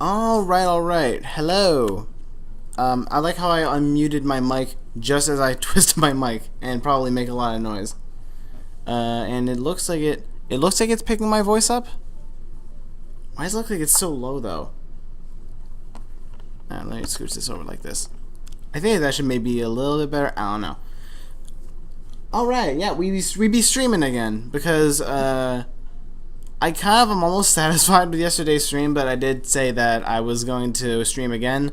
Alright. Hello. I like how I unmuted my mic just as I twisted my mic and probably make a lot of noise. And it looks like it's picking my voice up. Why does it look like it's so low though? Let me scooch this over like this. I think that should maybe be a little bit better. I don't know. Alright, yeah, we be streaming again because I kind of am almost satisfied with yesterday's stream, but I did say that I was going to stream again.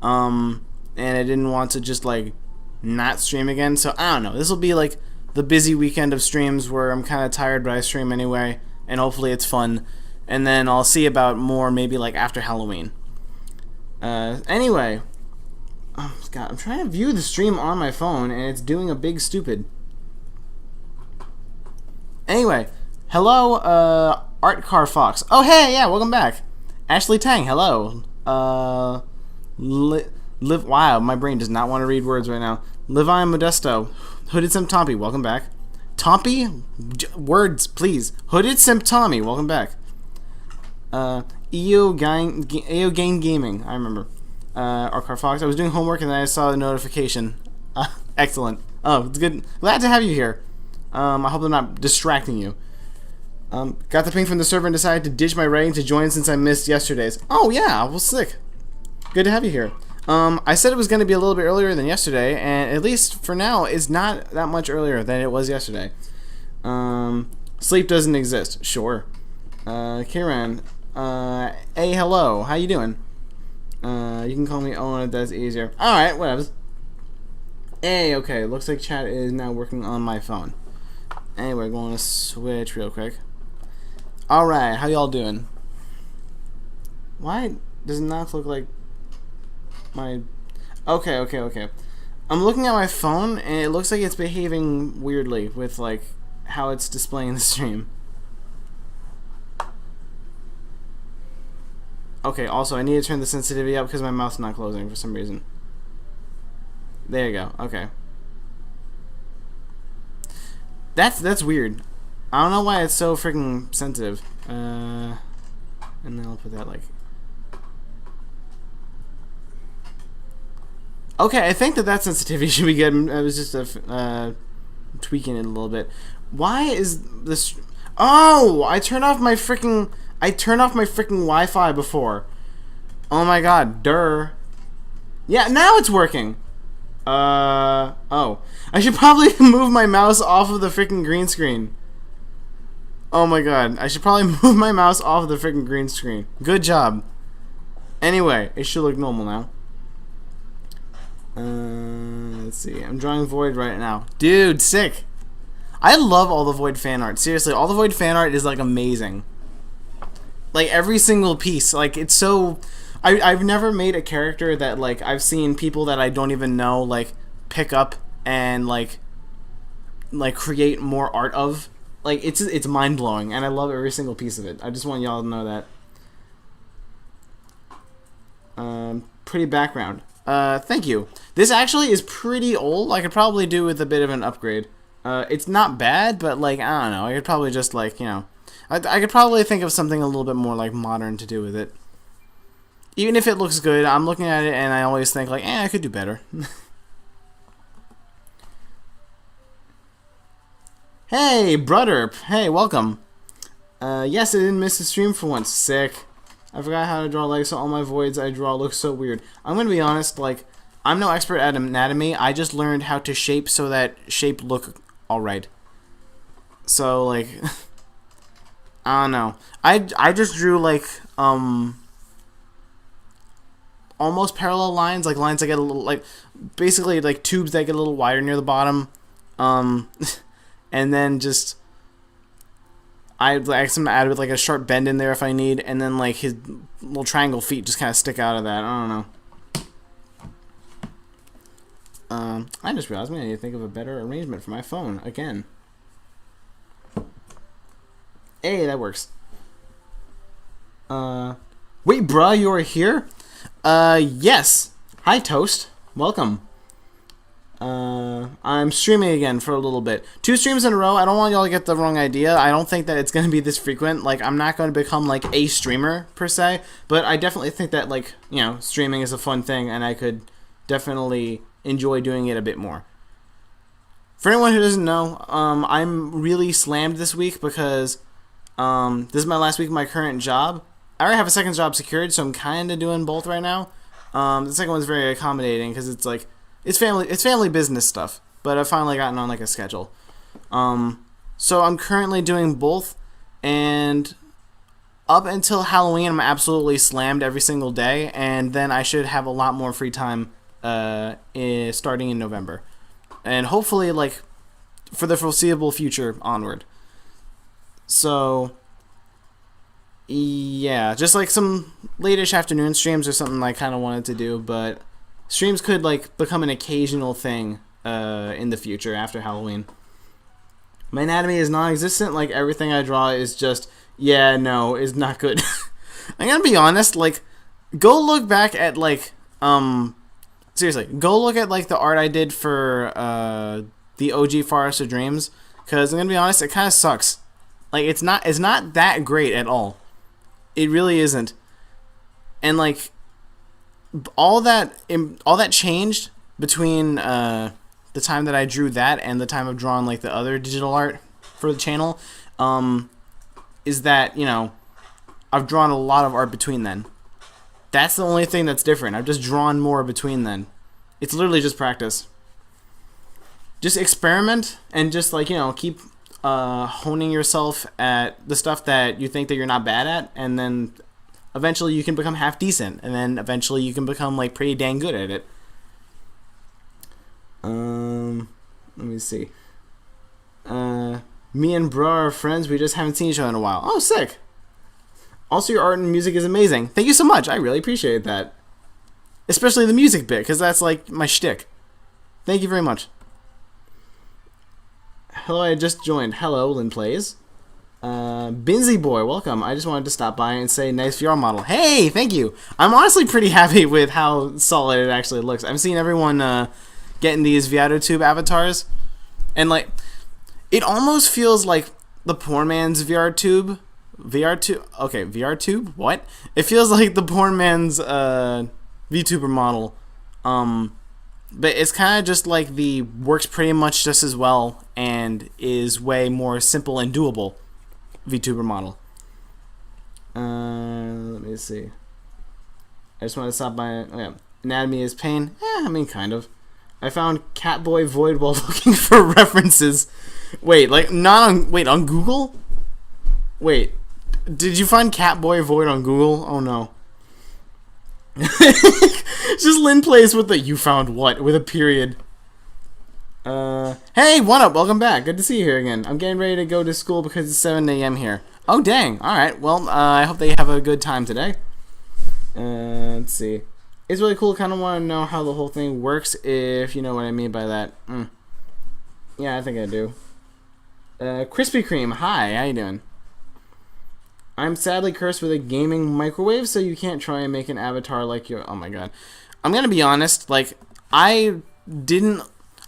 And I didn't want to just like not stream again, so I don't know. This will be like the busy weekend of streams where I'm kind of tired, but I stream anyway, and hopefully it's fun. And then I'll see about more maybe like after Halloween. Anyway, oh god, I'm trying to view the stream on my phone and it's doing a big stupid. Anyway, hello, Art Car Fox. Oh hey, yeah, welcome back. Ashley Tang, hello. Wow, my brain does not want to read words right now. Levi Modesto, Hooded Simp Tommy, welcome back. Tompy? Words, please. Hooded Simp Tommy, welcome back. EO Gain Gaming, I remember. Art Car Fox, I was doing homework and then I saw the notification. Excellent. Oh, it's good. Glad to have you here. I hope I'm not distracting you. Got the ping from the server and decided to ditch my writing to join since I missed yesterday's. Oh yeah, well sick. Good to have you here. I said it was going to be a little bit earlier than yesterday, and at least for now, it's not that much earlier than it was yesterday. Sleep doesn't exist. Sure. Kieran. Hey, hello. How you doing? You can call me Owen if that's easier. Alright, whatever. Hey, okay. Looks like chat is now working on my phone. Anyway, going to switch real quick. Alright, how y'all doing? Why does it not look like my... Okay. I'm looking at my phone and it looks like it's behaving weirdly with like how it's displaying the stream. Okay, also I need to turn the sensitivity up because my mouth's not closing for some reason. There you go. Okay. That's weird. I don't know why it's so freaking sensitive. And then I'll put that like... Okay, I think that sensitivity should be good. I was just tweaking it a little bit. Why is this... Oh! I turned off my freaking Wi-Fi before. Oh my god, durr. Yeah, now it's working. Oh. I should probably move my mouse off of the freaking green screen. Oh my god, I should probably move my mouse off of the freaking green screen. Good job. Anyway, it should look normal now. Let's see. I'm drawing Void right now. Dude, sick. I love all the Void fan art. Seriously, all the Void fan art is like amazing. Like every single piece. Like it's so... I've never made a character that like I've seen people that I don't even know like pick up and like create more art of. Like it's mind blowing and I love every single piece of it. I just want y'all to know that. Pretty background. Thank you. This actually is pretty old. I could probably do with a bit of an upgrade. It's not bad, but like I don't know. I could probably just like I could probably think of something a little bit more like modern to do with it. Even if it looks good, I'm looking at it and I always think like, I could do better. Hey, brother. Hey, welcome. Yes, I didn't miss the stream for once. Sick. I forgot how to draw legs, so all my voids I draw look so weird. I'm gonna be honest, like, I'm no expert at anatomy. I just learned how to shape so that shape look alright. So, like, I don't know. I just drew, like, almost parallel lines, like lines that get a little, like, basically, like, tubes that get a little wider near the bottom. And then just... I like some add with like a sharp bend in there if I need, and then like his little triangle feet just kind of stick out of that. I don't know. I just realized I need to think of a better arrangement for my phone again. Hey, that works. Wait, bruh, you are here? Yes. Hi, Toast. Welcome. I'm streaming again for a little bit. 2 streams in a row. I don't want y'all to get the wrong idea. I don't think that it's going to be this frequent. Like, I'm not going to become, like, a streamer, per se. But I definitely think that, like, you know, streaming is a fun thing, and I could definitely enjoy doing it a bit more. For anyone who doesn't know, I'm really slammed this week because this is my last week of my current job. I already have a second job secured, so I'm kind of doing both right now. The second one's very accommodating because it's, like, it's family business stuff. But I've finally gotten on, like, a schedule. So I'm currently doing both, and up until Halloween, I'm absolutely slammed every single day, and then I should have a lot more free time starting in November. And hopefully, like, for the foreseeable future onward. So, yeah, just, like, some late-ish afternoon streams or something I kind of wanted to do, but streams could, like, become an occasional thing in the future after Halloween. My anatomy is non-existent. Like, everything I draw is just, yeah, no, is not good. I'm gonna be honest, like, go look back at, like, seriously, go look at, like, the art I did for the OG Forest of Dreams, because I'm gonna be honest, it kind of sucks. Like, it's not that great at all. It really isn't. And, like, all that changed between the time that I drew that and the time I've drawn, like, the other digital art for the channel, is that, you know, I've drawn a lot of art between then. That's the only thing that's different. I've just drawn more between then. It's literally just practice. Just experiment and just, like, you know, keep honing yourself at the stuff that you think that you're not bad at, and then eventually you can become half decent, and then eventually you can become, like, pretty dang good at it. Let me see. Me and bro are friends. We just haven't seen each other in a while. Oh, sick. Also, your art and music is amazing. Thank you so much. I really appreciate that. Especially the music bit, because that's, like, my shtick. Thank you very much. Hello, I just joined. Hello, Lynn Plays. Binsy Boy, welcome. I just wanted to stop by and say nice VR model. Hey, thank you. I'm honestly pretty happy with how solid it actually looks. I've seen everyone getting these ViadoTube avatars, and, like, it almost feels like the poor man's VRTube. Okay, VRTube? What? It feels like the poor man's VTuber model. But it's kind of just like the works pretty much just as well and is way more simple and doable VTuber model. Let me see. I just want to stop by. Oh, yeah. Anatomy is pain. I mean, kind of. I found Catboy Void while looking for references. Wait, like, not on. Wait, on Google? Wait. Did you find Catboy Void on Google? Oh no. It's just Lynn Plays with the "you found what" with a period. Hey, what up? Welcome back. Good to see you here again. I'm getting ready to go to school because it's 7 a.m. here. Oh, dang. Alright, well, I hope they have a good time today. Let's see. It's really cool. Kind of want to know how the whole thing works, if you know what I mean by that. Yeah, I think I do. Krispy Kreme, hi. How you doing? I'm sadly cursed with a gaming microwave, so you can't try and make an avatar like your. Oh my god. I'm gonna be honest. Like, I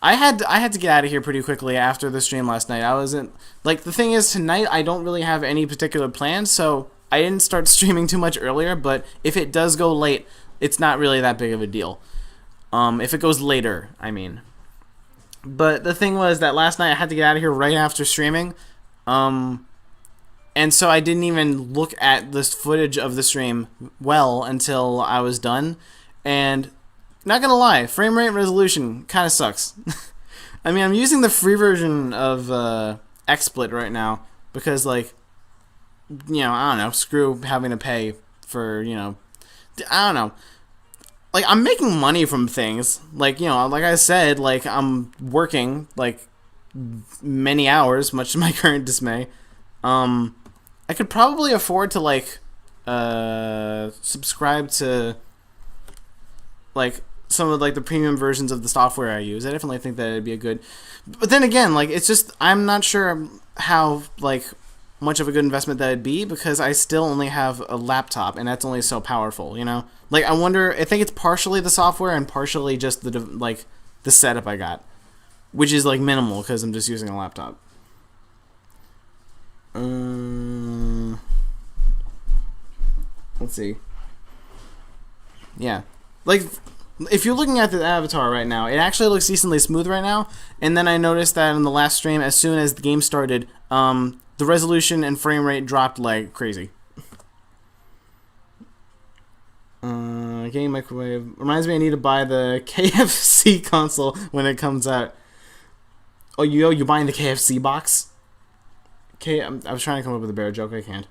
had to get out of here pretty quickly after the stream last night. I wasn't like, the thing is, tonight I don't really have any particular plans, so I didn't start streaming too much earlier. But if it does go late, it's not really that big of a deal. If it goes later, I mean. But the thing was that last night I had to get out of here right after streaming. And so I didn't even look at this footage of the stream well until I was done. And not gonna lie, frame rate resolution kind of sucks. I mean, I'm using the free version of XSplit right now because, like, you know, I don't know, screw having to pay for, you know, I don't know. Like, I'm making money from things. Like, you know, like I said, like, I'm working, like, many hours, much to my current dismay. I could probably afford to, like, subscribe to, like, some of, like, the premium versions of the software I use. I definitely think that it'd be a good. But then again, like, it's just, I'm not sure how, like, much of a good investment that'd be because I still only have a laptop and that's only so powerful, you know? Like, I think it's partially the software and partially just the, like, the setup I got. which is like minimal because I'm just using a laptop. Let's see. Yeah, like if you're looking at the avatar right now, it actually looks decently smooth right now. And then I noticed that in the last stream, as soon as the game started, the resolution and frame rate dropped like crazy. Game microwave reminds me I need to buy the KFC console when it comes out. Oh, you buying the KFC box? I was trying to come up with a better joke. I can't.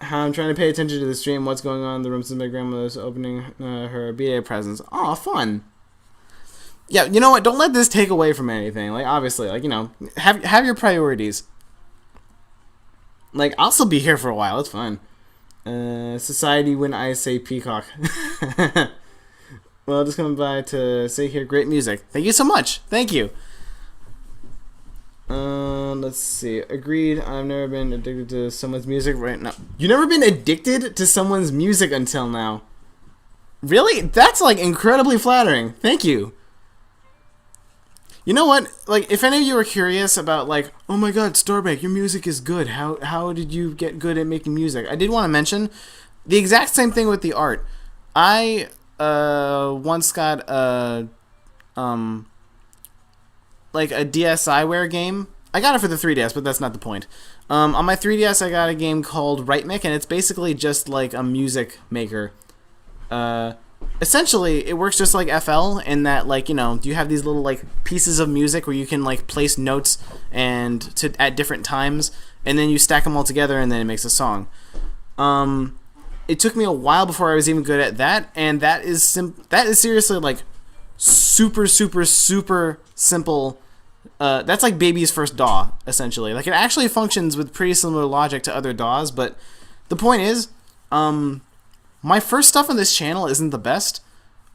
I'm trying to pay attention to the stream. What's going on in the room since my grandmother's opening her BA presents. Aw, fun. Yeah, you know what? Don't let this take away from anything. Like, obviously, like, you know, have your priorities. Like, I'll still be here for a while. It's fine. Society when I say peacock. Well, just coming by to say here, great music. Thank you so much. Thank you. Let's see. Agreed. I've never been addicted to someone's music right now. You never been addicted to someone's music until now? Really? That's like incredibly flattering. Thank you. You know what? Like, if any of you are curious about like, oh my God, Starbake, your music is good. How did you get good at making music? I did want to mention the exact same thing with the art. I once got like a DSiWare game. I got it for the 3DS, but that's not the point. On my 3DS, I got a game called WriteMic, and it's basically just like a music maker. Essentially, it works just like FL in that, like, you know, you have these little like pieces of music where you can like place notes at different times, and then you stack them all together, and then it makes a song. It took me a while before I was even good at that, and that is seriously like super simple. That's like baby's first DAW, essentially. Like, it actually functions with pretty similar logic to other DAWs, but the point is, my first stuff on this channel isn't the best,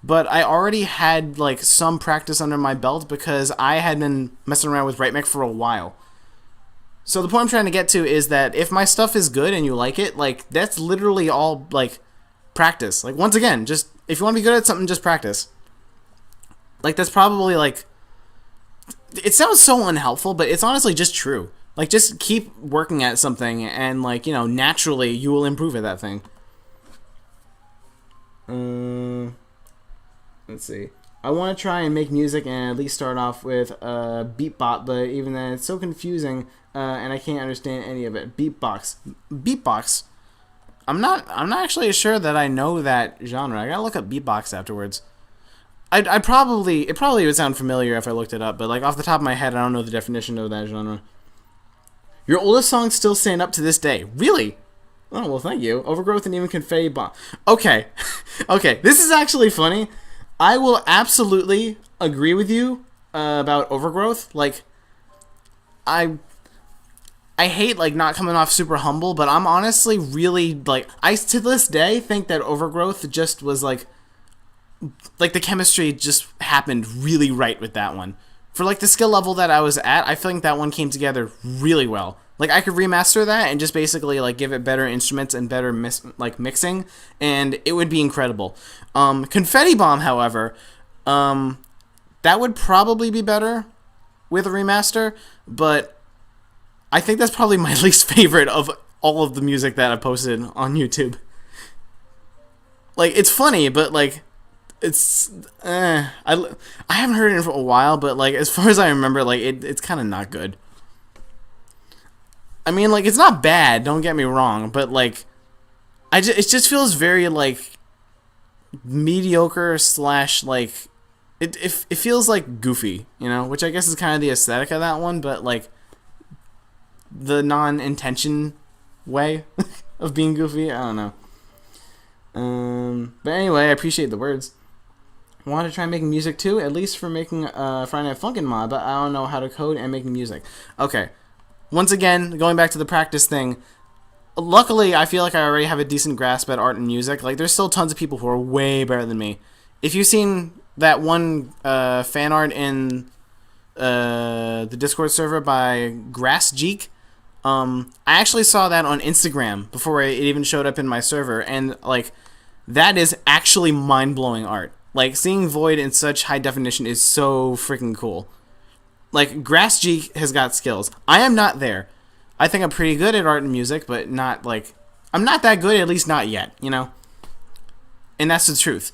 but I already had like some practice under my belt because I had been messing around with WriteMic for a while. So the point I'm trying to get to is that if my stuff is good and you like it, like, that's literally all like practice. Like, once again, just if you want to be good at something, just practice. Like, that's probably like, it sounds so unhelpful, but it's honestly just true. Like, just keep working at something and, like, you know, naturally you will improve at that thing. Let's see. I want to try and make music and at least start off with a beatbot, but even then it's so confusing and I can't understand any of it. Beatbox. I'm not actually sure that I know that genre. I gotta look up beatbox afterwards. It probably would sound familiar if I looked it up, but like off the top of my head, I don't know the definition of that genre. Your oldest songs still stand up to this day. Really? Oh, well, thank you. Overgrowth and even Confetti Bomb. Okay. Okay, this is actually funny. I will absolutely agree with you about Overgrowth. Like, I hate, like, not coming off super humble, but I'm honestly really, like, I to this day think that Overgrowth just was, like, the chemistry just happened really right with that one. For, like, the skill level that I was at, I feel like that one came together really well. Like, I could remaster that and just basically, like, give it better instruments and better mixing, and it would be incredible. Confetti Bomb, however, that would probably be better with a remaster, but I think that's probably my least favorite of all of the music that I posted on YouTube. Like, it's funny, but, like, it's I haven't heard it in a while, but like as far as I remember, like it's kind of not good. I mean, like, it's not bad, don't get me wrong, but like it just feels very like mediocre / like it feels like goofy, you know, which I guess is kind of the aesthetic of that one, but like the non-intention way of being goofy, I don't know. But anyway, I appreciate the words. I want to try making music too, at least for making a Friday Night Funkin' mod, but I don't know how to code and make music. Okay. Once again, going back to the practice thing, luckily I feel like I already have a decent grasp at art and music. Like, there's still tons of people who are way better than me. If you've seen that one fan art in the Discord server by GrassGeek, I actually saw that on Instagram before it even showed up in my server, and like, that is actually mind-blowing art. Like, seeing Void in such high definition is so freaking cool. Like, Grass G has got skills. I am not there. I think I'm pretty good at art and music, but not, like... I'm not that good, at least not yet, you know? And that's the truth.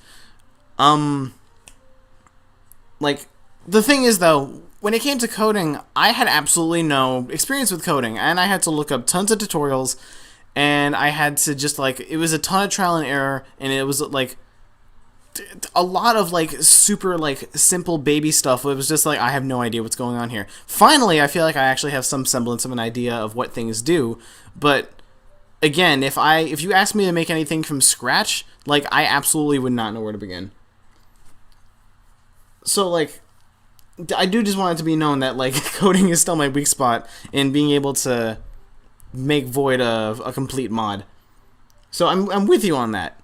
Like, the thing is, though, when it came to coding, I had absolutely no experience with coding, and I had to look up tons of tutorials, and I had to just, like... It was a ton of trial and error, and it was, like... a lot of like super like simple baby stuff. It was just like, I have no idea what's going on here. Finally, I feel like I actually have some semblance of an idea of what things do. But again, if you ask me to make anything from scratch, like, I absolutely would not know where to begin. So like, I do just want it to be known that like coding is still my weak spot in being able to make Void a complete mod. So I'm with you on that.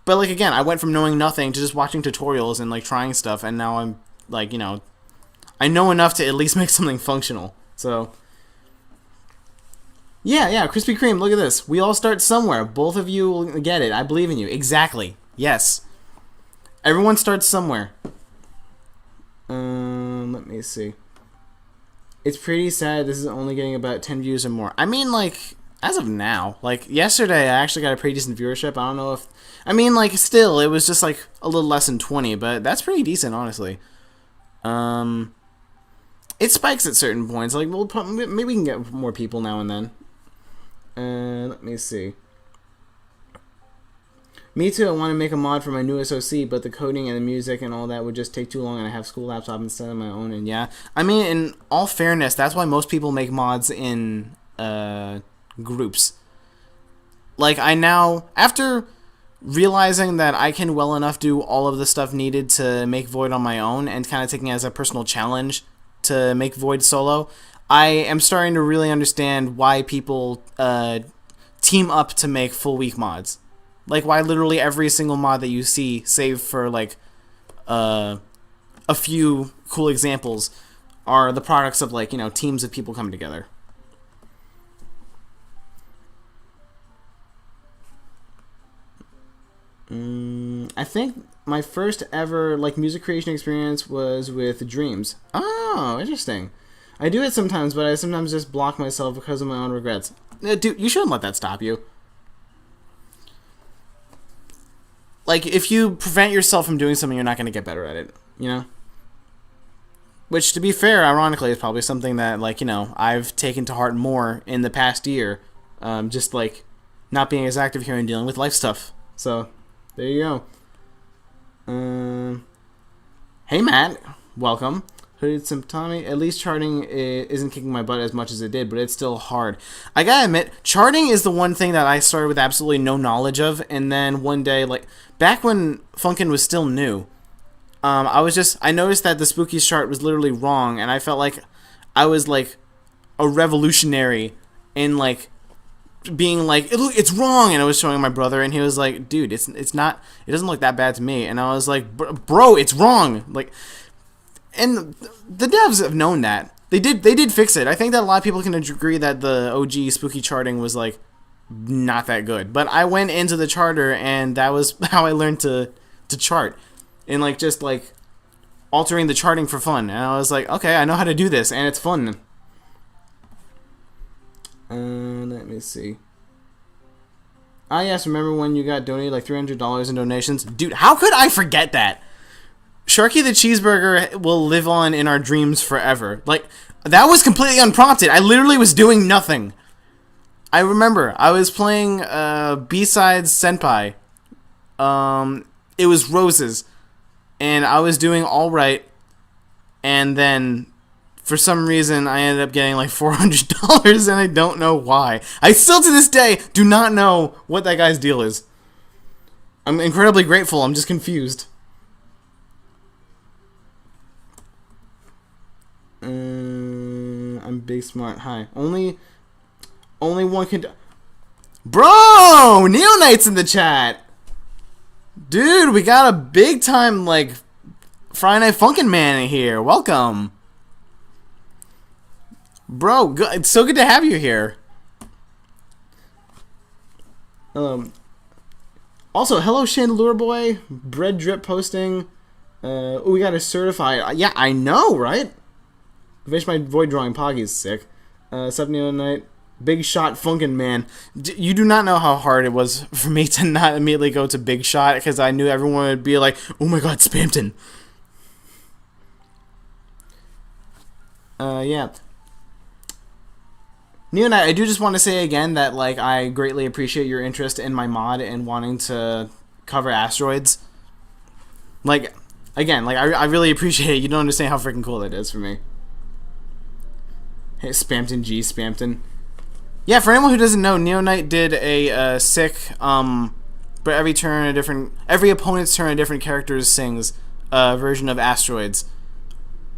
But, like, again, I went from knowing nothing to just watching tutorials and, like, trying stuff, and now I'm, like, you know, I know enough to at least make something functional. So, yeah, Krispy Kreme, look at this. We all start somewhere. Both of you will get it. I believe in you. Exactly. Yes. Everyone starts somewhere. Let me see. It's pretty sad this is only getting about 10 views or more. I mean, like... As of now, like, yesterday I actually got a pretty decent viewership. I don't know if... I mean, like, still, it was just, like, a little less than 20, but that's pretty decent, honestly. It spikes at certain points. Like, maybe we can get more people now and then. Let me see. Me too, I want to make a mod for my new SOC, but the coding and the music and all that would just take too long, and I have school laptop instead of my own, and yeah. I mean, in all fairness, that's why most people make mods in, groups. Like, I now, after realizing that I can well enough do all of the stuff needed to make Void on my own and kind of taking it as a personal challenge to make Void solo, I am starting to really understand why people team up to make full week mods. Like, why literally every single mod that you see, save for like a few cool examples, are the products of, like, you know, teams of people coming together. I think my first ever, like, music creation experience was with Dreams. Oh, interesting. I do it sometimes, but I sometimes just block myself because of my own regrets. Dude, you shouldn't let that stop you. Like, if you prevent yourself from doing something, you're not going to get better at it, you know? Which, to be fair, ironically, is probably something that, like, you know, I've taken to heart more in the past year. Just, like, not being as active here and dealing with life stuff. So... there you go. Hey Matt, welcome. Hooded Symptomy. At least charting isn't kicking my butt as much as it did, but it's still hard. I gotta admit, charting is the one thing that I started with absolutely no knowledge of, and then one day, like, back when Funkin' was still new, I noticed that the Spookies chart was literally wrong, and I felt like I was, like, a revolutionary in, like, being like, look, it's wrong, and I was showing my brother, and he was like, dude, it's not, it doesn't look that bad to me, and I was like, bro, it's wrong, like, and the devs have known that. They did fix it. I think that a lot of people can agree that the OG spooky charting was, like, not that good, but I went into the charter, and that was how I learned to chart, and, like, just, like, altering the charting for fun, and I was like, okay, I know how to do this, and it's fun. Let me see. Ah, yes, remember when you got donated like $300 in donations? Dude, how could I forget that? Sharky the Cheeseburger will live on in our dreams forever. Like, that was completely unprompted. I literally was doing nothing. I remember, I was playing B-Sides Senpai. It was Roses. And I was doing alright. And then... for some reason, I ended up getting like $400, and I don't know why. I still, to this day, do not know what that guy's deal is. I'm incredibly grateful. I'm just confused. I'm big smart. Hi. Only one can... Bro! Neonite's in the chat! Dude, we got a big time, like, Friday Night Funkin' Man here. Welcome. Bro, it's so good to have you here. Also, hello Chandelure Boy, Bread Drip posting. We got a certified. Yeah, I know, right? Finished my void drawing. Poggy's sick. 70 night. Big Shot Funkin' Man. You do not know how hard it was for me to not immediately go to Big Shot because I knew everyone would be like, oh my god, Spamton. Yeah. Neo Knight, I do just want to say again that, like, I greatly appreciate your interest in my mod and wanting to cover asteroids. Like, again, like, I really appreciate it. You don't understand how freaking cool that is for me. Hey, Spamton G, Spamton. Yeah, for anyone who doesn't know, Neo Knight did a sick, but every opponent's turn a different character sings version of Asteroids.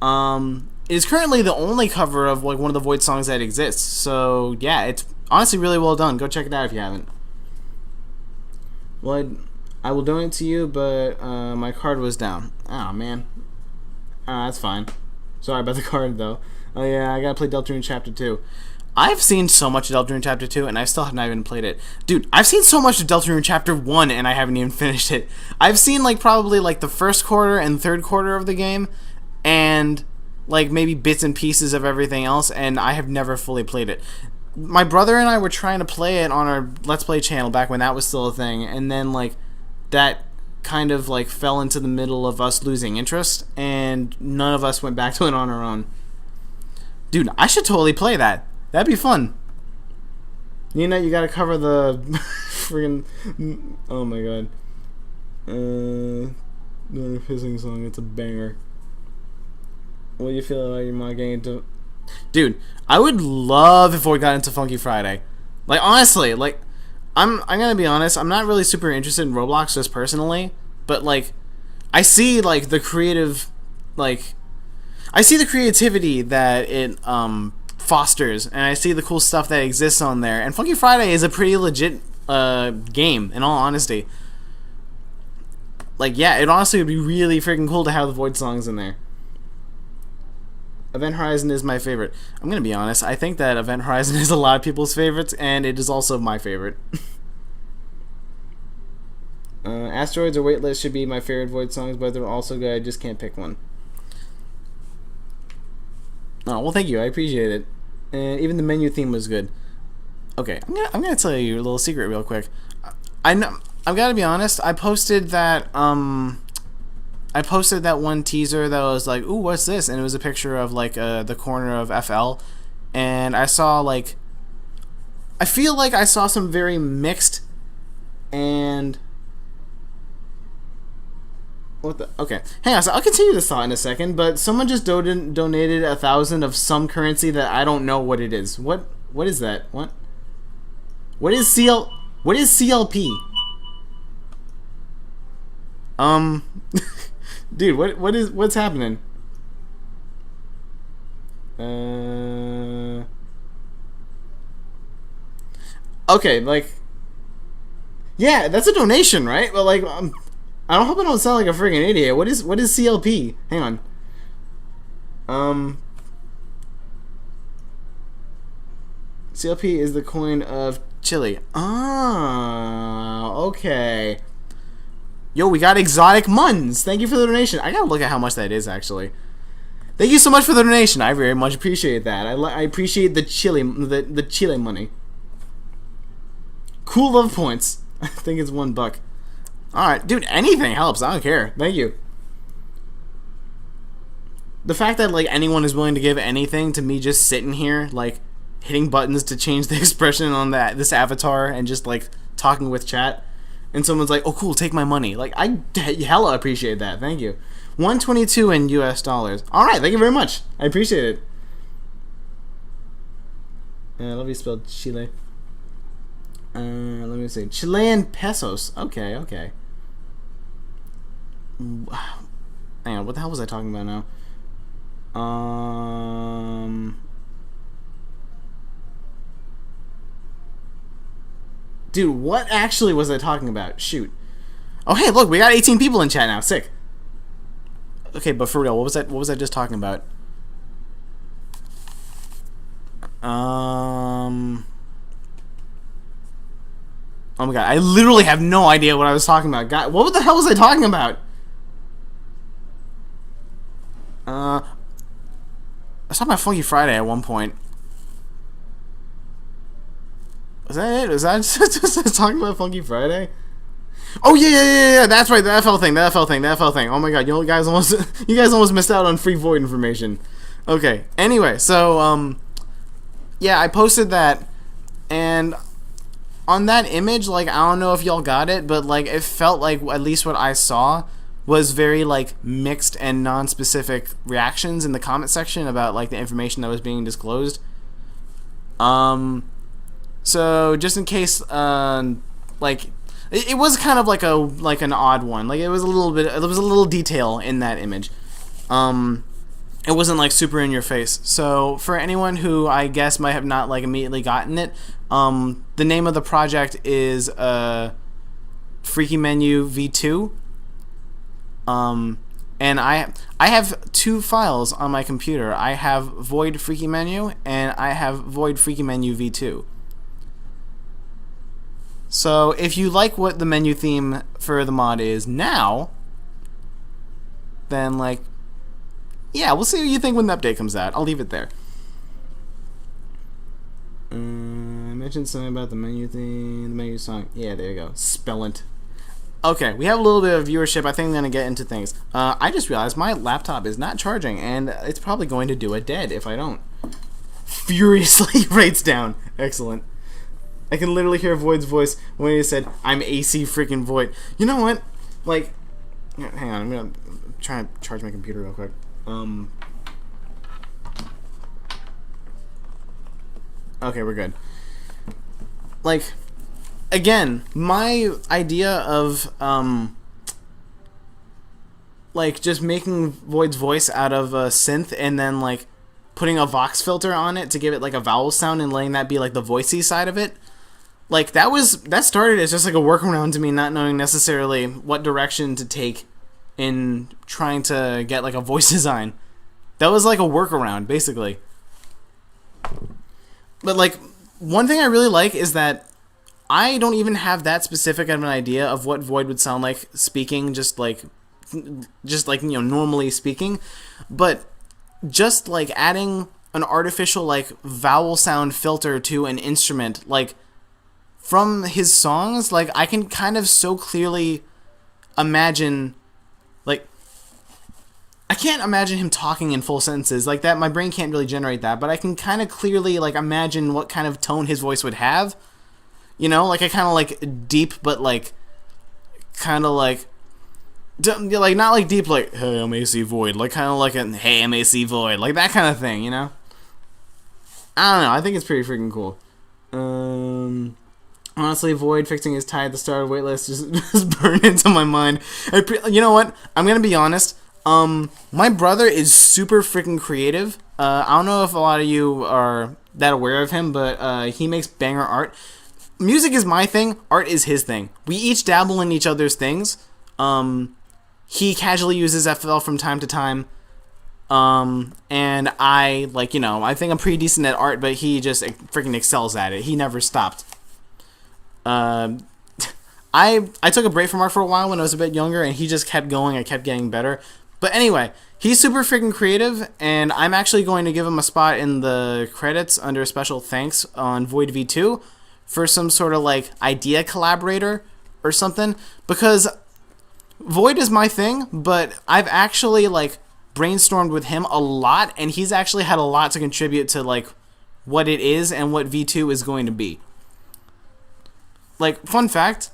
It is currently the only cover of like one of the Void songs that exists. So yeah, it's honestly really well done. Go check it out if you haven't. Well, I will donate to you, but my card was down. Oh man, that's fine. Sorry about the card though. Oh yeah, I gotta play Deltarune Chapter 2. I've seen so much of Deltarune Chapter 2, and I still have not even played it. Dude, I've seen so much of Deltarune Chapter 1, and I haven't even finished it. I've seen, like, probably, like, the first quarter and third quarter of the game, and, like, maybe bits and pieces of everything else, and I have never fully played it. My brother and I were trying to play it on our Let's Play channel back when that was still a thing, and then, like, that kind of, like, fell into the middle of us losing interest, and none of us went back to it on our own. Dude, I should totally play that. That'd be fun. You know, you gotta cover the friggin'. Oh my god. Another pissing song. It's a banger. What do you feel about your mod getting into? Dude, I would love if Void got into Funky Friday. Like, honestly, like, I'm gonna be honest. I'm not really super interested in Roblox just personally, but like, I see like the creative, like, I see the creativity that it fosters, and I see the cool stuff that exists on there, and Funky Friday is a pretty legit game, in all honesty. Like, yeah, it honestly would be really freaking cool to have the Void songs in there. Event Horizon is my favorite. I'm gonna be honest, I think that Event Horizon is a lot of people's favorites, and it is also my favorite. Asteroids or Waitlist should be my favorite Void songs, but they're also good, I just can't pick one. Oh, well, thank you, I appreciate it. And even the menu theme was good. Okay, I'm gonna tell you a little secret real quick. I've got to be honest. I posted that one teaser that was like, "Ooh, what's this?" And it was a picture of like the corner of FL, and I saw like, I feel like I saw some very mixed and. What the? Okay, hang on. So I'll continue this thought in a second. But someone just donated 1,000 of some currency that I don't know what it is. What is that? What is CLP? Dude, what's happening? Okay, like, yeah, that's a donation, right? But like, I hope I don't sound like a friggin' idiot. What is CLP? Hang on. CLP is the coin of Chile. Ah, okay. Yo, we got exotic muns. Thank you for the donation. I gotta look at how much that is, actually. Thank you so much for the donation. I very much appreciate that. I appreciate the Chile money. Cool love points. I think it's $1. Alright, dude, anything helps. I don't care. Thank you. The fact that, like, anyone is willing to give anything to me just sitting here, like, hitting buttons to change the expression on this avatar and just, like, talking with chat, and someone's like, oh, cool, take my money. Like, I hella appreciate that. Thank you. 122 in US dollars. Alright, thank you very much. I appreciate it. I love you spelled Chile. Let me see. Chilean pesos. Okay. Hang on, what the hell was I talking about now? Dude, what actually was I talking about? Shoot. Oh, hey, look, we got 18 people in chat now. Sick. Okay, but for real, what was I just talking about? Oh my god, I literally have no idea what I was talking about. God, what the hell was I talking about? I saw my Funky Friday at one point. Was that it? Was that just talking about Funky Friday? Oh yeah. That's right. The FL thing. Oh my god, you guys almost missed out on free Void information. Okay. Anyway, so yeah, I posted that, and on that image, like, I don't know if y'all got it, but like, it felt like, at least what I saw, was very like mixed and non-specific reactions in the comment section about like the information that was being disclosed. So just in case, like, it was kind of like an odd one. Like, it was a little detail in that image. It wasn't like super in your face. So for anyone who I guess might have not like immediately gotten it, the name of the project is Freaky Menu V2. And I have two files on my computer. I have Void Freaky Menu and I have Void Freaky Menu V2. So if you like what the menu theme for the mod is now, then like, yeah, we'll see what you think when the update comes out. I'll leave it there. I mentioned something about the menu theme, the menu song. Yeah, there you go. Spellant. Okay, we have a little bit of viewership. I think I'm going to get into things. I just realized my laptop is not charging, and it's probably going to do it dead if I don't. Furiously writes down. Excellent. I can literally hear Void's voice when he said, "I'm AC freaking Void." You know what? Like, hang on, I'm going to try to charge my computer real quick. Okay, we're good. Like, again, my idea of like just making Void's voice out of a synth and then like putting a Vox filter on it to give it like a vowel sound and letting that be like the voicey side of it, like that started as just like a workaround to me not knowing necessarily what direction to take in trying to get like a voice design. That was like a workaround basically. But like, one thing I really like is that I don't even have that specific of an idea of what Void would sound like speaking, just like you know, normally speaking, but just like adding an artificial like vowel sound filter to an instrument, like from his songs, like I can kind of so clearly imagine, like, I can't imagine him talking in full sentences like that. My brain can't really generate that, but I can kind of clearly like imagine what kind of tone his voice would have. You know, like a kind of like deep, but like kind of like not like deep, like "Hey, I'm AC Void," like kind of like a "Hey, I'm AC Void," like that kind of thing. You know, I don't know. I think it's pretty freaking cool. Honestly, Void fixing his tie at the start of waitlist just burned into my mind. You know what? I'm gonna be honest. My brother is super freaking creative. I don't know if a lot of you are that aware of him, but he makes banger art. Music is my thing. Art is his thing. We each dabble in each other's things. He casually uses FL from time to time. And I, like, you know, I think I'm pretty decent at art, but he just freaking excels at it. He never stopped. I took a break from art for a while when I was a bit younger, and he just kept going. I kept getting better. But anyway, he's super freaking creative, and I'm actually going to give him a spot in the credits under special thanks on Void V2 for some sort of like idea collaborator or something, because Void is my thing, but I've actually like brainstormed with him a lot, and he's actually had a lot to contribute to like what it is and what V2 is going to be. Like, fun fact,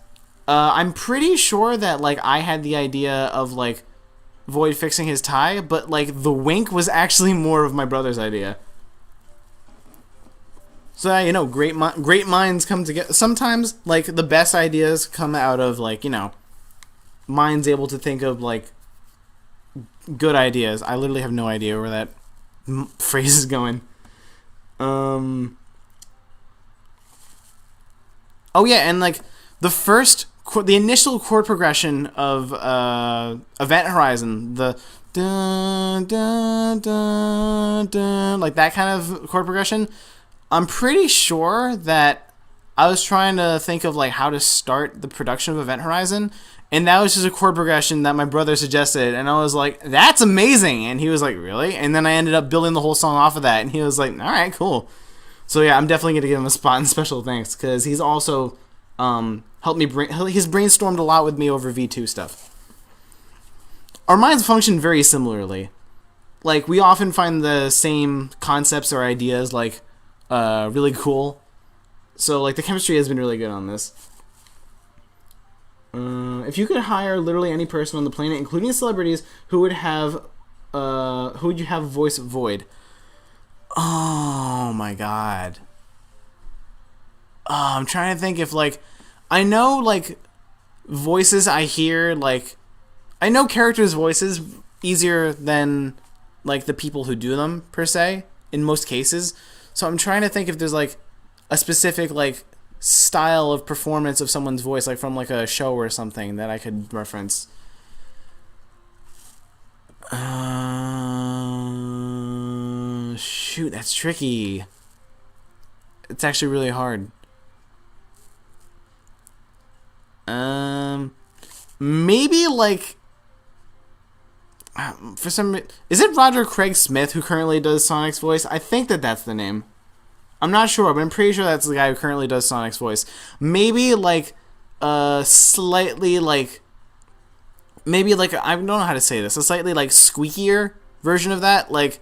I'm pretty sure that like I had the idea of like Void fixing his tie, but like the wink was actually more of my brother's idea. So, you know, great minds come together. Sometimes like the best ideas come out of like, you know, minds able to think of like good ideas. I literally have no idea where that phrase is going. Oh yeah, and like the initial chord progression of Event Horizon, the dun, dun, dun, dun, like that kind of chord progression, I'm pretty sure that I was trying to think of like how to start the production of Event Horizon, And that was just a chord progression that my brother suggested, and I was like, that's amazing. And he was like, really? And then I ended up building the whole song off of that, and he was like, all right, cool. So yeah, I'm definitely gonna give him a spot and special thanks, because he's also helped me he's brainstormed a lot with me over V2 stuff. Our minds function very similarly. Like, we often find the same concepts or ideas like really cool. So like the chemistry has been really good on this. If you could hire literally any person on the planet, including celebrities, who would you have voice Void? Oh my god. I'm trying to think if, like, I know, like, voices I hear, like, I know characters' voices easier than, like, the people who do them, per se, in most cases. So I'm trying to think if there's, like, a specific, like, style of performance of someone's voice, like from like a show or something, that I could reference. Shoot, that's tricky. It's actually really hard. Maybe like for some, is it Roger Craig Smith who currently does Sonic's voice? I think that's the name. I'm not sure, but I'm pretty sure that's the guy who currently does Sonic's voice. Maybe like slightly like, maybe like, I don't know how to say this, a slightly like squeakier version of that, like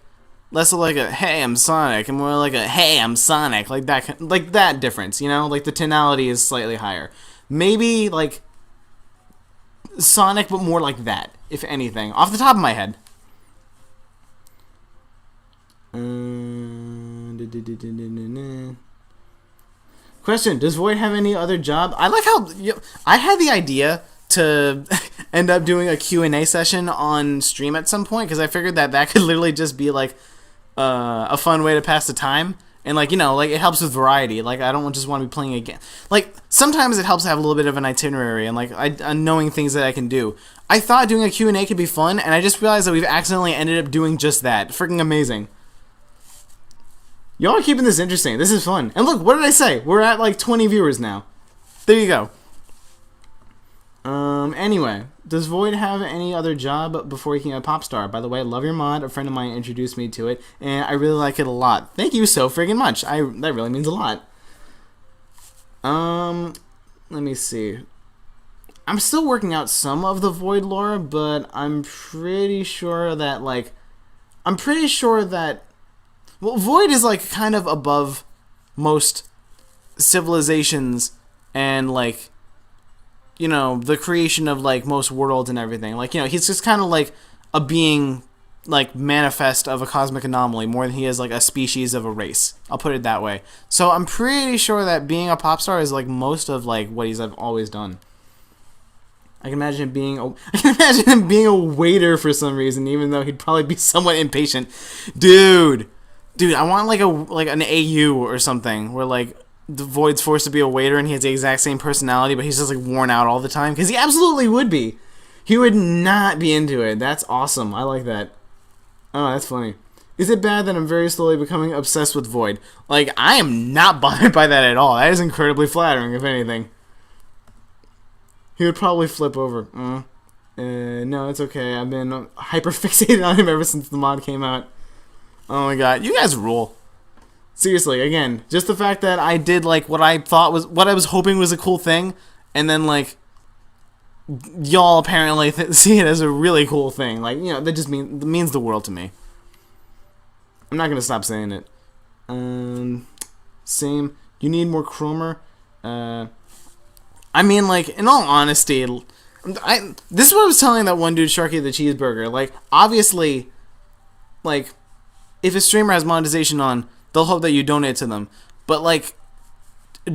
less of like a hey I'm Sonic and more like a hey I'm Sonic, like that difference, you know, like the tonality is slightly higher. Maybe like Sonic, but more like that, if anything, off the top of my head. Question: does Void have any other job? I like how I had the idea to end up doing a Q&A session on stream at some point, because I figured that could literally just be like a fun way to pass the time, and like, you know, like it helps with variety. Like, I don't just want to be playing again. Like, sometimes it helps to have a little bit of an itinerary and like knowing things that I can do. I thought doing a Q&A could be fun, and I just realized that we've accidentally ended up doing just that. Freaking amazing. Y'all are keeping this interesting. This is fun. And look, what did I say? We're at like 20 viewers now. There you go. Anyway, does Void have any other job before he became a pop star? By the way, I love your mod. A friend of mine introduced me to it, and I really like it a lot. Thank you so friggin' much. That really means a lot. Let me see. I'm still working out some of the Void lore, but I'm pretty sure that, well, Void is, like, kind of above most civilizations and, like, you know, the creation of, like, most worlds and everything. Like, you know, he's just kind of, like, a being, like, manifest of a cosmic anomaly more than he is, like, a species of a race. I'll put it that way. So I'm pretty sure that being a pop star is, like, most of, like, what he's always done. I can imagine him being a waiter for some reason, even though he'd probably be somewhat impatient. Dude, I want like an AU or something where like the Void's forced to be a waiter and he has the exact same personality, but he's just like worn out all the time, because he absolutely would be. He would not be into it. That's awesome. I like that. Oh, that's funny. Is it bad that I'm very slowly becoming obsessed with Void? Like, I am not bothered by that at all. That is incredibly flattering, if anything. He would probably flip over. No, it's okay. I've been hyper fixated on him ever since the mod came out. Oh my god, you guys rule. Seriously, again, just the fact that I did like what I was hoping was a cool thing, and then like y'all apparently see it as a really cool thing. Like, you know, that just means the world to me. I'm not gonna stop saying it. Same. You need more chromer. I mean, like, in all honesty, this is what I was telling that one dude, Sharky the Cheeseburger. Like, obviously, like, if a streamer has monetization on, they'll hope that you donate to them. But, like,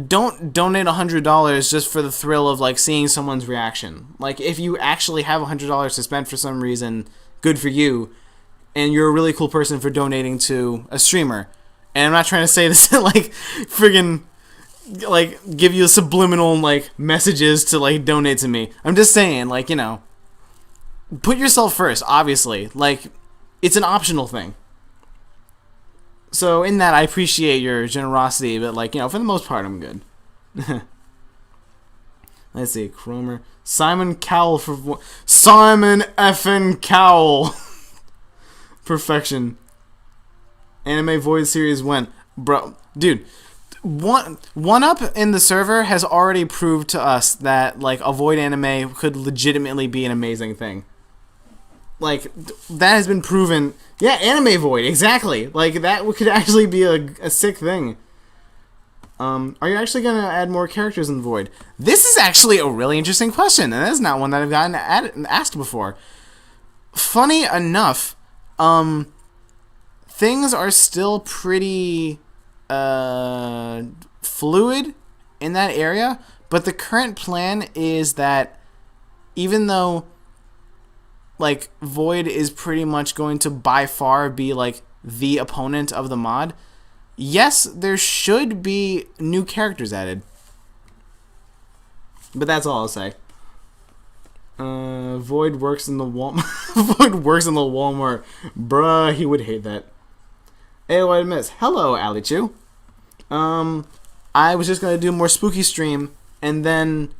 don't donate $100 just for the thrill of, like, seeing someone's reaction. Like, if you actually have $100 to spend for some reason, good for you. And you're a really cool person for donating to a streamer. And I'm not trying to say this to, like, friggin', like, give you subliminal, like, messages to, like, donate to me. I'm just saying, like, you know, put yourself first, obviously. Like, it's an optional thing. So, in that, I appreciate your generosity, but, like, you know, for the most part, I'm good. Let's see, Cromer. Simon Cowell for Simon effing Cowell. Perfection. Anime Void series when, bro, dude. One up in the server has already proved to us that like a Void anime could legitimately be an amazing thing. Like that has been proven. Yeah, Anime Void, exactly. Like that could actually be a sick thing. Are you actually gonna add more characters in Void? This is actually a really interesting question, and that's not one that I've gotten asked before. Funny enough, things are still pretty fluid in that area, but the current plan is that even though like Void is pretty much going to by far be like the opponent of the mod, yes, there should be new characters added. But that's all I'll say. Void works in the Void works in the Walmart. Bruh, he would hate that. AOI miss. Hello, Alichu. I was just gonna do a more spooky stream, and then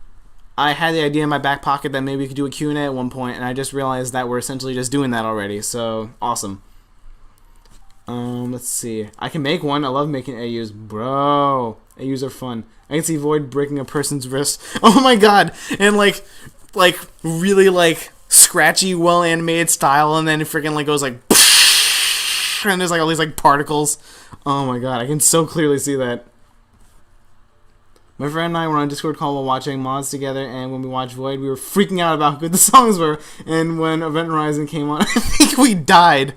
I had the idea in my back pocket that maybe we could do a Q&A at one point, and I just realized that we're essentially just doing that already. So awesome. Let's see. I can make one. I love making AUs. Bro, AUs are fun. I can see Void breaking a person's wrist. Oh my god. And like really like scratchy, well animated style, and then it freaking like goes like and there's like all these like particles. Oh my god, I can so clearly see that. My friend and I were on a Discord call while watching mods together, and when we watched Void, we were freaking out about how good the songs were, and when Event Horizon came on, I think we died.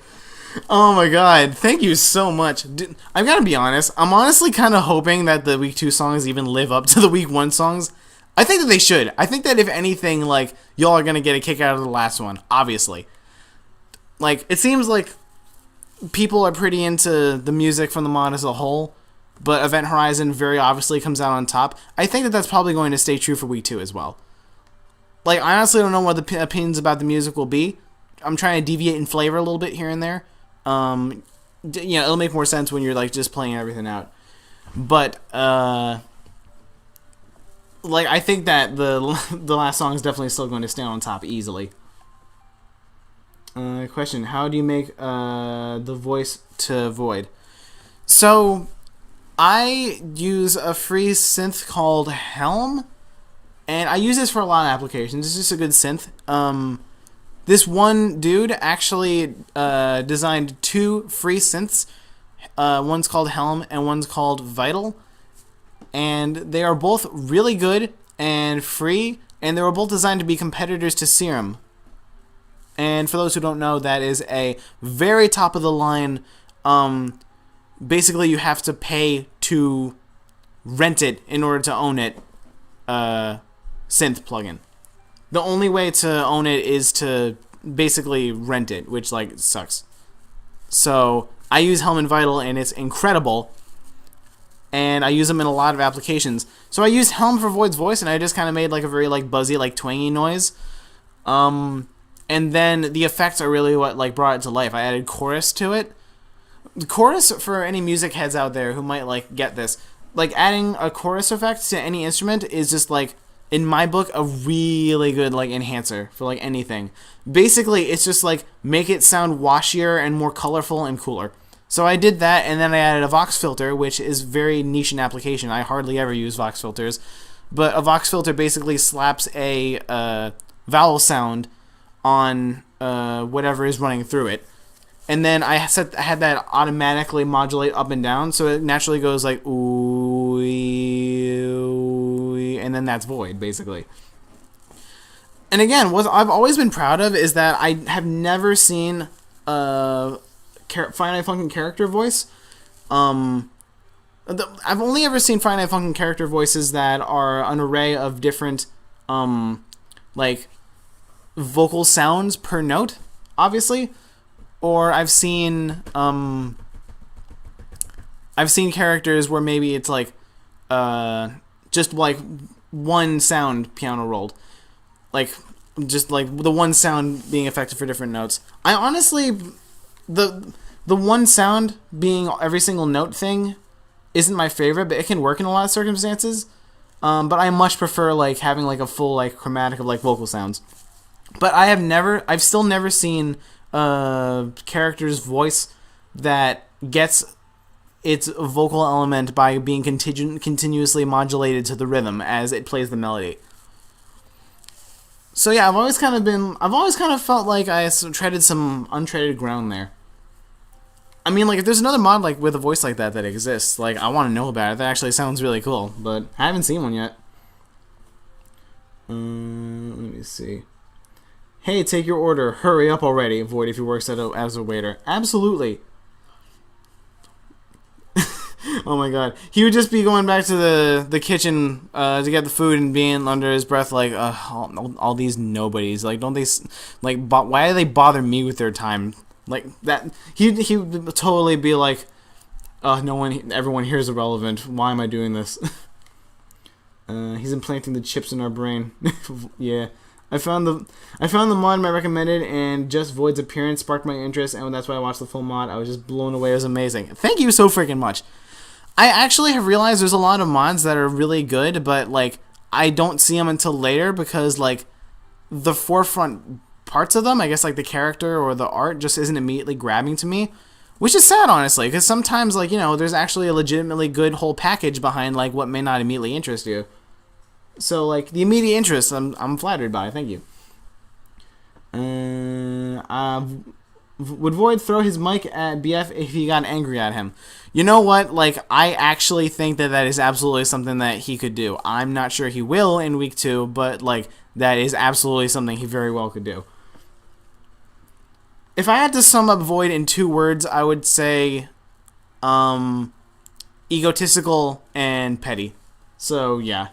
Oh my god, thank you so much. Dude, I've got to be honest, I'm honestly kind of hoping that the Week 2 songs even live up to the Week 1 songs. I think that they should. I think that if anything, like, y'all are going to get a kick out of the last one, obviously. Like, it seems like people are pretty into the music from the mod as a whole, but Event Horizon very obviously comes out on top. I think that that's probably going to stay true for Week 2 as well. Like, I honestly don't know what the opinions about the music will be. I'm trying to deviate in flavor a little bit here and there. You know, it'll make more sense when you're, like, just playing everything out. But, like, I think that the last song is definitely still going to stay on top easily. Question, how do you make the voice to Void? So, I use a free synth called Helm, and I use this for a lot of applications. It's just a good synth. This one dude actually designed 2 free synths. One's called Helm and one's called Vital. And they are both really good and free, and they were both designed to be competitors to Serum. And for those who don't know, that is a very top of the line, basically you have to pay to rent it in order to own it, synth plugin. The only way to own it is to basically rent it, which like sucks. So I use Helm and Vital, and it's incredible. And I use them in a lot of applications. So I used Helm for Void's voice, and I just kind of made like a very like buzzy, like twangy noise. And then the effects are really what like brought it to life. I added chorus to it. The chorus, for any music heads out there who might like get this, like adding a chorus effect to any instrument is just like, in my book, a really good like enhancer for like anything. Basically, it's just like make it sound washier and more colorful and cooler. So I did that, and then I added a Vox filter, which is very niche in application. I hardly ever use Vox filters, but a Vox filter basically slaps a vowel sound on whatever is running through it. And then I had that automatically modulate up and down, so it naturally goes like ooh, and then that's Void, basically. And again, what I've always been proud of is that I have never seen a finite function character voice. I've only ever seen finite function character voices that are an array of different, like, vocal sounds per note, obviously. Or I've seen characters where maybe it's like just like one sound piano rolled, like just like the one sound being effective for different notes. I honestly, the one sound being every single note thing isn't my favorite, but it can work in a lot of circumstances. But I much prefer like having like a full like chromatic of like vocal sounds. But I've still never seen a character's voice that gets its vocal element by being continuously modulated to the rhythm as it plays the melody. So yeah, I've always kind of felt like I treaded some untreaded ground there. I mean, like, if there's another mod like with a voice like that exists, like, I want to know about it. That actually sounds really cool, but I haven't seen one yet. Let me see. Hey, take your order. Hurry up already. Void if he works as a waiter. Absolutely. Oh my god. He would just be going back to the kitchen to get the food and being under his breath like, all these nobodies. Like, don't they, like, why do they bother me with their time? Like, that, he would totally be like, everyone here is irrelevant. Why am I doing this? He's implanting the chips in our brain. Yeah. I found the mod I recommended, and just Void's appearance sparked my interest, and that's why I watched the full mod. I was just blown away. It was amazing. Thank you so freaking much. I actually have realized there's a lot of mods that are really good, but like I don't see them until later because like the forefront parts of them, I guess like the character or the art, just isn't immediately grabbing to me, which is sad honestly, because sometimes like, you know, there's actually a legitimately good whole package behind like what may not immediately interest you. So, like, the immediate interest, I'm flattered by. Thank you. Would Void throw his mic at BF if he got angry at him? You know what? Like, I actually think that is absolutely something that he could do. I'm not sure he will in week 2, but, like, that is absolutely something he very well could do. If I had to sum up Void in 2 words, I would say, egotistical and petty. So, yeah.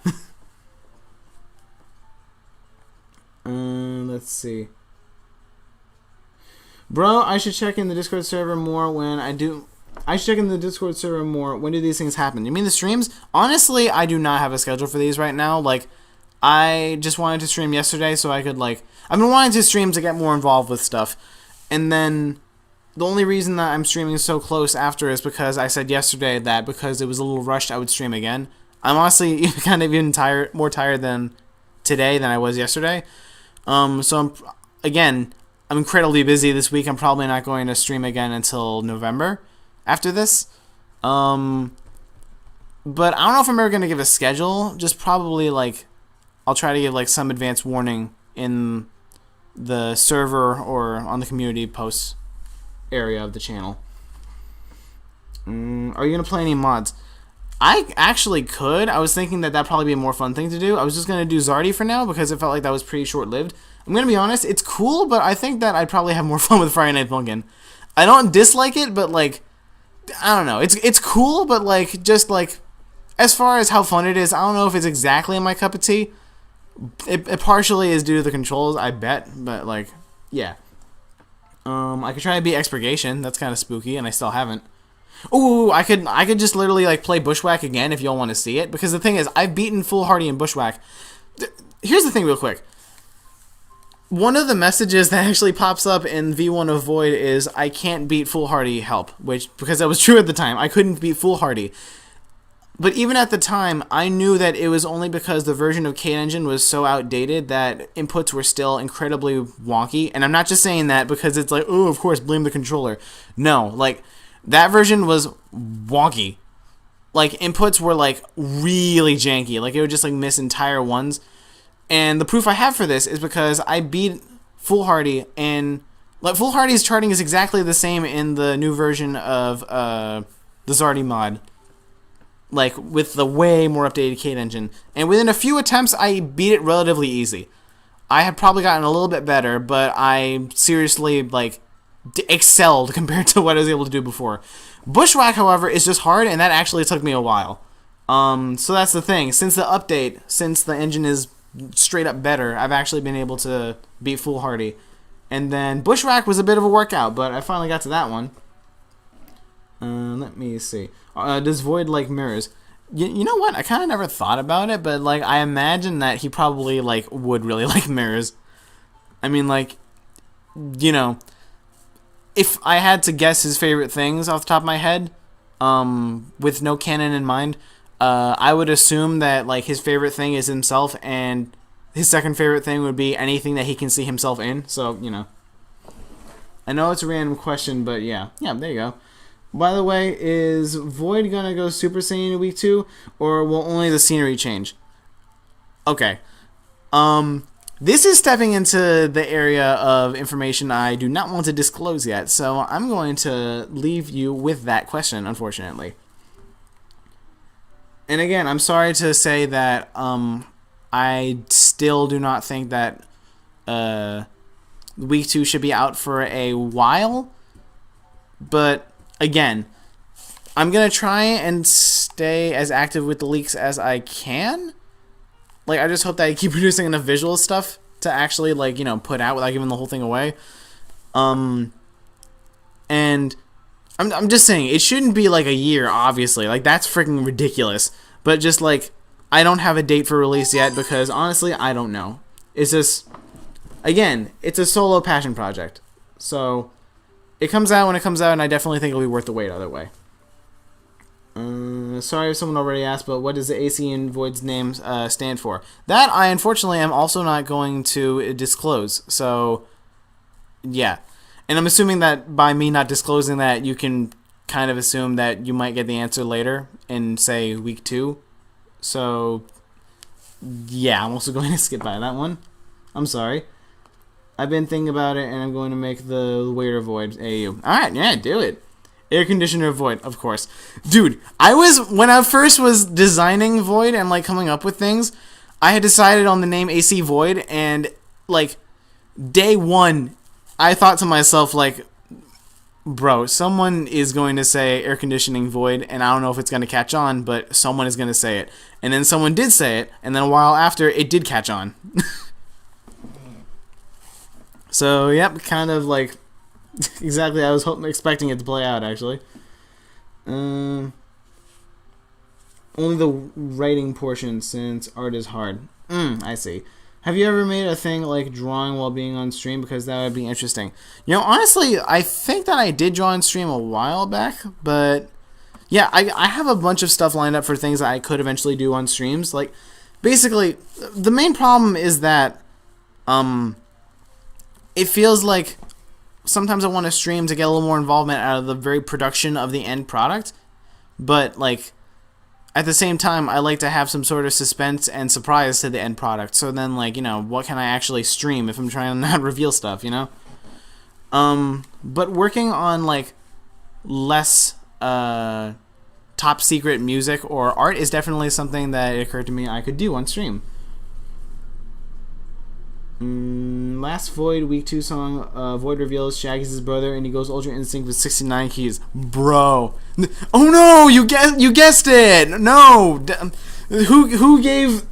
Let's see. Bro, I should check in the Discord server more when I do. I should check in the Discord server more. When do these things happen? You mean the streams? Honestly, I do not have a schedule for these right now. Like, I just wanted to stream yesterday so I could, like... I've been wanting to stream to get more involved with stuff. And then the only reason that I'm streaming so close after is because I said yesterday that because it was a little rushed, I would stream again. I'm honestly kind of even more tired than today than I was yesterday. So I'm incredibly busy this week. I'm probably not going to stream again until November after this. But I don't know if I'm ever going to give a schedule. Just probably, like, I'll try to give, like, some advance warning in the server or on the community posts area of the channel. Are you going to play any mods? I actually could. I was thinking that that'd probably be a more fun thing to do. I was just going to do Zardy for now because it felt like that was pretty short-lived. I'm going to be honest, it's cool, but I think that I'd probably have more fun with Friday Night Funkin'. I don't dislike it, but, like, I don't know. It's cool, but, like, just, like, as far as how fun it is, I don't know if it's exactly my cup of tea. It partially is due to the controls, I bet, but, like, yeah. I could try to beat Expurgation. That's kind of spooky, and I still haven't. Ooh, I could just literally, like, play Bushwhack again if y'all want to see it. Because the thing is, I've beaten Foolhardy and Bushwhack. Here's the thing real quick. One of the messages that actually pops up in V1 of Void is, I can't beat Foolhardy, help. Because that was true at the time. I couldn't beat Foolhardy. But even at the time, I knew that it was only because the version of Kate-Engine was so outdated that inputs were still incredibly wonky. And I'm not just saying that because it's like, oh, of course, blame the controller. No, like... That version was wonky. Like, inputs were, like, really janky. Like, it would just, like, miss entire ones. And the proof I have for this is because I beat Foolhardy, and, like, Foolhardy's charting is exactly the same in the new version of the Zardy mod. Like, with the way more updated Kate-Engine. And within a few attempts, I beat it relatively easy. I have probably gotten a little bit better, but I seriously, like... excelled compared to what I was able to do before. Bushwhack, however, is just hard, and that actually took me a while. So that's the thing. Since the update, since the engine is straight up better, I've actually been able to beat Foolhardy. And then Bushwhack was a bit of a workout, but I finally got to that one. Let me see. Does Void like mirrors? You know what? I kind of never thought about it, but like I imagine that he probably like would really like mirrors. I mean, like, you know... If I had to guess his favorite things off the top of my head, with no canon in mind, I would assume that like his favorite thing is himself, and his second favorite thing would be anything that he can see himself in. So, you know. I know it's a random question, but yeah. Yeah, there you go. By the way, is Void gonna go Super Saiyan in week 2, or will only the scenery change? Okay. This is stepping into the area of information I do not want to disclose yet, so I'm going to leave you with that question, unfortunately. And again, I'm sorry to say that I still do not think that week 2 should be out for a while, but again, I'm going to try and stay as active with the leaks as I can. Like, I just hope that I keep producing enough visual stuff to actually, like, you know, put out without giving the whole thing away. And I'm just saying, it shouldn't be, like, a year, obviously. Like, that's freaking ridiculous. But just, like, I don't have a date for release yet because, honestly, I don't know. It's just, again, it's a solo passion project. So, it comes out when it comes out, and I definitely think it'll be worth the wait either way. Sorry if someone already asked, but what does the AC in Void's name stand for? That I unfortunately am also not going to disclose. So, yeah. And I'm assuming that by me not disclosing that, you can kind of assume that you might get the answer later in, say, week 2. So, yeah, I'm also going to skip by that one. I'm sorry. I've been thinking about it, and I'm going to make the waiter Void AU. Alright, yeah, do it. Air conditioner Void, of course. Dude, when I first was designing Void and, like, coming up with things, I had decided on the name AC Void, and, like, day 1, I thought to myself, like, bro, someone is going to say air conditioning Void, and I don't know if it's going to catch on, but someone is going to say it. And then someone did say it, and then a while after, it did catch on. So, yep, kind of, like, exactly, I was expecting it to play out, actually. Only the writing portion, since art is hard. I see. Have you ever made a thing like drawing while being on stream? Because that would be interesting. You know, honestly, I think that I did draw on stream a while back, but yeah, I have a bunch of stuff lined up for things that I could eventually do on streams. Like, basically, the main problem is that, it feels like sometimes I want to stream to get a little more involvement out of the very production of the end product, but like at the same time I like to have some sort of suspense and surprise to the end product. So then, like, you know, what can I actually stream if I'm trying to not reveal stuff, you know? But working on like less top secret music or art is definitely something that it occurred to me I could do on stream. Last Void week 2 song, Void reveals Shaggy's his brother, and he goes Ultra Instinct with 69 keys. Bro, oh no, you guessed it. No, who gave who gave?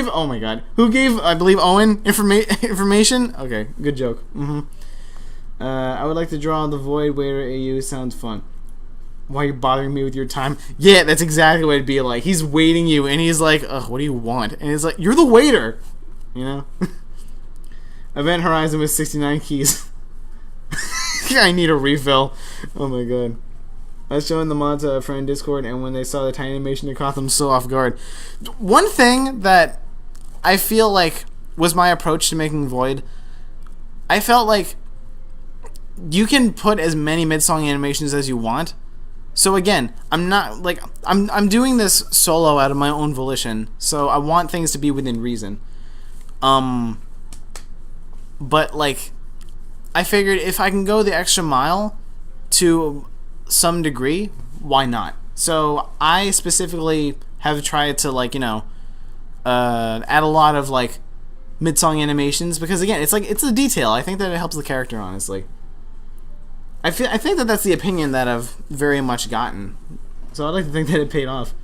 Oh my God, who gave? I believe Owen information. Okay, good joke. I would like to draw the Void Waiter AU. Sounds fun. Why are you bothering me with your time? Yeah, that's exactly what it'd be like. He's waiting you, and he's like, ugh, what do you want? And he's like, you're the waiter. You know? Event Horizon with 69 keys. I need a refill. Oh my God. I was showing the mod to a friend in Discord, and when they saw the tiny animation, it caught them so off guard. One thing that I feel like was my approach to making Void, I felt like you can put as many mid-song animations as you want. So again, I'm not like I'm doing this solo out of my own volition, so I want things to be within reason. But like, I figured if I can go the extra mile to some degree, why not? So I specifically have tried to, like, you know, add a lot of like mid-song animations, because again, it's like, it's a detail. I think that it helps the character, honestly. I think that that's the opinion that I've very much gotten. So I'd like to think that it paid off.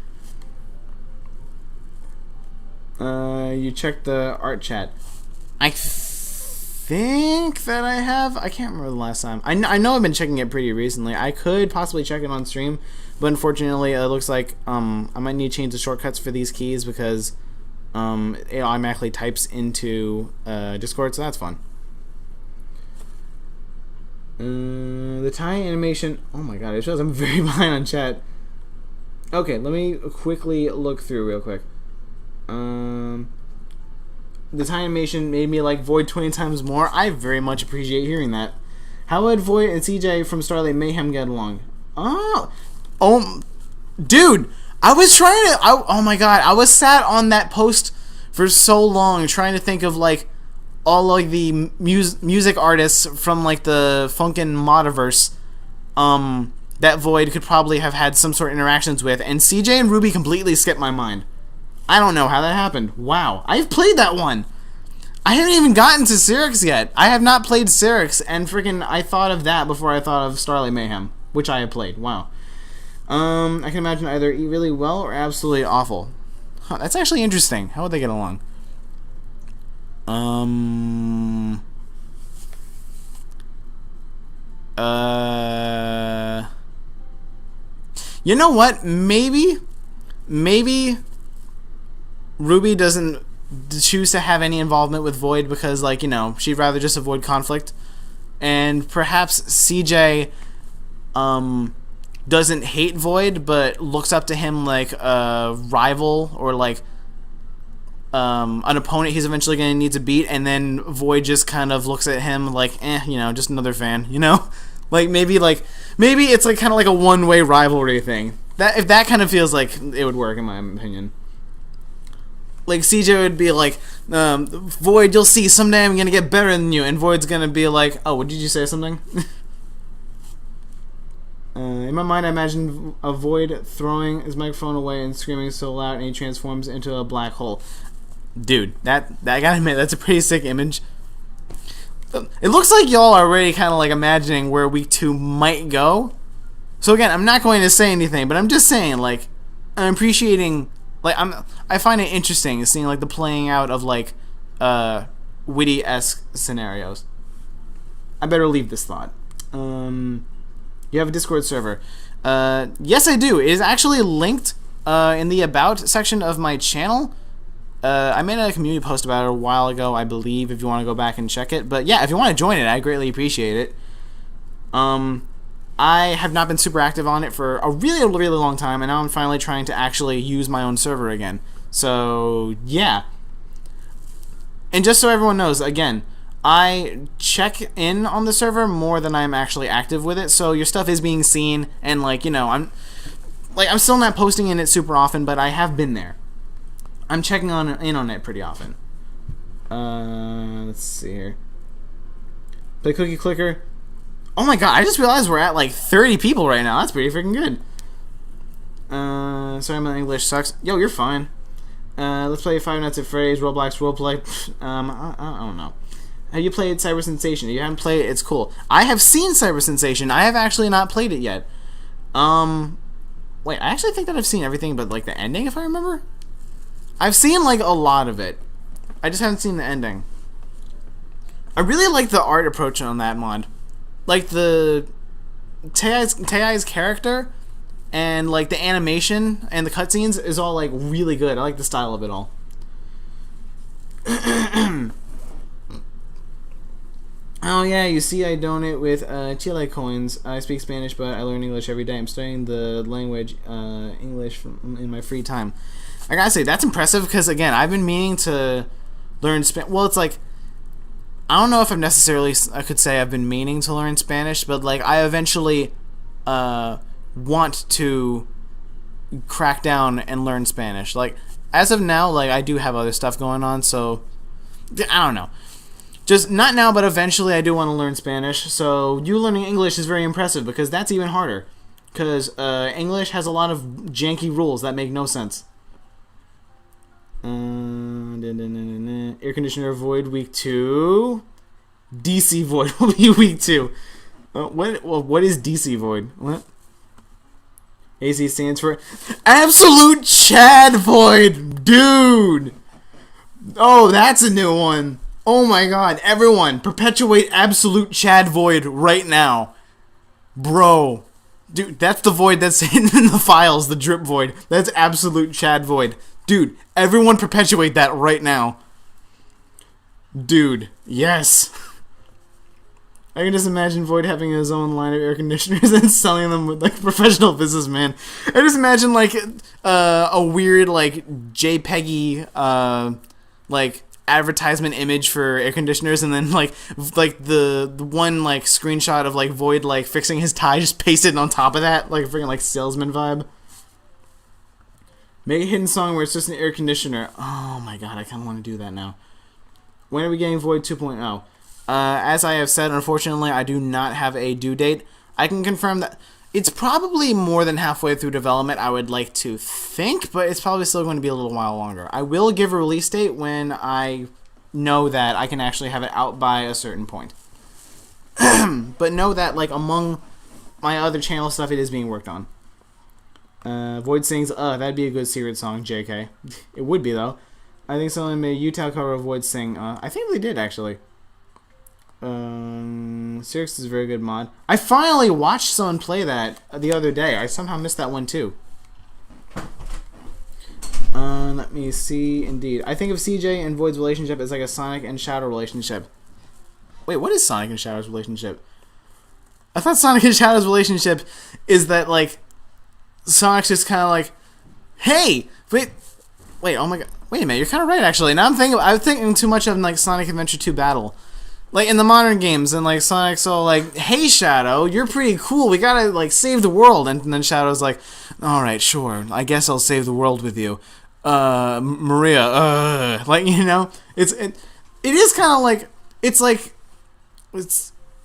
You checked the art chat. I think that I have. I can't remember the last time. I know I've been checking it pretty recently. I could possibly check it on stream, but unfortunately it looks like I might need to change the shortcuts for these keys because it automatically types into Discord, so that's fun. The tie animation. Oh my God, it shows I'm very behind on chat. Okay, let me quickly look through real quick. The time animation made me like Void 20 times more. I very much appreciate hearing that. How would Void and CJ from Starlight Mayhem get along? Oh, dude, I was trying to. Oh my god, I was sat on that post for so long trying to think of like all like the music artists from like the Funkin' Modiverse. That Void could probably have had some sort of interactions with, and CJ and Ruby completely skipped my mind. I don't know how that happened. Wow. I've played that one. I haven't even gotten to Syrinx yet. I have not played Syrinx, and freaking I thought of that before I thought of Starlight Mayhem, which I have played. Wow. I can imagine either eat really well or absolutely awful. Huh, that's actually interesting. How would they get along? You know what? Maybe Ruby doesn't choose to have any involvement with Void because, like, you know, she'd rather just avoid conflict. And perhaps CJ doesn't hate Void, but looks up to him like a rival or like an opponent he's eventually going to need to beat, and then Void just kind of looks at him like, you know, just another fan, you know? Maybe it's like kind of like a one-way rivalry thing. If that kind of feels like it would work, in my opinion. Like, CJ would be like, Void, you'll see, someday I'm gonna get better than you, and Void's gonna be like, oh, what did you say, something? In my mind, I imagine a Void throwing his microphone away and screaming so loud, and he transforms into a black hole. Dude, I gotta admit, that's a pretty sick image. It looks like y'all are already kind of like imagining where week 2 might go. So again, I'm not going to say anything, but I'm just saying, like, I'm appreciating, like, I find it interesting seeing like the playing out of like witty-esque scenarios. I better leave this thought. You have a Discord server. Yes, I do. It is actually linked in the About section of my channel. I made a community post about it a while ago, I believe, if you want to go back and check it. But yeah, if you want to join it, I greatly appreciate it. I have not been super active on it for a really, really long time, and now I'm finally trying to actually use my own server again. So, yeah. And just so everyone knows, again, I check in on the server more than I'm actually active with it, so your stuff is being seen, and, like, you know, I'm still not posting in it super often, but I have been there. I'm checking in on it pretty often. Let's see here. Play Cookie Clicker. Oh my god, I just realized we're at like 30 people right now. That's pretty freaking good. Sorry, my English sucks. Yo, you're fine. Let's play Five Nights at Freddy's, Roblox roleplay. I don't know. Have you played Cyber Sensation? If you haven't played it, it's cool. I have seen Cyber Sensation. I have actually not played it yet. Wait, I actually think that I've seen everything but like the ending, if I remember. I've seen like a lot of it. I just haven't seen the ending. I really like the art approach on that mod. Like the Tei's character and like the animation and the cutscenes is all like really good. I like the style of it all. Oh yeah, you see I donate with Chile coins. I speak Spanish, but I learn English every day. I'm studying the language English in my free time. I gotta say, that's impressive because, again, I've been meaning to learn Spanish. Well, it's like, I don't know if I could say I've been meaning to learn Spanish, but like I eventually want to crack down and learn Spanish. Like, as of now, like I do have other stuff going on, so I don't know. Just not now, but eventually I do want to learn Spanish. So you learning English is very impressive because that's even harder. Because English has a lot of janky rules that make no sense. Air conditioner Void week 2. DC Void will be week 2. What is DC Void? What? AC stands for Absolute Chad Void, dude. Oh, that's a new one. Oh my god, everyone, perpetuate Absolute Chad Void right now. Bro. Dude, that's the void that's hidden in the files, the drip void. That's Absolute Chad Void. Dude, everyone perpetuate that right now. Dude, yes. I can just imagine Void having his own line of air conditioners and selling them with like professional businessman. I just imagine like a weird like JPEG like advertisement image for air conditioners, and then like the one like screenshot of like Void like fixing his tie just pasted on top of that, like a freaking like salesman vibe. Make a hidden song where it's just an air conditioner. Oh my god, I kind of want to do that now. When are we getting Void 2.0? As I have said, unfortunately, I do not have a due date. I can confirm that it's probably more than halfway through development, I would like to think, but it's probably still going to be a little while longer. I will give a release date when I know that I can actually have it out by a certain point. But know that, like, among my other channel stuff, it is being worked on. Void sings, that'd be a good secret song, JK. It would be, though. I think someone made a Utah cover of Void sing. I think they did, actually. Sirix is a very good mod. I finally watched someone play that the other day. I somehow missed that one too. Let me see. Indeed, I think of CJ and Void's relationship as like a Sonic and Shadow relationship. Wait, what is Sonic and Shadow's relationship? I thought Sonic and Shadow's relationship is that like Sonic's just kind of like, hey, wait, oh my god, wait a minute, you're kind of right actually. Now I'm thinking too much of like Sonic Adventure 2 Battle. Like, in the modern games, and, like, Sonic's all like, hey, Shadow, you're pretty cool, we gotta, like, save the world, and then Shadow's like, alright, sure, I guess I'll save the world with you. Maria, like, you know, it is kind of like, it's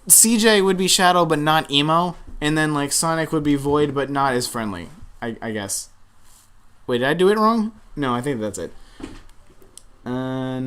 CJ would be Shadow, but not emo, and then, like, Sonic would be Void, but not as friendly, I guess. Wait, did I do it wrong? No, I think that's it. How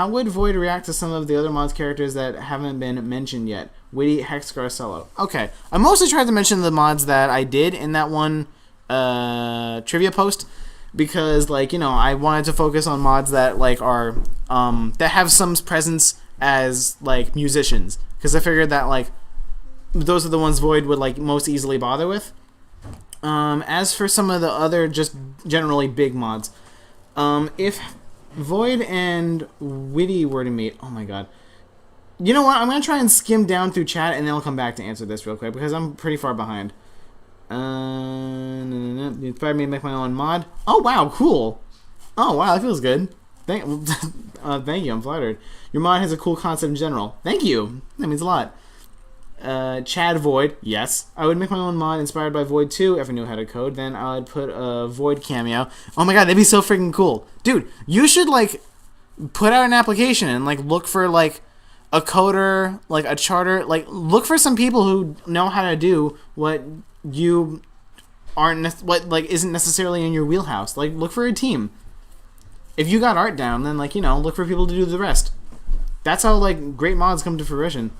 would Void react to some of the other mods characters that haven't been mentioned yet? Witty, Hex, Garcello. Okay, I mostly tried to mention the mods that I did in that one trivia post because, like, you know, I wanted to focus on mods that like are that have some presence as like musicians, because I figured that like those are the ones Void would like most easily bother with. As for some of the other just generally big mods. If Void and Witty were to meet, oh my god. You know what? I'm going to try and skim down through chat and then I'll come back to answer this real quick because I'm pretty far behind. You inspired me to make my own mod. Oh wow, cool. Oh wow, that feels good. Thank you, I'm flattered. Your mod has a cool concept in general. Thank you. That means a lot. Chad Void, yes. I would make my own mod inspired by Void 2 if I knew how to code. Then I would put a Void cameo. Oh my god, that'd be so freaking cool. Dude, you should, like, put out an application and, like, look for, like, a coder, like, a charter. Like, look for some people who know how to do what you aren't, what, like, isn't necessarily in your wheelhouse. Like, look for a team. If you got art down, then, like, you know, look for people to do the rest. That's how, like, great mods come to fruition.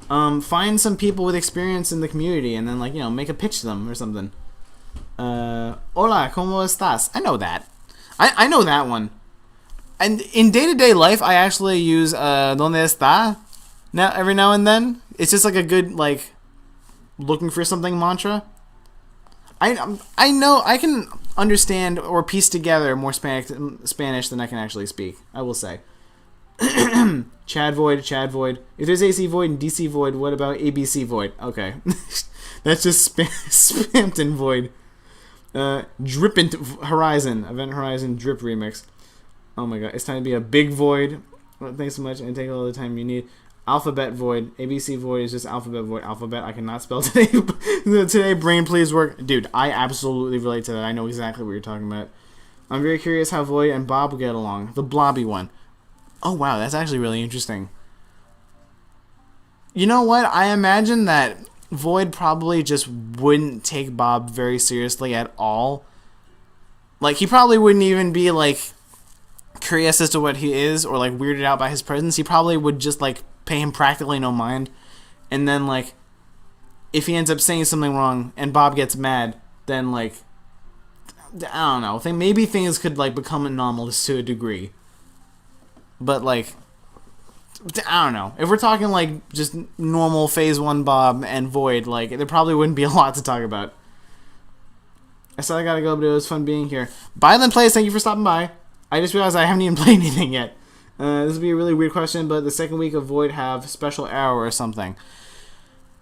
Find some people with experience in the community and then, like, you know, make a pitch to them or something. Hola, ¿cómo estás? I know that. I know that one. And in day-to-day life, I actually use ¿Dónde está? Now, every now and then. It's just like a good, like, looking for something mantra. I know, I can understand or piece together more Spanish than I can actually speak, I will say. Chad Void. If there's AC Void and DC Void, what about ABC Void? Okay. That's just spammed in Void. Drippant Horizon. Event Horizon Drip Remix. Oh my god. It's time to be a big Void. Well, thanks so much and take all the time you need. Alphabet Void. ABC Void is just Alphabet Void. Alphabet, I cannot spell today. Today, brain please work. Dude, I absolutely relate to that. I know exactly what you're talking about. I'm very curious how Void and Bob get along. The blobby one. Oh wow, that's actually really interesting. You know what? I imagine that Void probably just wouldn't take Bob very seriously at all. Like, he probably wouldn't even be, like, curious as to what he is or, like, weirded out by his presence. He probably would just, like, pay him practically no mind. And then, like, if he ends up saying something wrong and Bob gets mad, then, like, I don't know. Maybe things could, like, become anomalous to a degree. But, like, I don't know. If we're talking, like, just normal Phase 1 Bob and Void, like, there probably wouldn't be a lot to talk about. I said I gotta go, but it was fun being here. Violent Plays, thank you for stopping by. I just realized I haven't even played anything yet. This would be a really weird question, but the second week of Void have special arrow or something?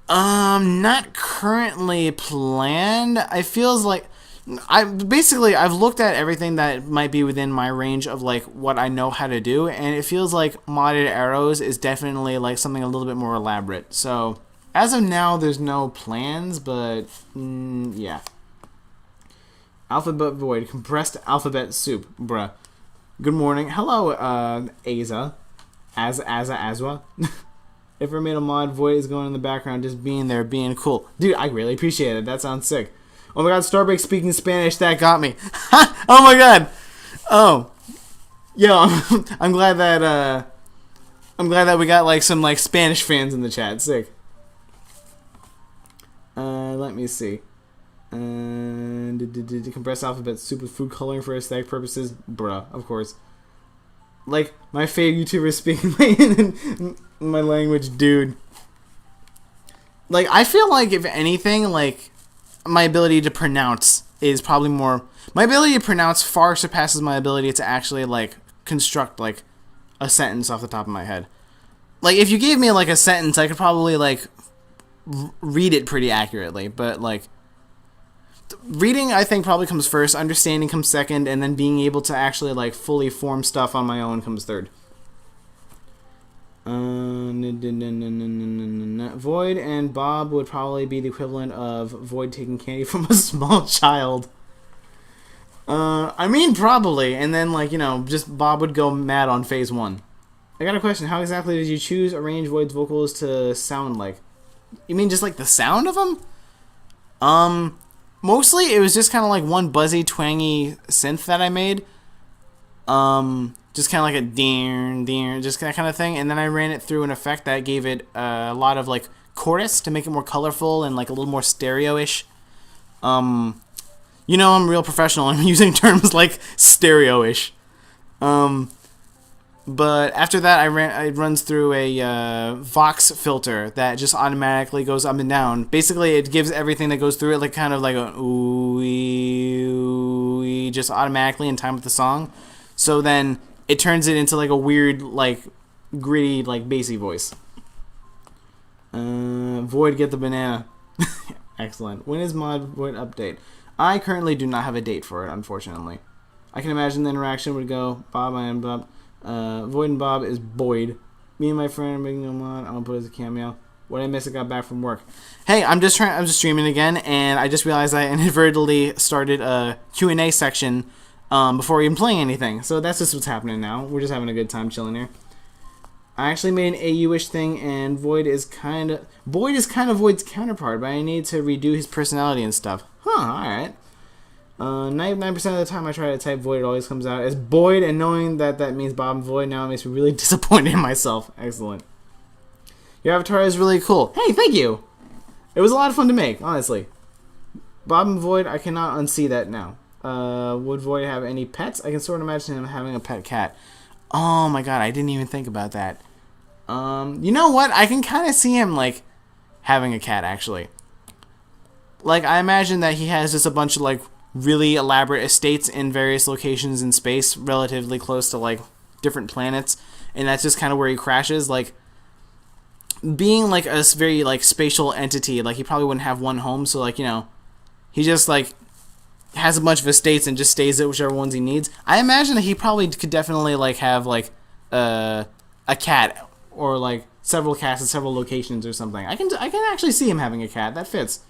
Not currently planned. I feels like I've looked at everything that might be within my range of like what I know how to do, and it feels like modded arrows is definitely like something a little bit more elaborate. So as of now, there's no plans, but yeah. Alphabet Void, compressed alphabet soup, bruh. Good morning, hello, Aza, Azwa. If I made a mod, Void is going in the background, just being there, being cool. Dude, I really appreciate it. That sounds sick. Oh my god, Starbreak speaking Spanish, that got me. Oh my god. Oh. Yo, I'm glad that we got like some like Spanish fans in the chat. Sick. Let me see. Compressed alphabet soup with food coloring for aesthetic purposes. Bruh, of course. Like, my favorite YouTuber speaking my language, dude. Like, I feel like, if anything, like, my ability to pronounce is probably more... My ability to pronounce far surpasses my ability to actually, like, construct, like, a sentence off the top of my head. Like, if you gave me, like, a sentence, I could probably, like, read it pretty accurately. But, like, reading, I think, probably comes first, understanding comes second, and then being able to actually, like, fully form stuff on my own comes third. Void and Bob would probably be the equivalent of Void taking candy from a small child. I mean, probably, and then, like, you know, just Bob would go mad on phase 1. I got a question. How exactly did you choose arrange Void's vocals to sound like? You mean just, like, the sound of them? Mostly, it was just kind of like one buzzy, twangy synth that I made. Just kind of like a deer, just that kind of thing. And then I ran it through an effect that gave it a lot of like chorus to make it more colorful and like a little more stereo-ish. You know, I'm real professional. I'm using terms like stereo-ish. But after that, it runs through a Vox filter that just automatically goes up and down. Basically, it gives everything that goes through it like kind of like a ooh, just automatically in time with the song. So then it turns it into like a weird, like gritty, like bassy voice. Void, get the banana. Excellent. When is mod Void update? I currently do not have a date for it, unfortunately. I can imagine the interaction would go Bob, I am Bob. Void and Bob is Boyd. Me and my friend are making a mod. I'm gonna put it as a cameo. What I missed, I got back from work. Hey, I'm just streaming again, and I just realized I inadvertently started a Q&A section before even playing anything. So that's just what's happening now. We're just having a good time chilling here. I actually made an AU-ish thing, and Void is kind of Void's counterpart, but I need to redo his personality and stuff. Huh? All right. 99% of the time I try to type Void, it always comes out as Boyd, and knowing that that means Bob and Void now, it makes me really disappointed in myself. Excellent. Your avatar is really cool. Hey, thank you. It was a lot of fun to make, honestly. Bob and Void, I cannot unsee that now. Would Void have any pets? I can sort of imagine him having a pet cat. Oh my god, I didn't even think about that. You know what? I can kind of see him, like, having a cat, actually. Like, I imagine that he has just a bunch of, like, really elaborate estates in various locations in space, relatively close to, like, different planets, and that's just kind of where he crashes. Like, being, like, a very, like, spatial entity, like, he probably wouldn't have one home, so, like, you know, he just, like, has a bunch of estates and just stays at whichever ones he needs. I imagine that he probably could definitely, like, have, like, a cat, or, like, several cats at several locations or something. I can actually see him having a cat. That fits.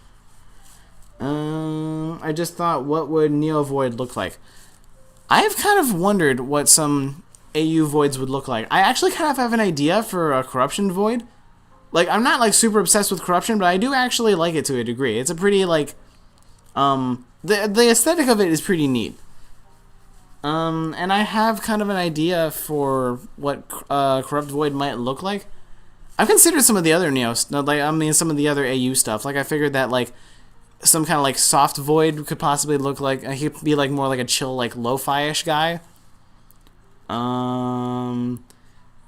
I just thought, what would Neo Void look like? I have kind of wondered what some AU Voids would look like. I actually kind of have an idea for a Corruption Void. Like, I'm not, like, super obsessed with Corruption, but I do actually like it to a degree. It's a pretty, like, the aesthetic of it is pretty neat. And I have kind of an idea for what Corrupt Void might look like. I've considered some of the other Neos, like, I mean, some of the other AU stuff. Like, I figured that, like, some kind of, like, soft Void could possibly look like, he could be, like, more like a chill, like, lo-fi-ish guy.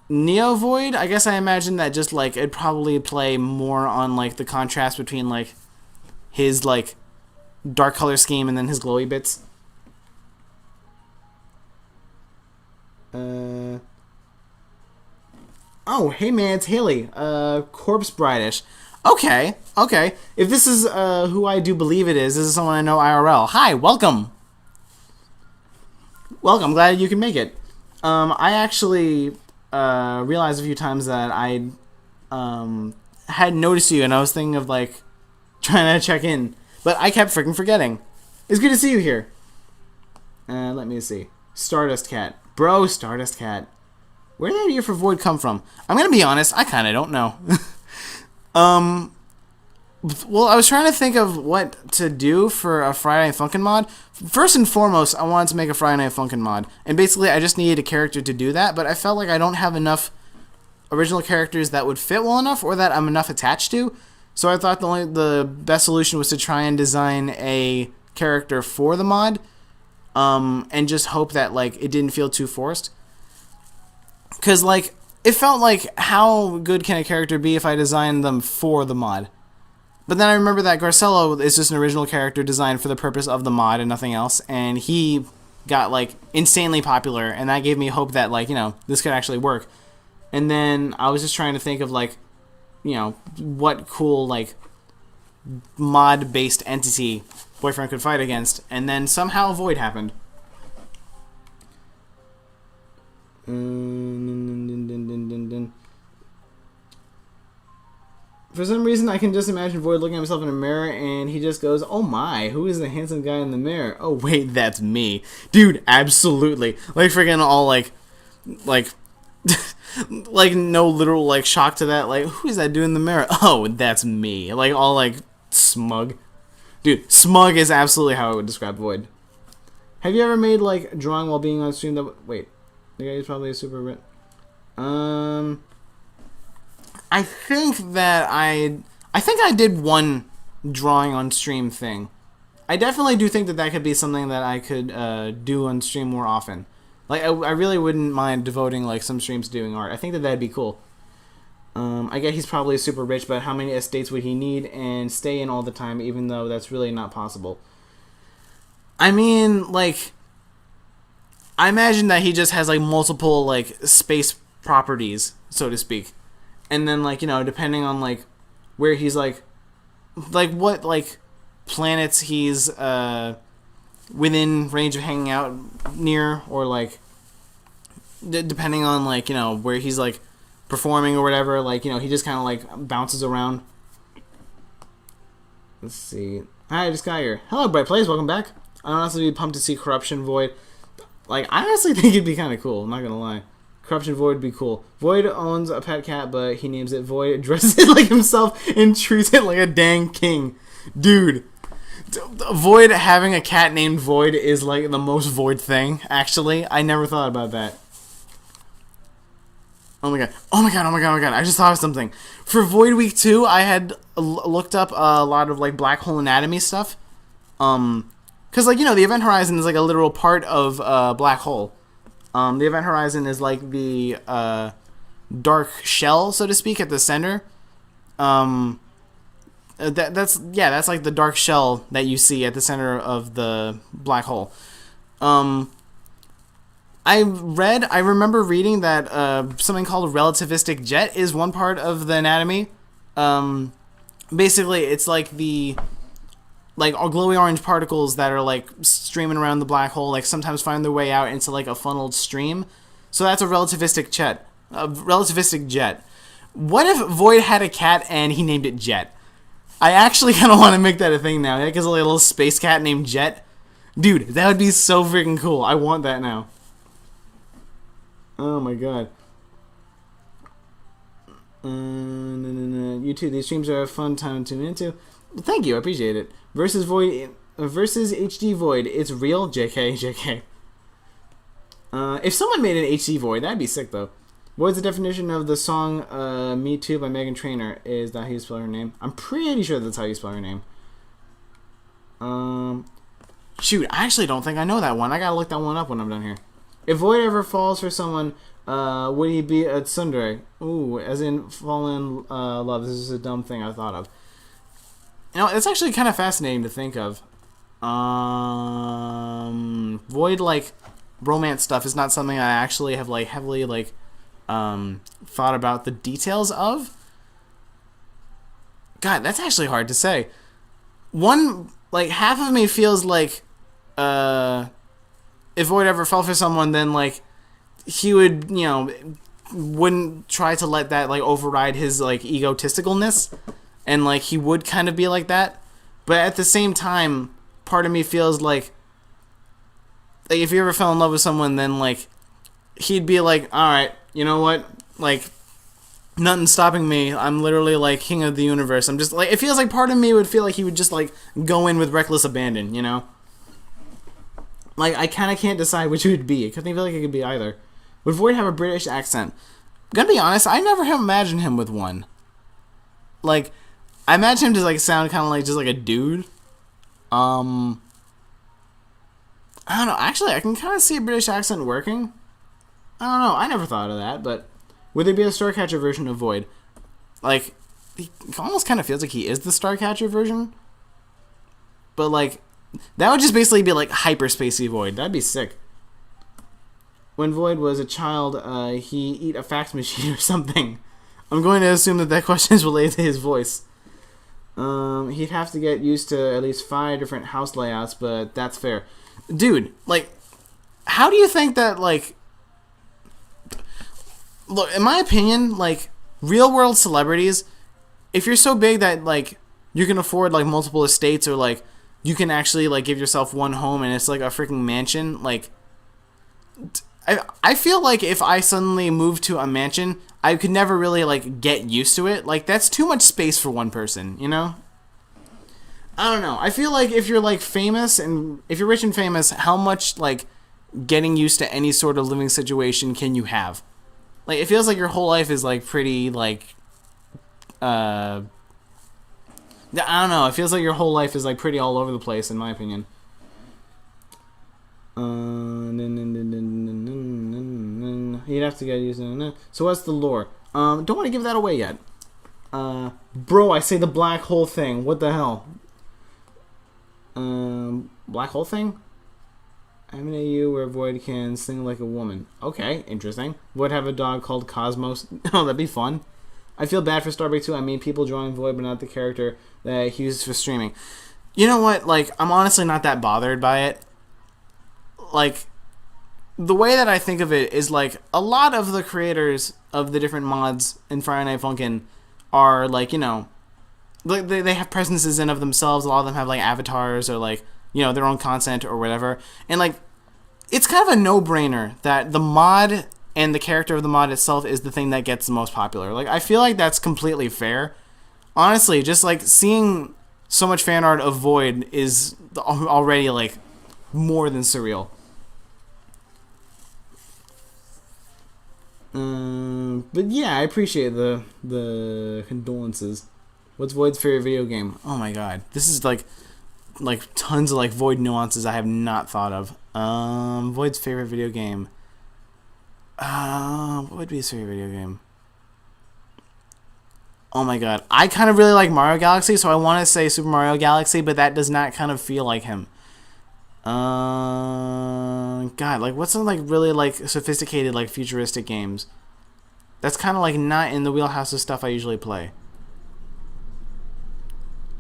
Neo Void, I guess I imagine that just, like, it'd probably play more on, like, the contrast between, like, his, like, dark color scheme and then his glowy bits. Oh, hey man, it's Haley. Corpse Brightish. Okay, okay. If this is who I do believe it is, this is someone I know IRL. Hi, welcome. Welcome. Glad you can make it. I actually realized a few times that I had noticed you, and I was thinking of like trying to check in, but I kept freaking forgetting. It's good to see you here. Let me see. Stardust Cat. Bro, Stardust Cat. Where did the idea for Void come from? I'm gonna be honest, I kinda don't know. Well, I was trying to think of what to do for a Friday Night Funkin' mod. First and foremost, I wanted to make a Friday Night Funkin' mod. And basically, I just needed a character to do that, but I felt like I don't have enough original characters that would fit well enough or that I'm enough attached to. So I thought the best solution was to try and design a character for the mod, and just hope that like it didn't feel too forced. Because like it felt like, how good can a character be if I designed them for the mod? But then I remember that Garcello is just an original character designed for the purpose of the mod and nothing else, and he got like insanely popular, and that gave me hope that like, you know, this could actually work. And then I was just trying to think of like, you know, what cool like mod based entity Boyfriend could fight against, and then somehow Void happened. For some reason, I can just imagine Void looking at himself in a mirror, and he just goes, "Oh my, who is the handsome guy in the mirror? Oh wait, that's me, dude." Absolutely, like freaking all like, like no literal like shock to that. Like, who is that dude in the mirror? Oh, that's me. Like all like smug, dude. Smug is absolutely how I would describe Void. Have you ever made like a drawing while being on stream? That wait, the guy is probably a super rich. I think that I did one drawing on stream thing. I definitely do think that that could be something that I could do on stream more often. Like I really wouldn't mind devoting like some streams to doing art. I think that that'd be cool. I get he's probably super rich, but how many estates would he need and stay in all the time? Even though that's really not possible. I mean, like, I imagine that he just has like multiple like space properties, so to speak. And then, like, you know, depending on, like, where he's, like what, like, planets he's, within range of hanging out near, or, like, depending on, like, you know, where he's, like, performing or whatever, like, you know, he just kind of, like, bounces around. Let's see. Hi, I just got here. Hello, Bright Plays, welcome back. I'm honestly pumped to see Corruption Void. Like, I honestly think it'd be kind of cool, I'm not gonna lie. Corruption Void would be cool. Void owns a pet cat, but he names it Void, dresses it like himself, and treats it like a dang king. Dude. Void having a cat named Void is like the most Void thing, actually. I never thought about that. Oh my god. Oh my god, oh my god, oh my god. I just thought of something. For Void Week 2, I had looked up a lot of like black hole anatomy stuff. Because, like, you know, the event horizon is like a literal part of black hole. The event horizon is like the dark shell, so to speak, at the center. That's like the dark shell that you see at the center of the black hole. I remember reading that something called relativistic jet is one part of the anatomy. Basically, it's like the glowy orange particles that are like streaming around the black hole, like sometimes find their way out into like a funneled stream. So that's a relativistic jet. What if Void had a cat and he named it Jet? I actually kind of want to make that a thing now. Because like a little space cat named Jet. Dude, that would be so freaking cool. I want that now. Oh my god. You too. These streams are a fun time to tune into. Well, thank you. I appreciate it. Versus HD Void. It's real. JK. If someone made an HD Void, that'd be sick though. What's the definition of the song Me Too by Meghan Trainor? Is that how you spell her name? I'm pretty sure that's how you spell her name. Shoot, I actually don't think I know that one. I gotta look that one up when I'm done here. If Void ever falls for someone, would he be a tsundere? Ooh, as in fall in love. This is a dumb thing I thought of. You know, it's actually kind of fascinating to think of. Void, like, romance stuff is not something I actually have, like, heavily, like, thought about the details of. God, that's actually hard to say. Like, half of me feels like, if Void ever fell for someone, then, like, he would, wouldn't try to let that, like, override his, like, egotisticalness, and, like, he would kind of be like that. But at the same time, part of me feels like if you ever fell in love with someone, then, like, he'd be like, alright, you know what, like, nothing's stopping me, I'm literally, like, king of the universe. I'm just, like, it feels like part of me would feel like he would just, like, go in with reckless abandon, you know? Like, I kind of can't decide which it would be. I couldn't feel like it could be either. Would Void have a British accent? I'm gonna be honest, I never have imagined him with one. Like, I imagine him to, like, sound kind of like just like a dude. I don't know. Actually, I can kind of see a British accent working. I don't know. I never thought of that, but would there be a Starcatcher version of Void? Like, he almost kind of feels like he is the Starcatcher version. But, like, that would just basically be, like, hyperspacey Void. That'd be sick. When Void was a child, he eat a fax machine or something. I'm going to assume that question is related to his voice. He'd have to get used to at least 5 different house layouts, but that's fair. Dude, like, how do you think that, like... Look, in my opinion, like, real-world celebrities, if you're so big that, like, you can afford, like, multiple estates, or, like, you can actually, like, give yourself one home and it's, like, a freaking mansion, like... I feel like if I suddenly moved to a mansion, I could never really, like, get used to it. Like, that's too much space for one person, you know? I don't know. I feel like if you're, like, famous, and if you're rich and famous, how much, like, getting used to any sort of living situation can you have? Like, it feels like your whole life is, like, pretty, like, I don't know. It feels like your whole life is, like, pretty all over the place, in my opinion. You'd have to get used to. So what's the lore? Don't want to give that away yet. Bro, I say the black hole thing. What the hell? Black hole thing? I'm in a U where Void can sing like a woman. Okay, interesting. Void have a dog called Cosmos. Oh, that'd be fun. I feel bad for Starbreak 2. I mean, people drawing Void, but not the character that he uses for streaming. You know what? Like, I'm honestly not that bothered by it. Like, the way that I think of it is, like, a lot of the creators of the different mods in Friday Night Funkin' are, like, you know, like, they have presences in of themselves. A lot of them have, like, avatars or, like, you know, their own content or whatever. And, like, it's kind of a no-brainer that the mod and the character of the mod itself is the thing that gets the most popular. Like, I feel like that's completely fair. Honestly, just, like, seeing so much fan art of Void is already, like, more than surreal. But yeah, I appreciate the condolences. What's Void's favorite video game? Oh my god, this is like tons of like Void nuances I have not thought of. Void's favorite video game. What would be his favorite video game? Oh my god, I kind of really like Mario Galaxy, so I want to say Super Mario Galaxy, but that does not kind of feel like him. God, like, what's some, like, really, like, sophisticated, like, futuristic games? That's kind of, like, not in the wheelhouse of stuff I usually play.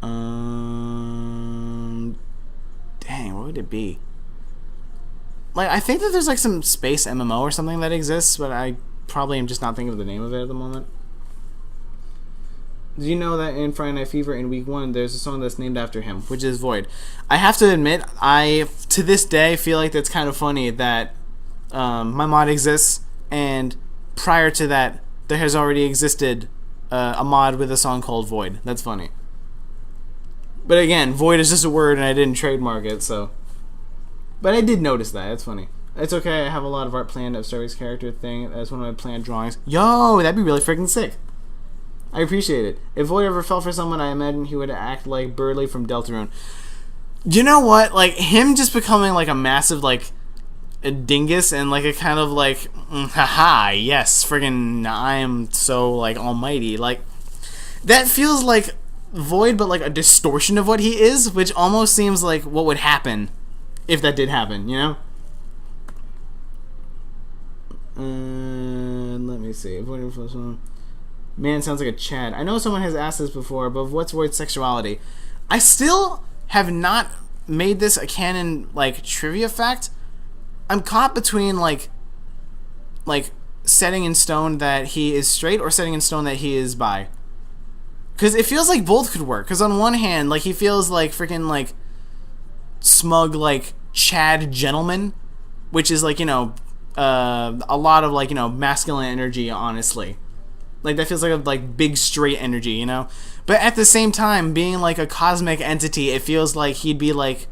Dang, what would it be? Like, I think that there's, like, some space MMO or something that exists, but I probably am just not thinking of the name of it at the moment. Do you know that in Friday Night Fever in week 1 there's a song that's named after him, which is Void? I have to admit, I to this day feel like that's kind of funny that my mod exists, and prior to that there has already existed a mod with a song called Void. That's funny. But again, Void is just a word and I didn't trademark it, so. But I did notice that. It's funny. It's okay, I have a lot of art planned of Starry's character thing as one of my planned drawings. Yo, that'd be really freaking sick. I appreciate it. If Void ever fell for someone, I imagine he would act like Burley from Deltarune. You know what? Like, him just becoming, like, a massive, like, a dingus and, like, a kind of, like, haha, yes, friggin' I am so, like, almighty. Like, that feels like Void, but, like, a distortion of what he is, which almost seems like what would happen if that did happen, you know? Let me see. Man sounds like a Chad. I know someone has asked this before, but what's Void's sexuality? I still have not made this a canon like trivia fact. I'm caught between like setting in stone that he is straight or setting in stone that he is bi. Because it feels like both could work. Because on one hand, like he feels like freaking like smug like Chad gentleman, which is like, you know, a lot of like, you know, masculine energy, honestly. Like that feels like a like big straight energy, you know? But at the same time, being like a cosmic entity, it feels like he'd be like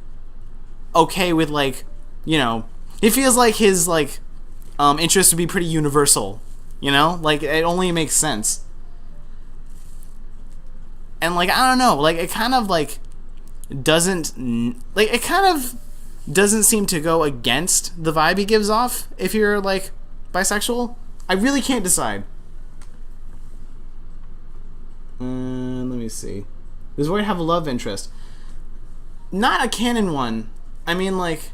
okay with like, you know, it feels like his like interest would be pretty universal, you know? Like it only makes sense. And like I don't know, like it kind of like doesn't seem to go against the vibe he gives off if you're like bisexual. I really can't decide. Let me see. Does Void have a love interest? Not a canon one. I mean, like,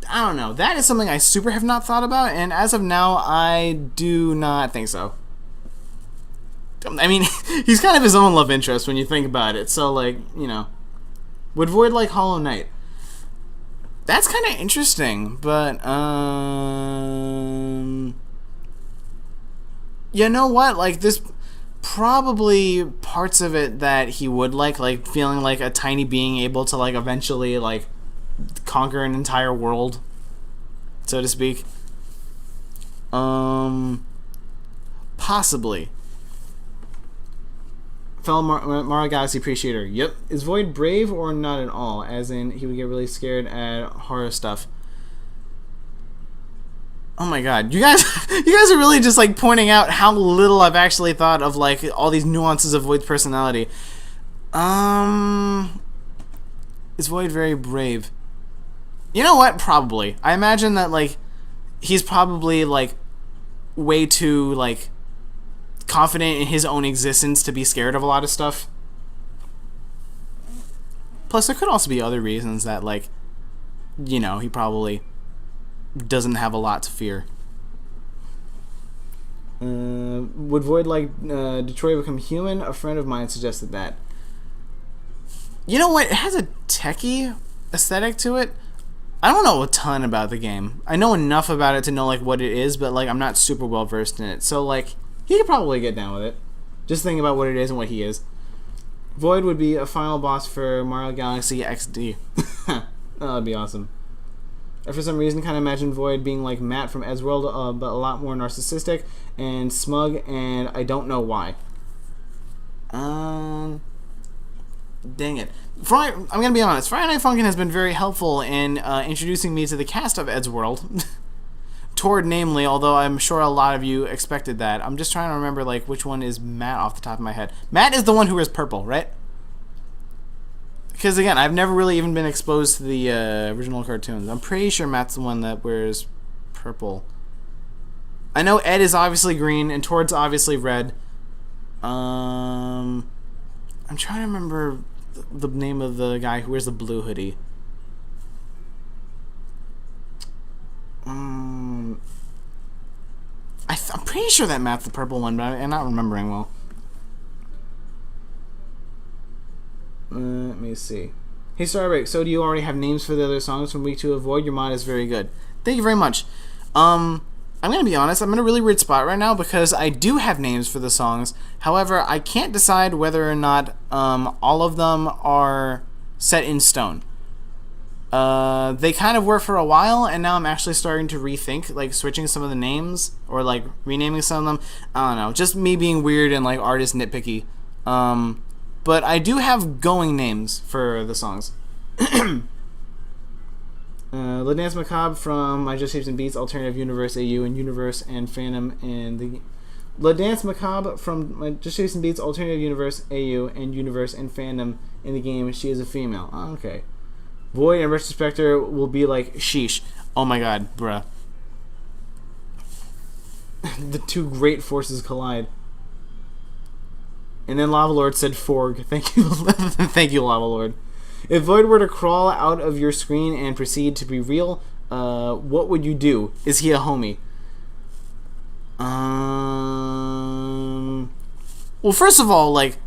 I don't know. That is something I super have not thought about, and as of now, I do not think so. I mean, he's kind of his own love interest when you think about it. So, like, you know, would Void like Hollow Knight? That's kind of interesting, but you know what? Like, there's probably parts of it that he would like feeling like a tiny being able to like eventually like conquer an entire world, so to speak. Possibly. Fellow Mario Galaxy appreciator. Yep. Is Void brave or not at all? As in, he would get really scared at horror stuff. Oh my god, you guys are really just like pointing out how little I've actually thought of like all these nuances of Void's personality. Is Void very brave? You know what? Probably. I imagine that like he's probably like way too like confident in his own existence to be scared of a lot of stuff. Plus, there could also be other reasons that like, you know, he probably doesn't have a lot to fear. Would Void like Detroit become human? A friend of mine suggested that. You know what? It has a techie aesthetic to it. I don't know a ton about the game. I know enough about it to know like what it is, but like I'm not super well versed in it. So like he could probably get down with it. Just think about what it is and what he is. Void would be a final boss for Mario Galaxy XD. That'd be awesome. I for some reason kind of imagine Void being like Matt from Eddsworld, but a lot more narcissistic and smug, and I don't know why. Dang it. I'm gonna be honest. Friday Night Funkin' has been very helpful in introducing me to the cast of Eddsworld. Toward namely, although I'm sure a lot of you expected that. I'm just trying to remember like which one is Matt off the top of my head. Matt is the one who wears purple, right? Because again, I've never really even been exposed to the original cartoons. I'm pretty sure Matt's the one that wears purple. I know Ed is obviously green and Tord's obviously red. I'm trying to remember the name of the guy who wears the blue hoodie. I'm pretty sure that Matt's the purple one, but I'm not remembering well. Let me see. Hey Starbreak, so do you already have names for the other songs from week 2 of Void? Your mod is very good. Thank you very much. I'm gonna be honest, I'm in a really weird spot right now because I do have names for the songs. However, I can't decide whether or not all of them are set in stone. They kind of were for a while, and now I'm actually starting to rethink like switching some of the names or like renaming some of them. I don't know, just me being weird and like artist nitpicky. But I do have going names for the songs. Le Dance Macabre from My Just Shapes and Beats Alternative Universe AU and Universe and Fandom in the Le Dance Macabre from My Just Shapes and Beats Alternative Universe AU and Universe and Fandom in the game. She is a female. Oh, okay. Void and Retrospector will be like sheesh. Oh my god, bruh. The two great forces collide. And then Lava Lord said Forg. Thank you. Thank you, Lava Lord. If Void were to crawl out of your screen and proceed to be real, what would you do? Is he a homie? Well, first of all, like,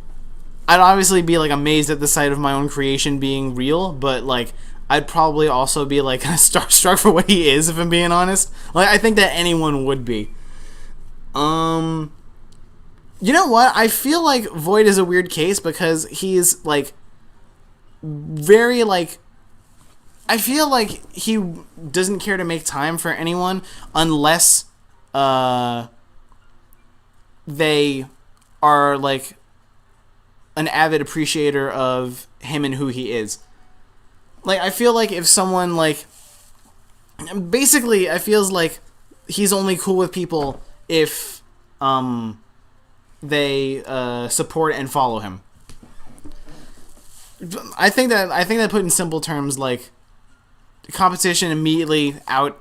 I'd obviously be like amazed at the sight of my own creation being real, but like I'd probably also be like starstruck for what he is, if I'm being honest. Like, I think that anyone would be. You know what? I feel like Void is a weird case because he's like very like, I feel like he doesn't care to make time for anyone unless they are like an avid appreciator of him and who he is. Like, I feel like if someone like, basically I feels like he's only cool with people if they support and follow him. I think that put in simple terms, like, competition immediately out,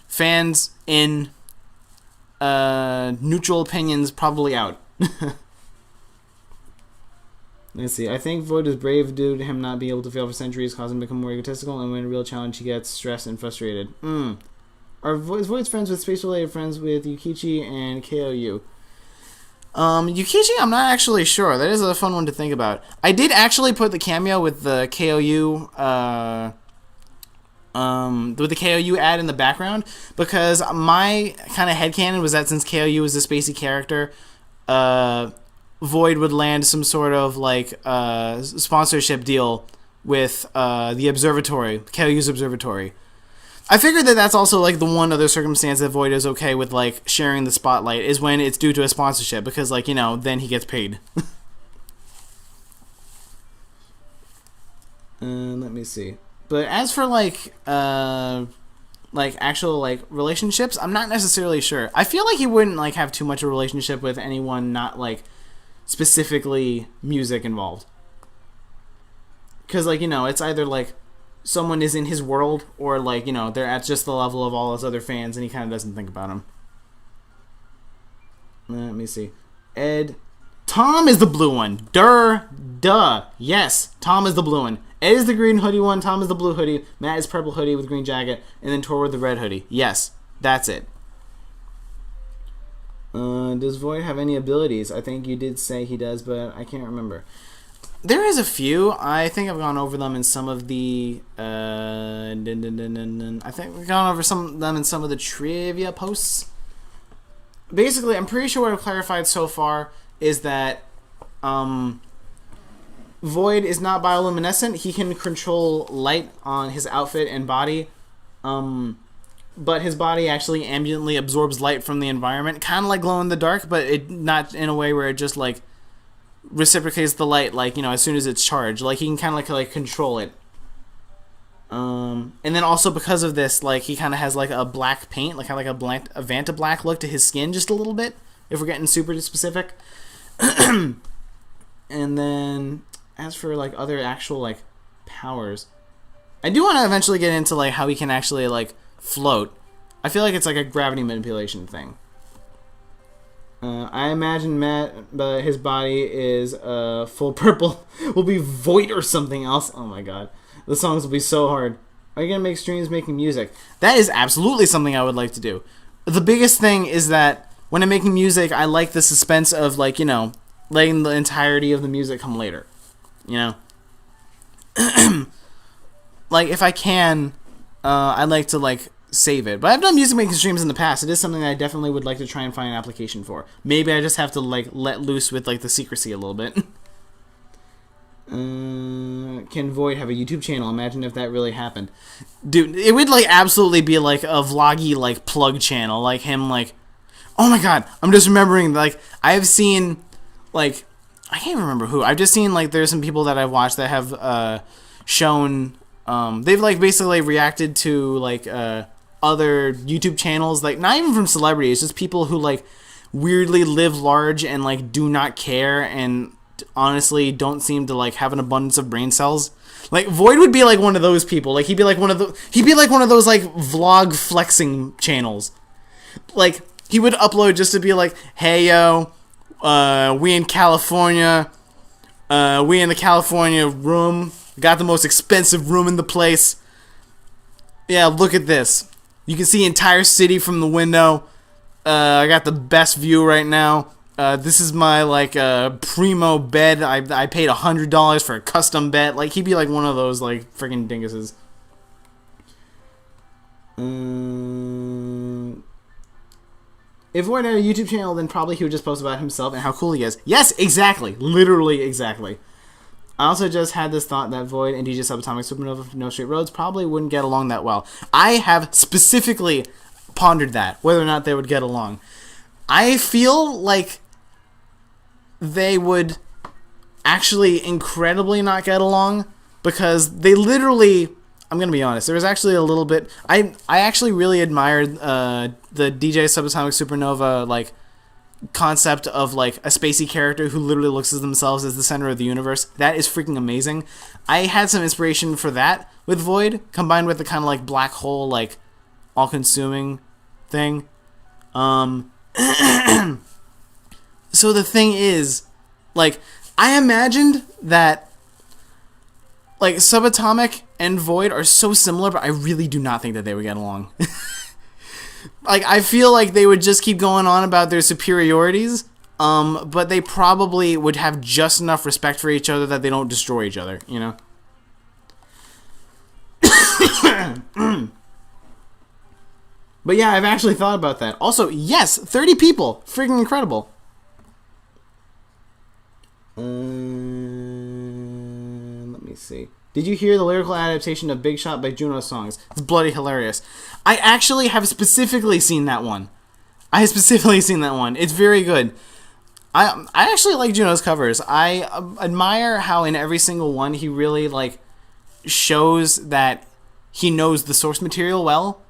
fans in, neutral opinions probably out. Let's see. I think Void is brave due to him not being able to fail for centuries, causing him to become more egotistical, and when a real challenge he gets stressed and frustrated. Are Void's friends with space-related friends with Yukichi and KOU? Yukichi, I'm not actually sure. That is a fun one to think about. I did actually put the cameo with the KOU, with the KOU ad in the background, because my kind of headcanon was that since KOU is a spacey character, Void would land some sort of like sponsorship deal with the observatory, KOU's observatory. I figured that that's also like the one other circumstance that Void is okay with like sharing the spotlight is when it's due to a sponsorship, because like, you know, then he gets paid. Let me see. But as for like actual like relationships, I'm not necessarily sure. I feel like he wouldn't like have too much of a relationship with anyone not like specifically music involved. Because like, you know, it's either like someone is in his world or like, you know, they're at just the level of all his other fans and he kind of doesn't think about them. Let me see. Ed. Tom is the blue one. Duh. Yes, Tom is the blue one. Ed is the green hoodie one. Tom is the blue hoodie. Matt is purple hoodie with green jacket. And then Tor with the red hoodie. Yes, that's it. Does Void have any abilities? I think you did say he does, but I can't remember. There is a few. I think I've gone over them in some of the. I think we've gone over some of them in some of the trivia posts. Basically, I'm pretty sure what I've clarified so far is that Void is not bioluminescent. He can control light on his outfit and body, but his body actually ambiently absorbs light from the environment, kind of like glow in the dark, but it not in a way where it just like reciprocates the light, like, you know, as soon as it's charged. Like, he can kind of like control it. And then also because of this, like, he kind of has like a black paint, like a Vanta black look to his skin, just a little bit, if we're getting super specific. And then as for like other actual like powers, I do want to eventually get into like how he can actually like float. I feel like it's like a gravity manipulation thing. I imagine Matt, but his body is full purple, will be Void or something else. Oh my god. The songs will be so hard. Are you going to make streams making music? That is absolutely something I would like to do. The biggest thing is that when I'm making music, I like the suspense of, like, you know, letting the entirety of the music come later. You know? Like, if I can, I'd like to, like, save it. But I've done music making streams in the past. It is something I definitely would like to try and find an application for. Maybe I just have to, like, let loose with, like, the secrecy a little bit. Can Void have a YouTube channel? Imagine if that really happened. Dude, it would, like, absolutely be, like, a vloggy, like, plug channel. Like, him, like... Oh, my God. I'm just remembering, like, I've seen, like... I can't remember who. I've just seen, like, there's some people that I've watched that have, shown... they've, like, basically reacted to, like, other YouTube channels. Like, not even from celebrities. Just people who, like, weirdly live large and, like, do not care and... honestly don't seem to like have an abundance of brain cells. Like, Void would be like one of those people. Like, he'd be like one of those like vlog flexing channels. Like, he would upload just to be like, hey yo, we in California, we in the California room, got the most expensive room in the place. Yeah, look at this. You can see entire city from the window. I got the best view right now. This is my like primo bed. I paid $100 for a custom bed. Like he'd be like one of those like freaking dinguses. If Void had a YouTube channel, then probably he would just post about himself and how cool he is. Yes, exactly. Literally exactly. I also just had this thought that Void and DJ Subatomic Supernova from No Straight Roads probably wouldn't get along that well. I have specifically pondered that, whether or not they would get along. I feel like they would actually incredibly not get along because they literally... I'm going to be honest. There was actually a little bit... I actually really admired the DJ Subatomic Supernova like concept of like a spacey character who literally looks at themselves as the center of the universe. That is freaking amazing. I had some inspiration for that with Void, combined with the kind of like black hole, like all-consuming thing. So the thing is, like, I imagined that like Subatomic and Void are so similar, but I really do not think that they would get along. Like, I feel like they would just keep going on about their superiorities, but they probably would have just enough respect for each other that they don't destroy each other, you know? But yeah, I've actually thought about that. Also, yes, 30 people! Freaking incredible. Let me see. Did you hear the lyrical adaptation of Big Shot by Juno songs? It's bloody hilarious. I actually have specifically seen that one. It's very good. I actually like Juno's covers. I admire how in every single one he really like shows that he knows the source material well.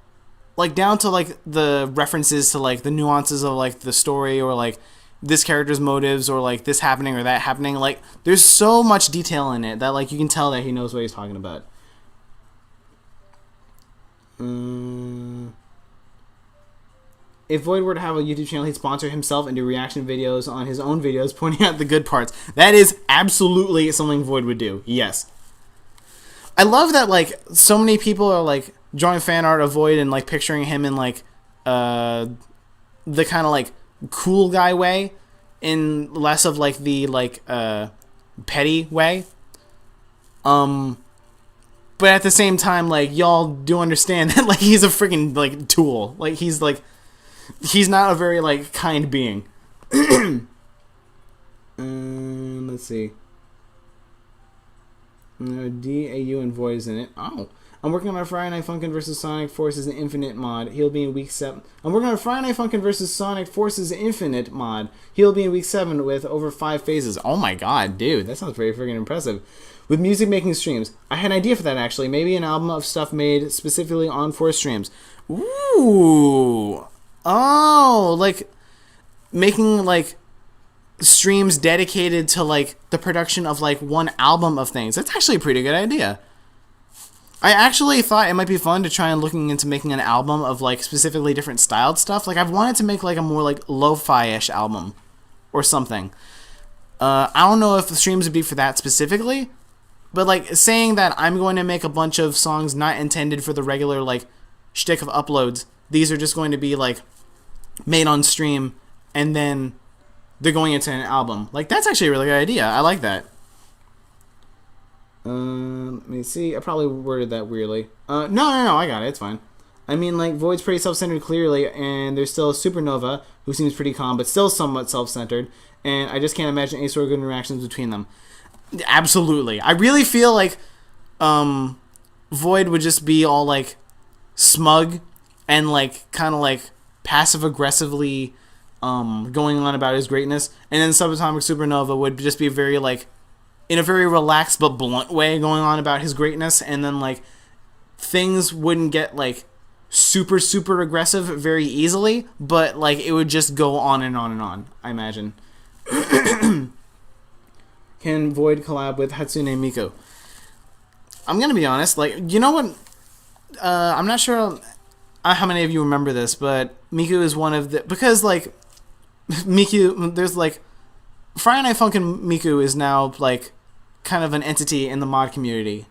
Like down to like the references to like the nuances of like the story or like this character's motives or like this happening or that happening. Like there's so much detail in it that like you can tell that he knows what he's talking about. If Void were to have a YouTube channel, he'd sponsor himself and do reaction videos on his own videos pointing out the good parts. That is absolutely something Void would do. Yes. I love that like so many people are like drawing fan art of Void and like picturing him in like the kind of like cool guy way in less of like the like petty way. But at the same time, like y'all do understand that like he's a freaking like tool. Like he's not a very like kind being. Let's see. DAU and Void is in it. Oh. I'm working on my Friday Night Funkin' vs. Sonic Forces Infinite mod. He'll be in week 7. I'm working on Friday Night Funkin' vs. Sonic Forces Infinite mod. He'll be in week 7 with over 5 phases. Oh my god, dude. That sounds pretty freaking impressive. With music making streams. I had an idea for that, actually. Maybe an album of stuff made specifically on for streams. Ooh. Oh, like making like streams dedicated to like the production of like one album of things. That's actually a pretty good idea. I actually thought it might be fun to try and looking into making an album of like specifically different styled stuff. Like I've wanted to make like a more like lo-fi-ish album or something. I don't know if the streams would be for that specifically, but like saying that I'm going to make a bunch of songs not intended for the regular like shtick of uploads. These are just going to be like made on stream and then they're going into an album. Like that's actually a really good idea. I like that. Let me see. I probably worded that weirdly. No, I got it. It's fine. I mean, like, Void's pretty self-centered clearly, and there's still Supernova, who seems pretty calm, but still somewhat self-centered, and I just can't imagine any sort of good interactions between them. Absolutely. I really feel like, Void would just be all, like, smug, and, like, kind of, like, passive-aggressively, going on about his greatness, and then Subatomic Supernova would just be very, like, in a very relaxed but blunt way going on about his greatness, and then like things wouldn't get like super aggressive very easily, but like it would just go on and on and on, I imagine. Can Void collab with Hatsune Miku? I'm gonna be honest, like, you know what, I'm not sure how many of you remember this, but Miku is one of the, because like Miku, there's like Friday Night Funkin' Miku is now like kind of an entity in the mod community.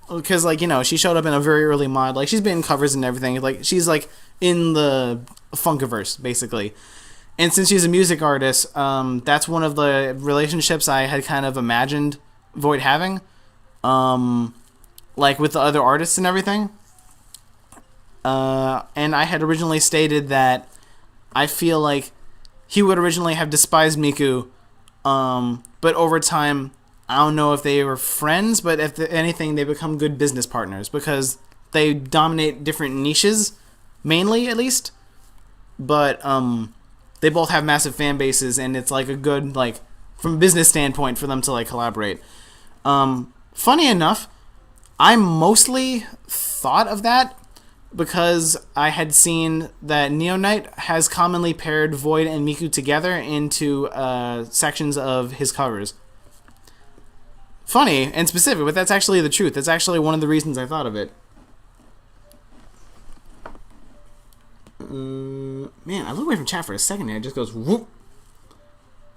because like, you know, she showed up in a very early mod. Like, she's been in covers and everything. Like, she's like in the Funkiverse basically. And since she's a music artist, that's one of the relationships I had kind of imagined Void having, like with the other artists and everything. And I had originally stated that I feel like he would originally have despised Miku, but over time, I don't know if they were friends, but if anything, they become good business partners because they dominate different niches, mainly at least. But they both have massive fan bases, and it's like a good, like, from a business standpoint for them to like collaborate. Funny enough, I mostly thought of that because I had seen that Neo Knight has commonly paired Void and Miku together into sections of his covers. Funny and specific, but that's actually the truth. That's actually one of the reasons I thought of it. Man, I look away from chat for a second and it just goes whoop.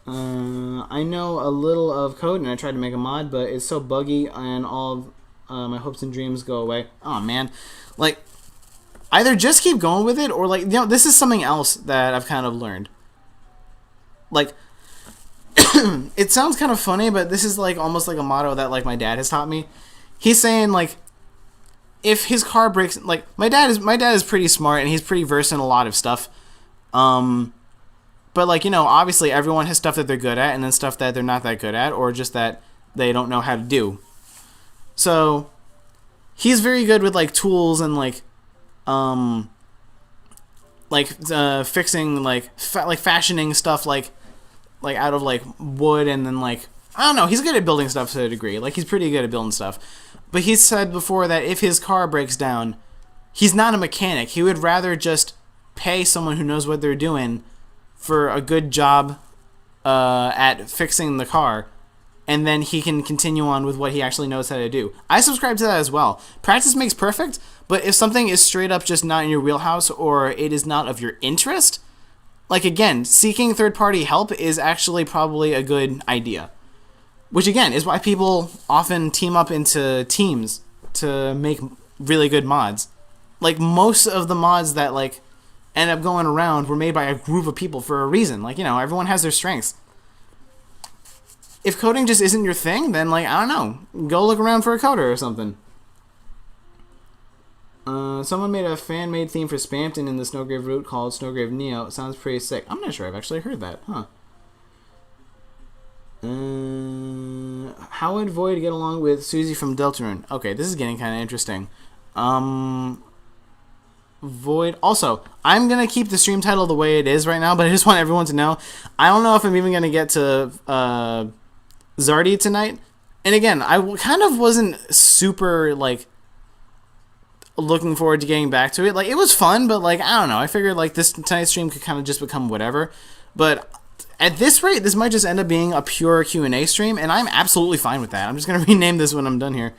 I know a little of code and I tried to make a mod, but it's so buggy and all of my hopes and dreams go away. Oh man, like, either just keep going with it or, like, you know, this is something else that I've kind of learned. Like, it sounds kind of funny, but this is like almost like a motto that like my dad has taught me. He's saying, like, if his car breaks, like, my dad is pretty smart and he's pretty versed in a lot of stuff. But like, you know, obviously everyone has stuff that they're good at and then stuff that they're not that good at, or just that they don't know how to do. So he's very good with like tools and like fixing like fashioning stuff like out of like wood, and then like, I don't know, he's good at building stuff to a degree. Like, he's pretty good at building stuff. But he said before that if his car breaks down, he's not a mechanic. He would rather just pay someone who knows what they're doing for a good job at fixing the car, and then he can continue on with what he actually knows how to do. I subscribe to that as well. Practice makes perfect, but if something is straight up just not in your wheelhouse or it is not of your interest, like, again, seeking third-party help is actually probably a good idea. Which, again, is why people often team up into teams to make really good mods. Like, most of the mods that, like, end up going around were made by a group of people for a reason. Like, you know, everyone has their strengths. If coding just isn't your thing, then, like, I don't know, go look around for a coder or something. Someone made a fan-made theme for Spampton in the Snowgrave route called Snowgrave Neo. It sounds pretty sick. I'm not sure I've actually heard that. Huh. How would Void get along with Susie from Deltarune? Okay, this is getting kind of interesting. Void. Also, I'm going to keep the stream title the way it is right now, but I just want everyone to know, I don't know if I'm even going to get to Zardy tonight. And again, I kind of wasn't super, like, looking forward to getting back to it. Like, it was fun, but, like, I don't know. I figured, like, this tonight's stream could kind of just become whatever. But at this rate, this might just end up being a pure Q&A stream, and I'm absolutely fine with that. I'm just going to rename this when I'm done here.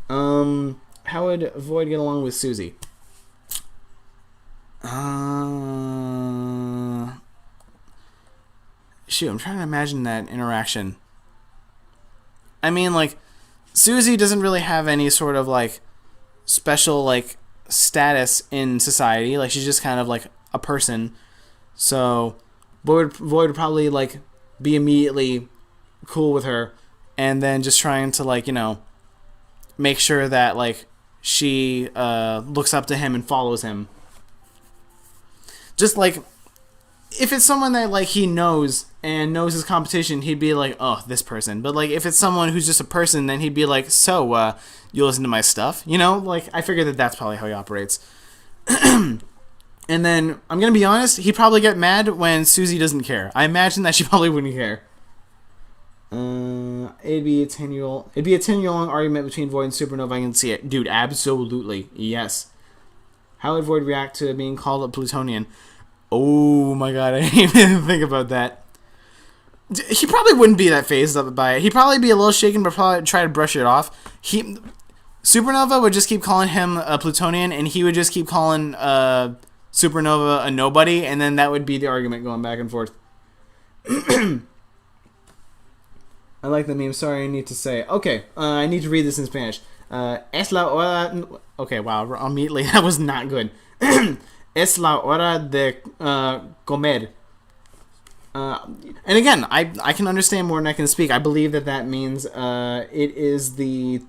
How would Void get along with Susie? Shoot, I'm trying to imagine that interaction. I mean, like, Susie doesn't really have any sort of, like, special, like, status in society. Like, she's just kind of, like, a person. So Void would probably, like, be immediately cool with her, and then just trying to, like, you know, make sure that, like, she looks up to him and follows him. Just, like, if it's someone that, like, he knows and knows his competition, he'd be like, oh, this person. But, like, if it's someone who's just a person, then he'd be like, so, you listen to my stuff? You know? Like, I figure that that's probably how he operates. And then, I'm going to be honest, he'd probably get mad when Susie doesn't care. I imagine that she probably wouldn't care. It'd be a 10-year-long argument between Void and Supernova. I can see it. Dude, absolutely. Yes. How would Void react to being called a Plutonian? Oh my god, I didn't even think about that. He probably wouldn't be that phased up by it. He'd probably be a little shaken, but probably try to brush it off. Supernova would just keep calling him a Plutonian, and he would just keep calling Supernova a nobody, and then that would be the argument going back and forth. I like the meme. Sorry, I need to say. Okay, I need to read this in Spanish. Es la hora. Okay, wow. Immediately, that was not good. Es la hora de comer. And again, I can understand more than I can speak. I believe that means it is the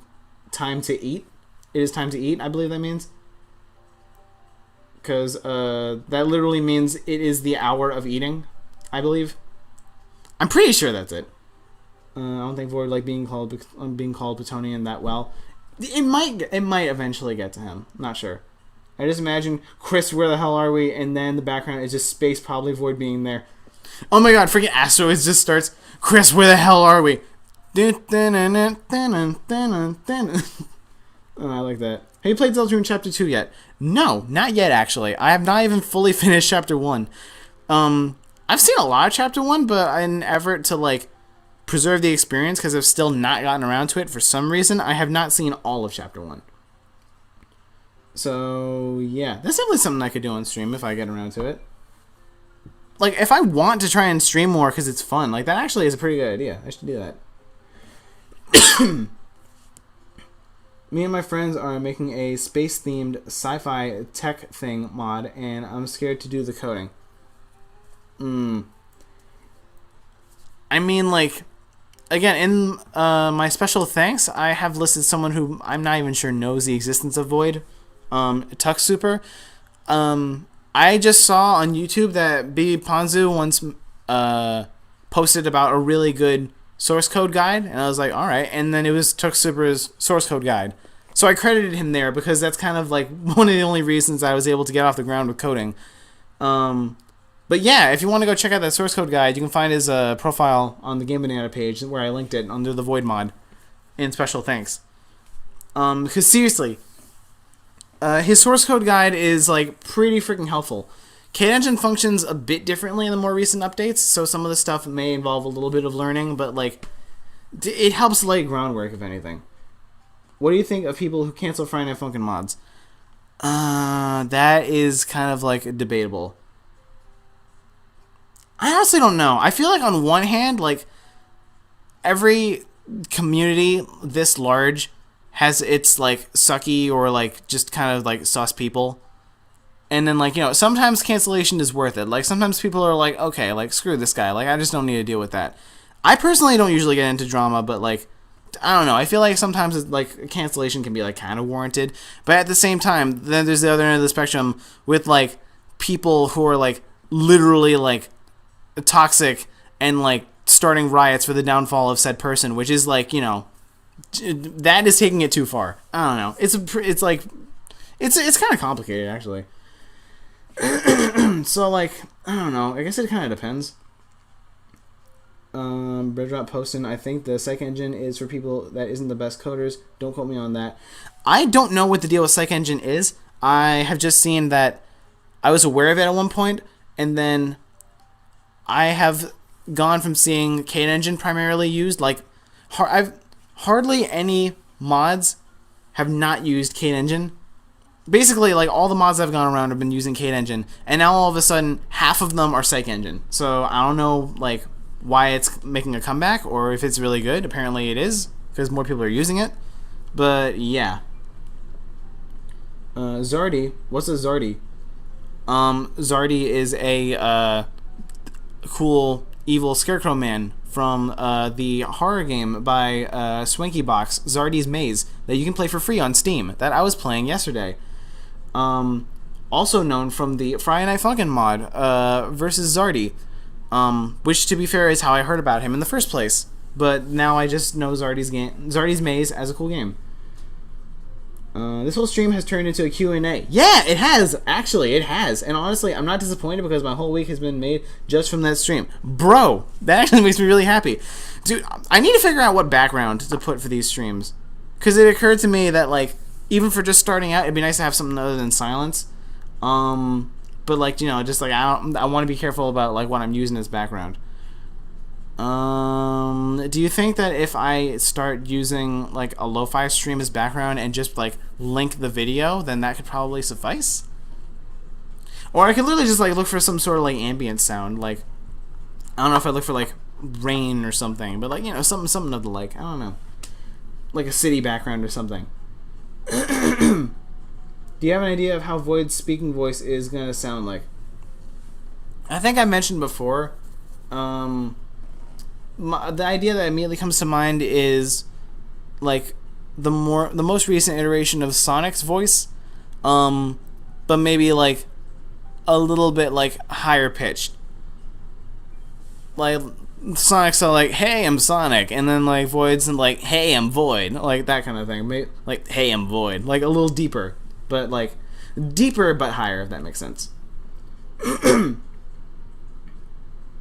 time to eat. It is time to eat, I believe that means. Because that literally means it is the hour of eating, I believe. I'm pretty sure that's it. I don't think Void like being called Plutonian that well. It might eventually get to him. Not sure. I just imagine, Chris, where the hell are we? And then the background is just space, probably Void being there. Oh my god, freaking Asteroids just starts, Chris, where the hell are we? Oh, I like that. Have you played Deltarune Chapter 2 yet? No, not yet, actually. I have not even fully finished Chapter 1. I've seen a lot of Chapter 1, but in an effort to, like, preserve the experience, because I've still not gotten around to it for some reason, I have not seen all of Chapter 1. So, yeah. That's definitely something I could do on stream if I get around to it. Like, if I want to try and stream more because it's fun, like, that actually is a pretty good idea. I should do that. Me and my friends are making a space-themed sci-fi tech thing mod, and I'm scared to do the coding. I mean, like, again, in my special thanks, I have listed someone who I'm not even sure knows the existence of Void, Tuck Super. I just saw on YouTube that BB Ponzu once posted about a really good source code guide, and I was like, alright, and then it was Tuck Super's source code guide. So I credited him there because that's kind of like one of the only reasons I was able to get off the ground with coding. But yeah, if you want to go check out that source code guide, you can find his profile on the Game Banana page where I linked it under the Void mod in special thanks. Because seriously, his source code guide is like pretty freaking helpful. Kdengen functions a bit differently in the more recent updates, so some of the stuff may involve a little bit of learning, but like it helps lay groundwork if anything. What do you think of people who cancel Friday Night Funkin' mods? That is kind of like debatable. I honestly don't know. I feel like on one hand, like every community this large has its like sucky or like just kind of like sus people. And then like, you know, sometimes cancellation is worth it. Like sometimes people are like, okay, like screw this guy. Like I just don't need to deal with that. I personally don't usually get into drama, but like I don't know. I feel like sometimes it's like cancellation can be like kind of warranted, but at the same time, then there's the other end of the spectrum with like people who are like literally like toxic and like starting riots for the downfall of said person, which is like, you know, that is taking it too far. I don't know. It's kind of complicated actually. So like I don't know. I guess it kind of depends. Breadrot posting, I think the Psych Engine is for people that isn't the best coders. Don't quote me on that. I don't know what the deal with Psych Engine is. I have just seen that I was aware of it at one point, and then I have gone from seeing Kdengen primarily used. Like, I've hardly any mods have not used Kdengen. Basically, like all the mods I've gone around have been using Kdengen, and now all of a sudden half of them are Psych Engine. So I don't know, like, why it's making a comeback or if it's really good. Apparently it is because more people are using it. But yeah. Zardy, what's a Zardy? Zardy is a cool evil scarecrow man from the horror game by Swanky Box, Zardy's Maze, that you can play for free on Steam that I was playing yesterday. Also known from the Friday Night Funkin' mod versus Zardy. Which, to be fair, is how I heard about him in the first place. But now I just know Zardy's Maze as a cool game. This whole stream has turned into a Q&A. Yeah, it has. Actually, it has. And honestly, I'm not disappointed because my whole week has been made just from that stream. Bro, that actually makes me really happy. Dude, I need to figure out what background to put for these streams. Because it occurred to me that, like, even for just starting out, it'd be nice to have something other than silence. But like, you know, just like I want to be careful about like what I'm using as background. Do you think that if I start using like a lo-fi stream as background and just like link the video, then that could probably suffice? Or I could literally just like look for some sort of like ambient sound. Like I don't know if I look for like rain or something, but like, you know, something of the like. I don't know, like a city background or something. Do you have an idea of how Void's speaking voice is gonna sound like? I think I mentioned before. The idea that immediately comes to mind is like the most recent iteration of Sonic's voice, but maybe like a little bit like higher pitched. Like Sonic's all like, "Hey, I'm Sonic," and then like Void's like, "Hey, I'm Void," like that kind of thing. Like, "Hey, I'm Void," like a little deeper, but like deeper but higher, if that makes sense.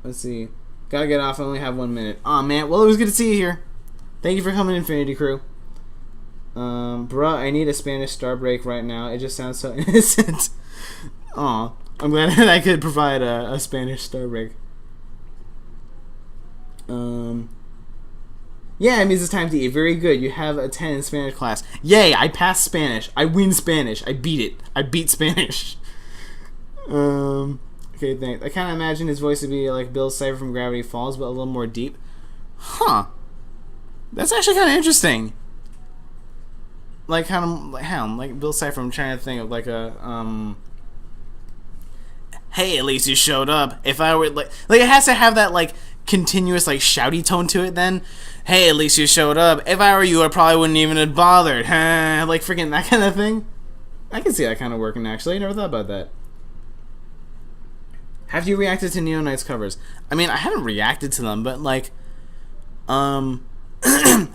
Let's see. Gotta get off. I only have 1 minute. Aw, man. Well, it was good to see you here. Thank you for coming, Infinity Crew. Bruh, I need a Spanish star break right now. It just sounds so innocent. Aw. I'm glad that I could provide a Spanish star break. Yeah, it means it's time to eat. Very good. You have a 10 in Spanish class. Yay, I passed Spanish. I win Spanish. I beat it. I beat Spanish. Okay, thanks. I kind of imagine his voice to be like Bill Cipher from Gravity Falls, but a little more deep. Huh. That's actually kind of interesting. Like, kind of like how? Like Bill Cipher, I'm trying to think of like a, hey, at least you showed up. If I were, like it has to have that, like, continuous, like, shouty tone to it then. Hey, at least you showed up. If I were you, I probably wouldn't even have bothered. Like, freaking that kind of thing. I can see that kind of working, actually. I never thought about that. Have you reacted to Neo Knight's covers? I mean, I haven't reacted to them, but like,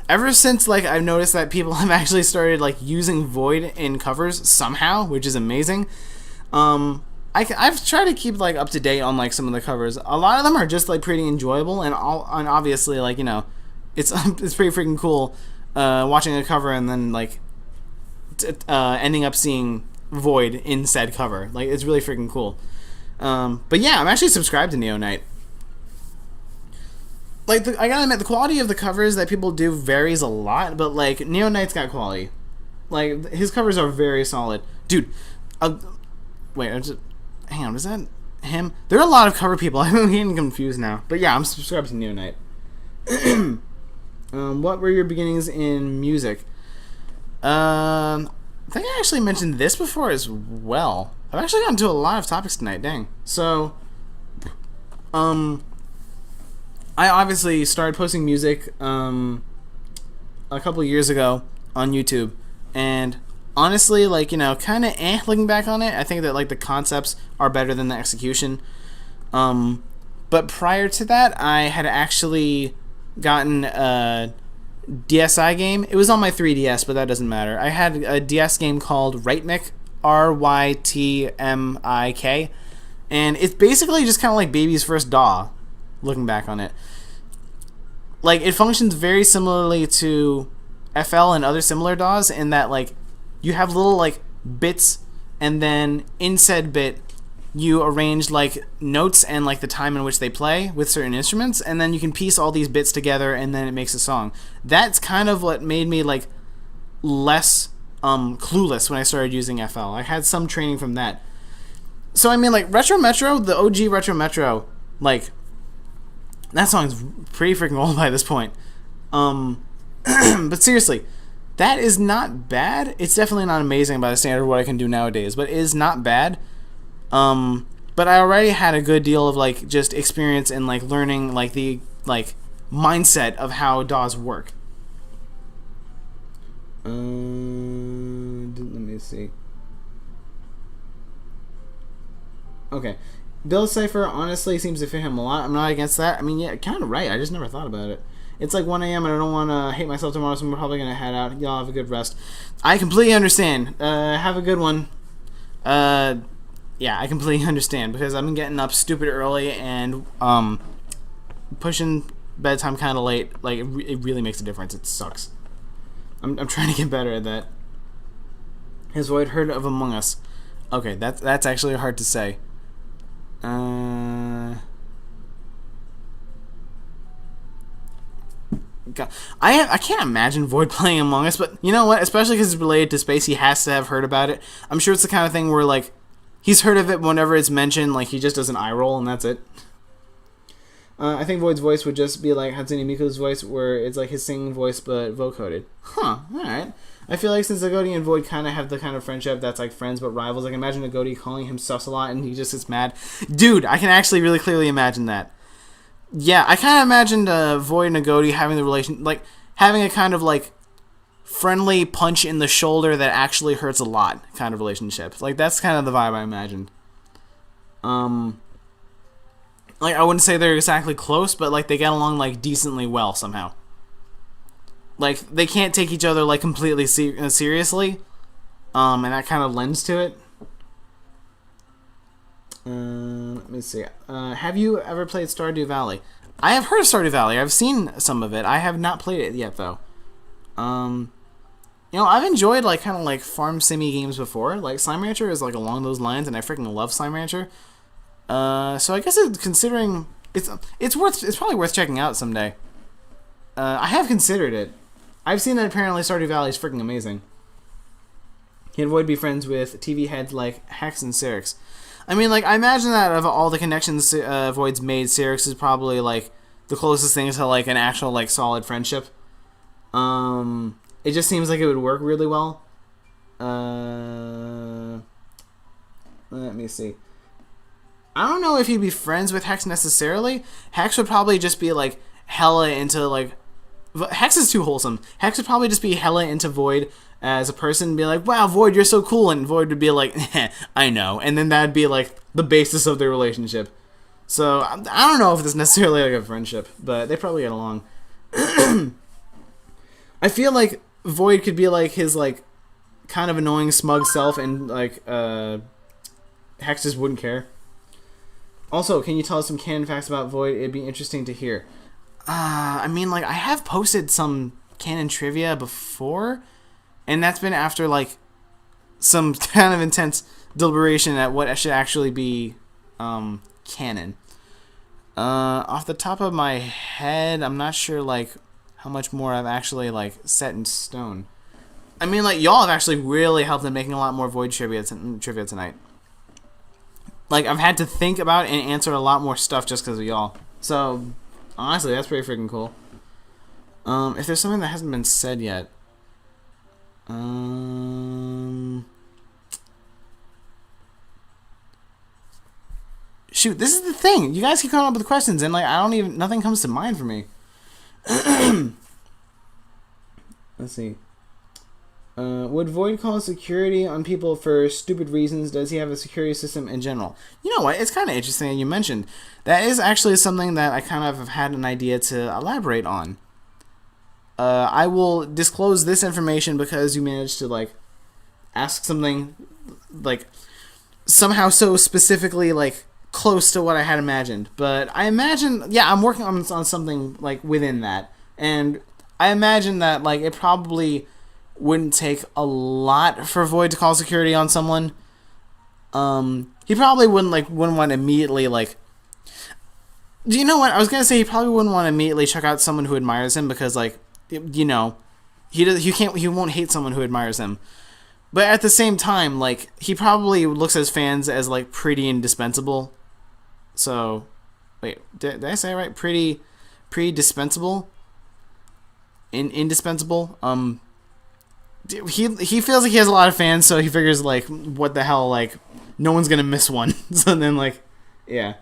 ever since like I've noticed that people have actually started like using Void in covers somehow, which is amazing. I've tried to keep like up to date on like some of the covers. A lot of them are just like pretty enjoyable, and obviously like, you know, it's pretty freaking cool watching a cover and then like ending up seeing Void in said cover. Like, it's really freaking cool. But yeah, I'm actually subscribed to Neo Knight. Like, I gotta admit, the quality of the covers that people do varies a lot, but like, Neo Knight's got quality. Like, his covers are very solid. Dude, wait, hang on, is that him? There are a lot of cover people. I'm getting confused now. But yeah, I'm subscribed to Neo Knight. What were your beginnings in music? I think I actually mentioned this before as well. I've actually gotten to a lot of topics tonight, dang. So, I obviously started posting music a couple years ago on YouTube, and honestly, like, you know, kind of looking back on it, I think that like the concepts are better than the execution. But prior to that, I had actually gotten a DSi game. It was on my 3DS, but that doesn't matter. I had a DS game called Rytmic, RYTMIK, and it's basically just kind of like Baby's First DAW, looking back on it. Like, it functions very similarly to FL and other similar DAWs in that, like, you have little, like, bits, and then in said bit, you arrange, like, notes and, like, the time in which they play with certain instruments, and then you can piece all these bits together, and then it makes a song. That's kind of what made me, like, less clueless when I started using FL. I had some training from that. So, I mean, like, Retro Metro, the OG Retro Metro, like, that song's pretty freaking old by this point. But seriously, that is not bad. It's definitely not amazing by the standard of what I can do nowadays, but it is not bad. But I already had a good deal of, like, just experience in, like, learning, like, the, like, mindset of how DAWs work. Let me see. Okay. Bill Cipher honestly seems to fit him a lot. I'm not against that. I mean, yeah, kind of right. I just never thought about it. It's like 1 a.m. and I don't want to hate myself tomorrow, so I'm probably going to head out. Y'all have a good rest. I completely understand. Have a good one. Yeah, I completely understand, because I've been getting up stupid early and pushing bedtime kind of late. Like, it really makes a difference. It sucks. I'm trying to get better at that. Has Void heard of Among Us? Okay, that's actually hard to say. God, I can't imagine Void playing Among Us, but you know what? Especially because it's related to space, he has to have heard about it. I'm sure it's the kind of thing where, like, he's heard of it whenever it's mentioned, like, he just does an eye roll and that's it. I think Void's voice would just be like Hatsune Miiku's voice, where it's like his singing voice but vocoded. Huh, alright. I feel like since Agodi and Void kind of have the kind of friendship that's like friends but rivals, like imagine Agodi calling him sus a lot and he just gets mad. Dude, I can actually really clearly imagine that. Yeah, I kind of imagined Void and Agodi having the relation, like having a kind of like friendly punch in the shoulder that actually hurts a lot kind of relationship. Like that's kind of the vibe I imagined. Like I wouldn't say they're exactly close, but like they get along like decently well somehow. Like they can't take each other like completely seriously, and that kind of lends to it. Let me see. Have you ever played Stardew Valley? I have heard of Stardew Valley. I've seen some of it. I have not played it yet though. You know, I've enjoyed like kind of like farm simmy games before. Like Slime Rancher is like along those lines, and I freaking love Slime Rancher. So I guess considering it's probably worth checking out someday. I have considered it. I've seen that apparently Stardew Valley is freaking amazing. Can Void be friends with TV heads like Hex and Syrinx? I mean, like I imagine that of all the connections Void's made, Syrinx is probably like the closest thing to like an actual like solid friendship. It just seems like it would work really well. Let me see. I don't know if he'd be friends with Hex necessarily. Hex would probably just be like hella into like... Hex is too wholesome. Hex would probably just be hella into Void as a person and be like, wow, Void, you're so cool. And Void would be like, I know. And then that'd be like the basis of their relationship. So I don't know if it's necessarily like a friendship, but they probably get along. I feel like Void could be like his like kind of annoying smug self, and like Hex just wouldn't care. Also, can you tell us some canon facts about Void? It'd be interesting to hear. I mean, like, I have posted some canon trivia before, and that's been after, like, some kind of intense deliberation at what should actually be canon. Off the top of my head, I'm not sure, like, how much more I've actually, like, set in stone. I mean, like, y'all have actually really helped in making a lot more Void trivia tonight. Like, I've had to think about and answer a lot more stuff just because of y'all. So, honestly, that's pretty freaking cool. If there's something that hasn't been said yet. Shoot, this is the thing. You guys keep coming up with questions, and, like, nothing comes to mind for me. Let's see. Would Void call security on people for stupid reasons? Does he have a security system in general? You know what? It's kind of interesting that you mentioned. That is actually something that I kind of have had an idea to elaborate on. I will disclose this information because you managed to, like, ask something, like, somehow so specifically, like, close to what I had imagined. But I imagine, yeah, I'm working on something, like, within that. And I imagine that, like, it probably wouldn't take a lot for Void to call security on someone. He probably wouldn't want to immediately, like... Do you know what? I was gonna say he probably wouldn't want to immediately check out someone who admires him because, like, you know, he won't hate someone who admires him. But at the same time, like, he probably looks at his fans as, like, pretty indispensable. So, wait, did I say it right? Pretty dispensable? Indispensable? He feels like he has a lot of fans, so he figures, like, what the hell, like, no one's gonna miss one. So then, like, yeah.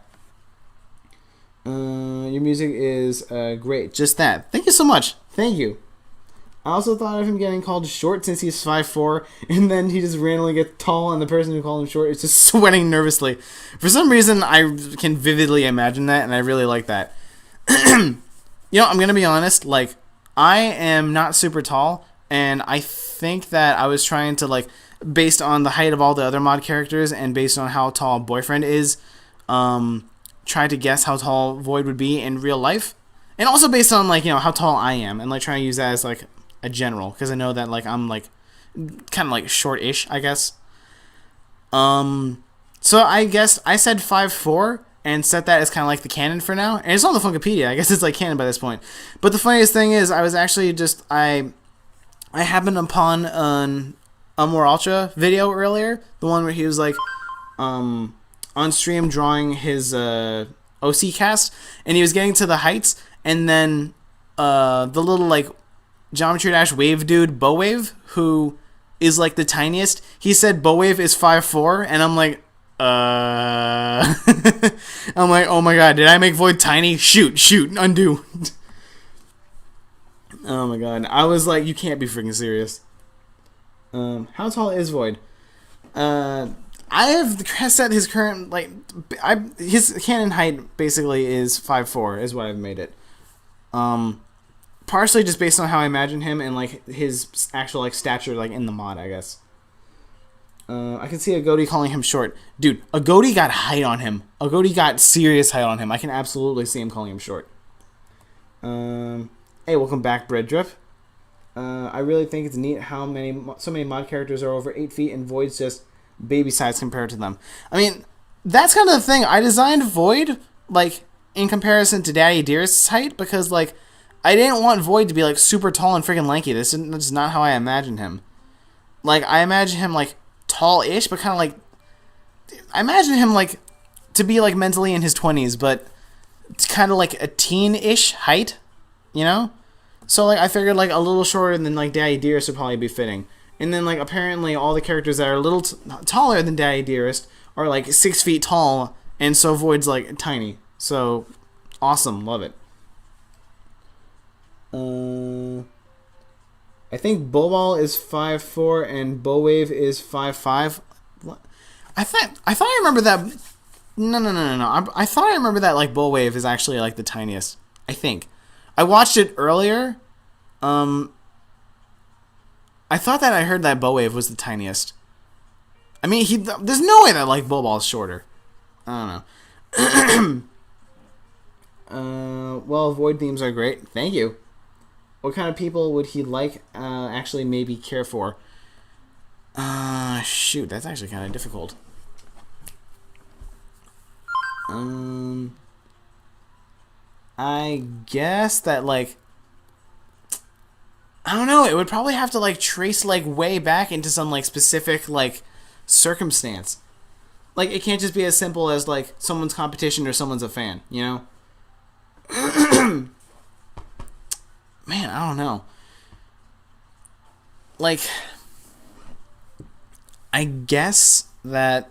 Your music is great. Just that. Thank you so much. Thank you. I also thought of him getting called short since he's 5'4", and then he just randomly gets tall, and the person who called him short is just sweating nervously. For some reason, I can vividly imagine that, and I really like that. You know, I'm gonna be honest, like, I am not super tall, and I think that I was trying to, like, based on the height of all the other mod characters, and based on how tall Boyfriend is, try to guess how tall Void would be in real life. And also based on, like, you know, how tall I am, and, like, trying to use that as, like, a general, because I know that, like, I'm, like, kind of, like, short-ish, I guess. So I guess I said 5'4", and set that as kind of, like, the canon for now. And it's on the Funkopedia. I guess it's, like, canon by this point. But the funniest thing is, I was actually just, I happened upon an More Ultra video earlier, the one where he was, like, on stream drawing his OC cast, and he was getting to the heights, and then the little like Geometry Dash wave dude, Bowwave, who is like the tiniest, he said Bowwave is 5'4", and I'm like, I'm like, oh my god, did I make Void tiny? Shoot, undo. Oh my god, I was like, you can't be freaking serious. How tall is Void? I have set his current, like, his canon height basically is 5'4", is what I've made it. Partially just based on how I imagine him and, like, his actual, like, stature, like, in the mod, I guess. I can see a Goaty calling him short. Dude, a Goaty got height on him. A Goaty got serious height on him. I can absolutely see him calling him short. Hey, welcome back, Bread Drip. I really think it's neat how so many mod characters are over 8 feet and Void's just baby size compared to them. I mean, that's kind of the thing. I designed Void, like, in comparison to Daddy Dearest's height because, like, I didn't want Void to be, like, super tall and freaking lanky. That's not how I imagined him. Like, I imagine him, like, tall-ish, but kind of, like... I imagine him, like, to be, like, mentally in his 20s, but it's kind of, like, a teen-ish height, you know? So, like, I figured, like, a little shorter than, like, Daddy Dearest would probably be fitting. And then, like, apparently all the characters that are a little taller than Daddy Dearest are, like, 6 feet tall, and so Void's, like, tiny. So, awesome. Love it. I think Bowball is 5'4" and Bowwave is 5'5". What? I thought I remember that. No. I thought I remember that, like, Bowwave is actually, like, the tiniest. I think. I watched it earlier. I thought that I heard that Bowwave was the tiniest. I mean, there's no way that, like, Bowball's shorter. I don't know. Well, Void themes are great. Thank you. What kind of people would he like actually maybe care for? Shoot, that's actually kind of difficult. I guess that, like, I don't know, it would probably have to, like, trace, like, way back into some, like, specific, like, circumstance. Like, it can't just be as simple as, like, someone's competition or someone's a fan, you know? Man, I don't know. Like, I guess that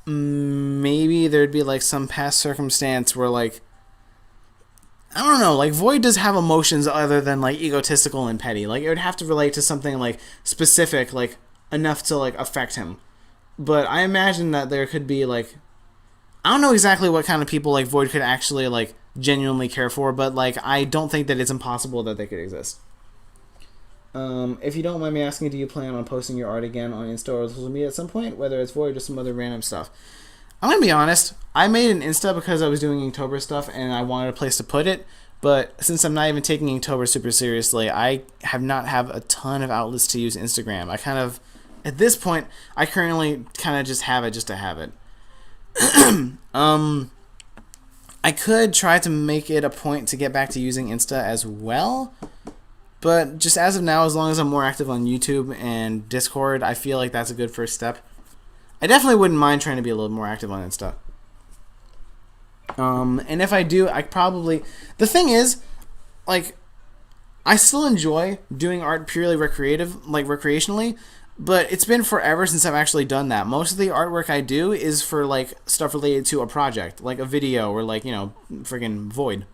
maybe there'd be, like, some past circumstance where, like, I don't know, like, Void does have emotions other than, like, egotistical and petty. Like, it would have to relate to something, like, specific, like, enough to, like, affect him. But I imagine that there could be, like, I don't know exactly what kind of people, like, Void could actually, like, genuinely care for, but, like, I don't think that it's impossible that they could exist. If you don't mind me asking, do you plan on posting your art again on Insta or social media at some point, whether it's Void or some other random stuff? I'm gonna be honest, I made an Insta because I was doing Inktober stuff and I wanted a place to put it, but since I'm not even taking Inktober super seriously, I have not have a ton of outlets to use Instagram. I kind of, at this point, I currently kind of just have it just to have it. I could try to make it a point to get back to using Insta as well, but just as of now, as long as I'm more active on YouTube and Discord, I feel like that's a good first step. I definitely wouldn't mind trying to be a little more active on Insta. And if I do, I probably... The thing is, like, I still enjoy doing art purely recreationally, but it's been forever since I've actually done that. Most of the artwork I do is for, like, stuff related to a project, like a video or, like, you know, friggin' Void.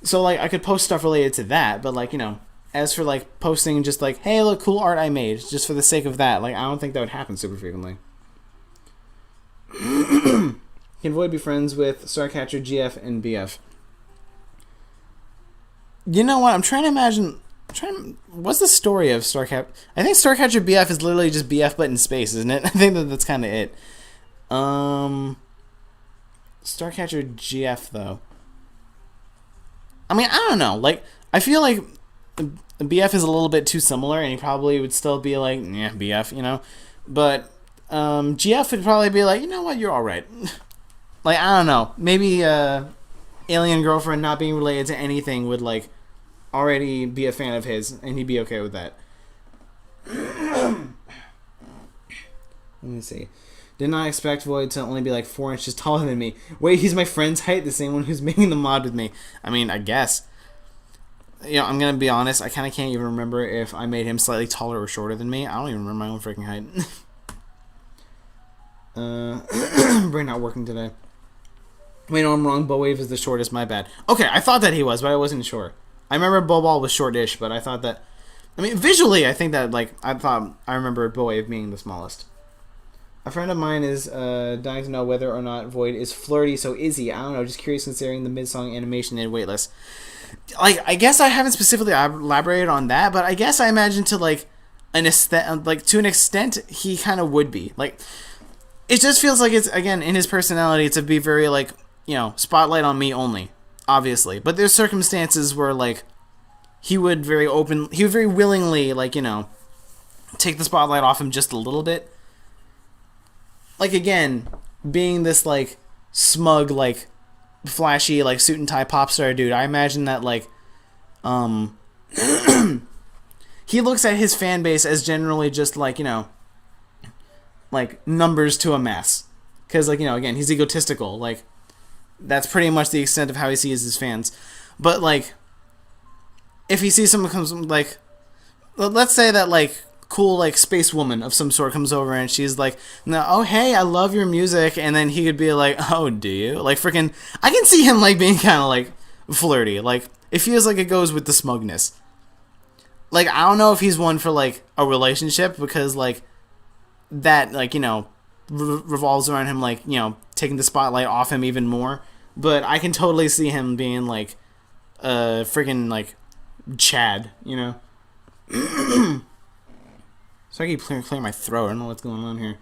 So, like, I could post stuff related to that, but, like, you know, as for, like, posting just, like, hey, look, cool art I made, just for the sake of that, like, I don't think that would happen super frequently. Can Void be friends with Starcatcher, GF, and BF? You know what? I'm trying to imagine... what's the story of Starcatcher? I think Starcatcher BF is literally just BF but in space, isn't it? I think that's kind of it. Starcatcher GF, though. I mean, I don't know. Like, I feel like BF is a little bit too similar, and he probably would still be like, yeah, BF, you know? But GF would probably be like, you know what, you're alright. Like, I don't know. Maybe alien girlfriend not being related to anything would, like, already be a fan of his, and he'd be okay with that. Let me see. Did not expect Void to only be like 4 inches taller than me. Wait, he's my friend's height, the same one who's making the mod with me. I mean, I guess. You know, I'm gonna be honest, I kind of can't even remember if I made him slightly taller or shorter than me. I don't even remember my own freaking height. Brain not working today. Wait, no, I'm wrong. Bowwave is the shortest, my bad. Okay, I thought that he was, but I wasn't sure. I remember Bowball was shortish, but I thought that... I mean, visually, I think that, like, I remember Bowwave being the smallest. A friend of mine is dying to know whether or not Void is flirty, so is he? I don't know, just curious considering the mid-song animation in Weightless. Like, I guess I haven't specifically elaborated on that, but I guess I imagine to, like, to an extent, he kind of would be. Like, it just feels like it's, again, in his personality, to be very, like, you know, spotlight on me only, obviously. But there's circumstances where, like, he would very willingly, like, you know, take the spotlight off him just a little bit. Like, again, being this, like, smug, like, flashy, like, suit and tie pop star dude, I imagine that, like, he looks at his fan base as generally just, like, you know, like, numbers to a mass. Because, like, you know, again, he's egotistical. Like, that's pretty much the extent of how he sees his fans. But, like, if he sees someone comes, like, let's say that, like, cool, like, space woman of some sort comes over and she's like, no, oh, hey, I love your music. And then he could be like, oh, do you? Like, freaking, I can see him, like, being kind of, like, flirty. Like, it feels like it goes with the smugness. Like, I don't know if he's one for, like, a relationship because, like, that, like, you know, revolves around him, like, you know, taking the spotlight off him even more. But I can totally see him being, like, freaking, like, Chad, you know? So I keep clearing my throat. I don't know what's going on here.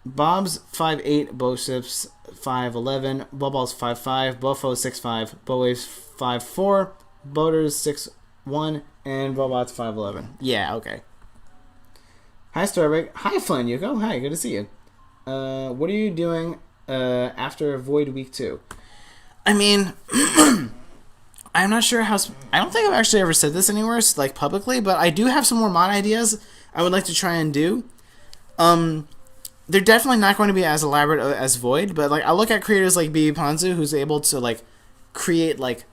Bob's 5'8", Bowship's 5'11", Bowball's 5'5", Bofo's 6'5", Bowwave's 5'4", Boater's 6'1", and Bowbot's 5'11". Yeah, okay. Hi, Starbreak. Hi, Fun Yuko. Hi, good to see you. What are you doing after Void Week 2? I mean... I'm not sure how... I don't think I've actually ever said this anywhere, like, publicly, but I do have some more mod ideas I would like to try and do. They're definitely not going to be as elaborate as Void, but, like, I look at creators like BB Ponzu, who's able to, like, create, like,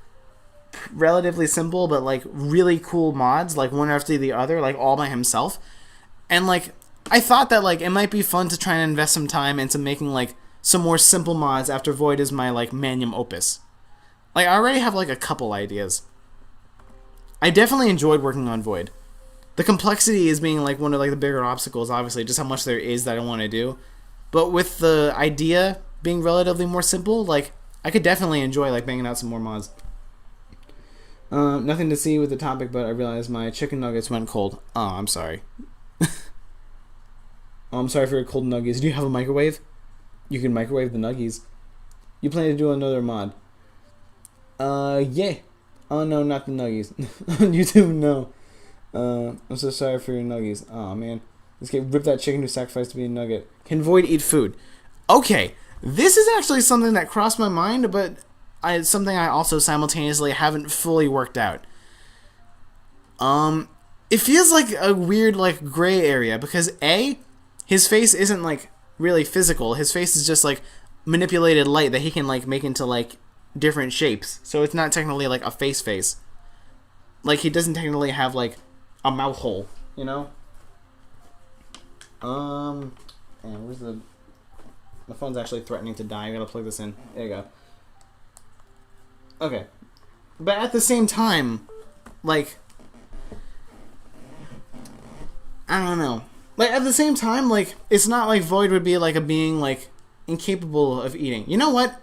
relatively simple, but, like, really cool mods, like, one after the other, like, all by himself. And, like, I thought that, like, it might be fun to try and invest some time into making, like, some more simple mods after Void is my, like, magnum opus. Like, I already have, like, a couple ideas. I definitely enjoyed working on Void. The complexity is being, like, one of, like, the bigger obstacles, obviously, just how much there is that I want to do. But with the idea being relatively more simple, like, I could definitely enjoy, like, banging out some more mods. Nothing to see with the topic, but I realized my chicken nuggets went cold. Oh, I'm sorry. Oh, I'm sorry for your cold nuggies. Do you have a microwave? You can microwave the nuggies. You plan to do another mod? Yeah. Oh, no, not the nuggies. On YouTube, no. I'm so sorry for your nuggies. Oh, man. Let's rip that chicken who sacrificed to be a nugget. Can Void eat food? Okay. This is actually something that crossed my mind, but something I also simultaneously haven't fully worked out. It feels like a weird, like, gray area, because A, his face isn't, like, really physical. His face is just, like, manipulated light that he can, like, make into, like, different shapes. So it's not technically, like, a face. Like, he doesn't technically have, like, a mouth hole, you know? And where's the... My phone's actually threatening to die. I gotta plug this in. There you go. Okay. But at the same time, like... I don't know. Like, at the same time, like, it's not like Void would be, like, a being, like, incapable of eating. You know what?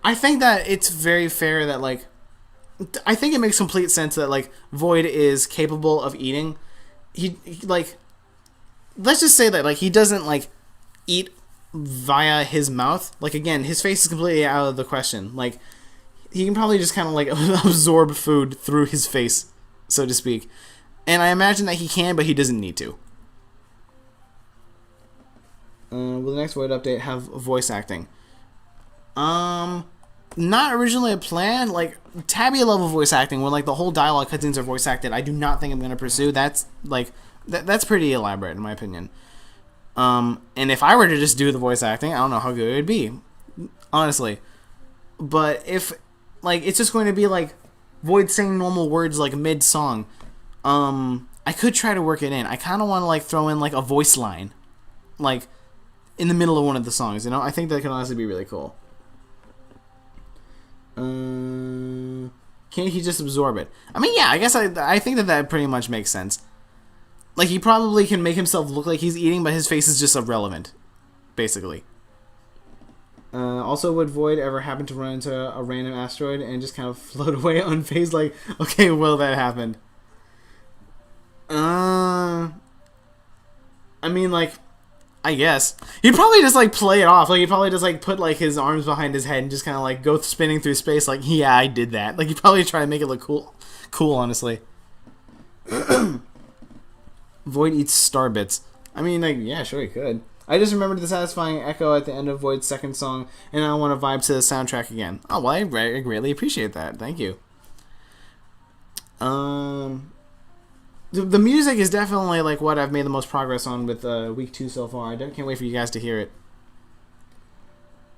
I think that it's very fair that, like... I think it makes complete sense that, like, Void is capable of eating. He like... Let's just say that, like, he doesn't, like, eat via his mouth. Like, again, his face is completely out of the question. Like, he can probably just kind of, like, absorb food through his face, so to speak. And I imagine that he can, but he doesn't need to. Will the next Void update have voice acting? Not originally a plan. Like, Tabby level voice acting, where, like, the whole dialogue cutscenes are voice acted, I do not think I'm going to pursue. That's, like, that's pretty elaborate, in my opinion. And if I were to just do the voice acting, I don't know how good it would be, honestly. But if, like, it's just going to be, like, Void saying normal words, like, mid-song, I could try to work it in. I kind of want to, like, throw in, like, a voice line, like, in the middle of one of the songs, you know? I think that could honestly be really cool. Can't he just absorb it? I mean, yeah, I guess I think that pretty much makes sense. Like, he probably can make himself look like he's eating, but his face is just irrelevant, basically. Also, would Void ever happen to run into a random asteroid and just kind of float away unfazed? Like, okay, will that happen? I mean, like, I guess he'd probably just like play it off. Like, he'd probably just like put like his arms behind his head and just kind of like go spinning through space. Like, yeah, I did that. Like, he'd probably try to make it look cool. Cool, honestly. Void eats star bits. I mean, like, yeah, sure he could. I just remembered the satisfying echo at the end of Void's second song, and I want to vibe to the soundtrack again. Oh, well, I greatly appreciate that. Thank you. The music is definitely, like, what I've made the most progress on with week 2 so far. I can't wait for you guys to hear it.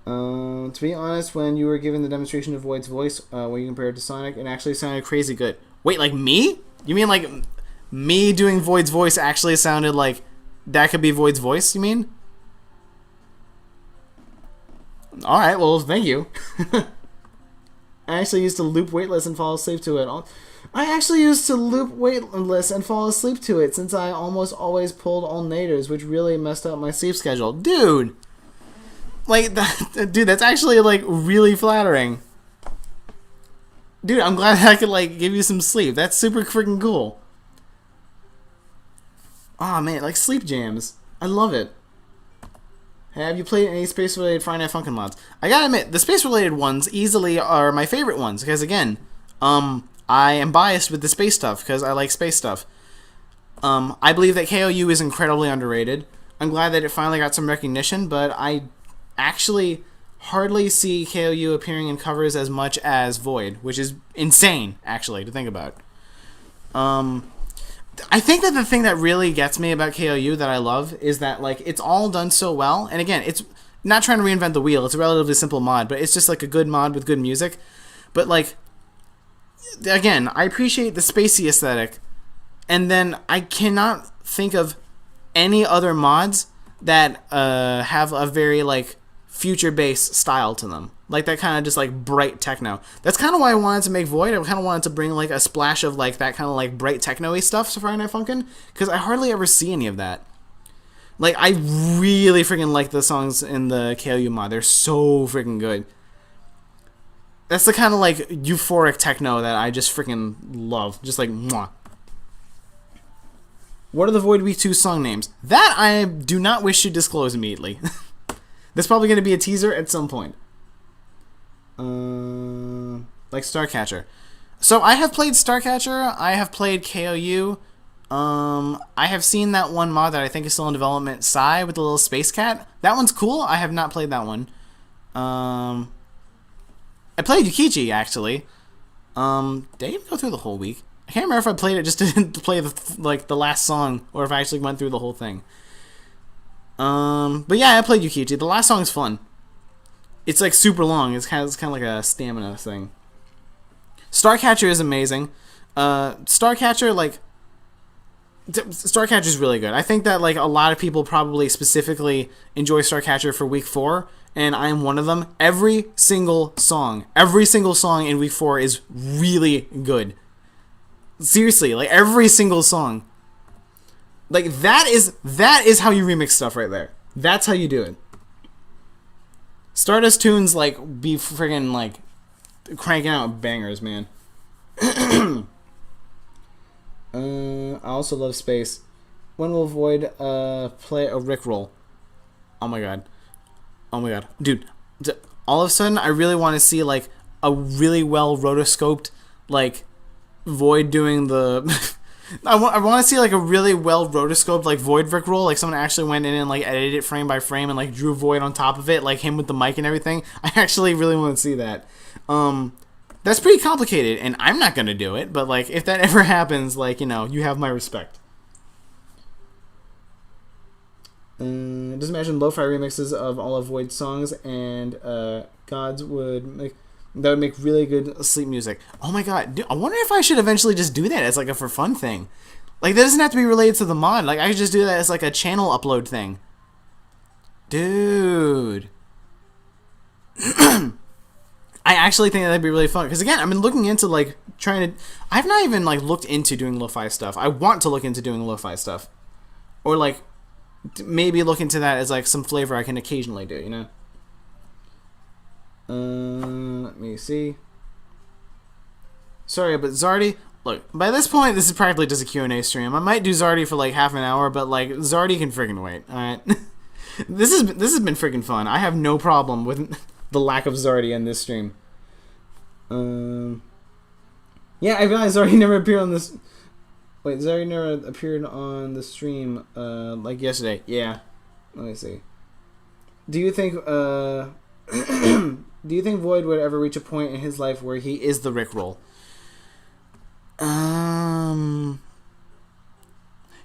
To be honest, when you were given the demonstration of Void's voice, when you compared it to Sonic, it actually sounded crazy good. Wait, like me? You mean, like, me doing Void's voice actually sounded like that could be Void's voice, you mean? Alright, well, thank you. I actually used to loop weightless and fall asleep to it. I actually used to loop weightless and fall asleep to it since I almost always pulled all-nighters, which really messed up my sleep schedule. Dude! Like, dude, that's actually, like, really flattering. Dude, I'm glad I could, like, give you some sleep. That's super freaking cool. Aw, man, like, sleep jams. I love it. Have you played any space-related Friday Night Funkin' mods? I gotta admit, the space-related ones easily are my favorite ones, because, again, I am biased with the space stuff, because I like space stuff. I believe that KOU is incredibly underrated. I'm glad that it finally got some recognition, but I actually hardly see KOU appearing in covers as much as Void, which is insane, actually, to think about. I think that the thing that really gets me about KOU that I love is that, like, it's all done so well. And again, it's not trying to reinvent the wheel. It's a relatively simple mod, but it's just, like, a good mod with good music. But, like, again, I appreciate the spacey aesthetic. And then I cannot think of any other mods that have a very, like, future-based style to them. Like, that kind of just, like, bright techno. That's kind of why I wanted to make Void. I kind of wanted to bring, like, a splash of, like, that kind of, like, bright techno-y stuff to Friday Night Funkin', because I hardly ever see any of that. Like, I really freaking like the songs in the KOU mod. They're so freaking good. That's the kind of, like, euphoric techno that I just freaking love. Just, like, mwah. What are the Void Week 2 song names? That I do not wish to disclose immediately. That's probably going to be a teaser at some point. Like Starcatcher. So I have played Starcatcher. I have played KOU. I have seen that one mod that I think is still in development, Psy, with the little space cat. That one's cool. I have not played that one. I played Yukichi, actually. Did I even go through the whole week? I can't remember if I played it just to play the last song, or if I actually went through the whole thing. But yeah, I played Yukichi. The last song is fun. It's, like, super long. It's kind of like a stamina thing. Starcatcher is amazing. Starcatcher, like, Starcatcher is really good. I think that, like, a lot of people probably specifically enjoy Starcatcher for week 4, and I am one of them. Every single song in week 4 is really good. Seriously, like, every single song. Like, that is how you remix stuff right there. That's how you do it. Stardust Tunes, like, be friggin', like, cranking out bangers, man. I also love space. When will Void play a Rickroll? Oh my god. Dude, all of a sudden, I really want to see, like, a really well rotoscoped, like, Void doing the... I want to see, like, a really well rotoscoped, like, Void Rickroll. Like, someone actually went in and, like, edited it frame by frame and, like, drew Void on top of it, like him with the mic and everything. I actually really want to see that. That's pretty complicated, and I'm not going to do it, but, like, if that ever happens, like, you know, you have my respect. Just imagine lo-fi remixes of all of Void's songs, and gods that would make really good sleep music. Oh my god, dude, I wonder if I should eventually just do that as like a for fun thing. Like, that doesn't have to be related to the mod. Like, I could just do that as like a channel upload thing. Dude. I actually think that'd be really fun. Because again, I've been looking into like trying to... I've not even like looked into doing lo-fi stuff. I want to look into doing lo-fi stuff. Or like maybe look into that as like some flavor I can occasionally do, you know? Let me see. Sorry, but Zardy... Look, by this point, this is practically just a Q&A stream. I might do Zardy for like half an hour, but like Zardy can friggin' wait. All right, this has been friggin' fun. I have no problem with the lack of Zardy in this stream. Yeah, I realized Zardy never appeared on this. Wait, Zardy never appeared on the stream like yesterday. Yeah, let me see. Do you think do you think Void would ever reach a point in his life where he is the Rickroll?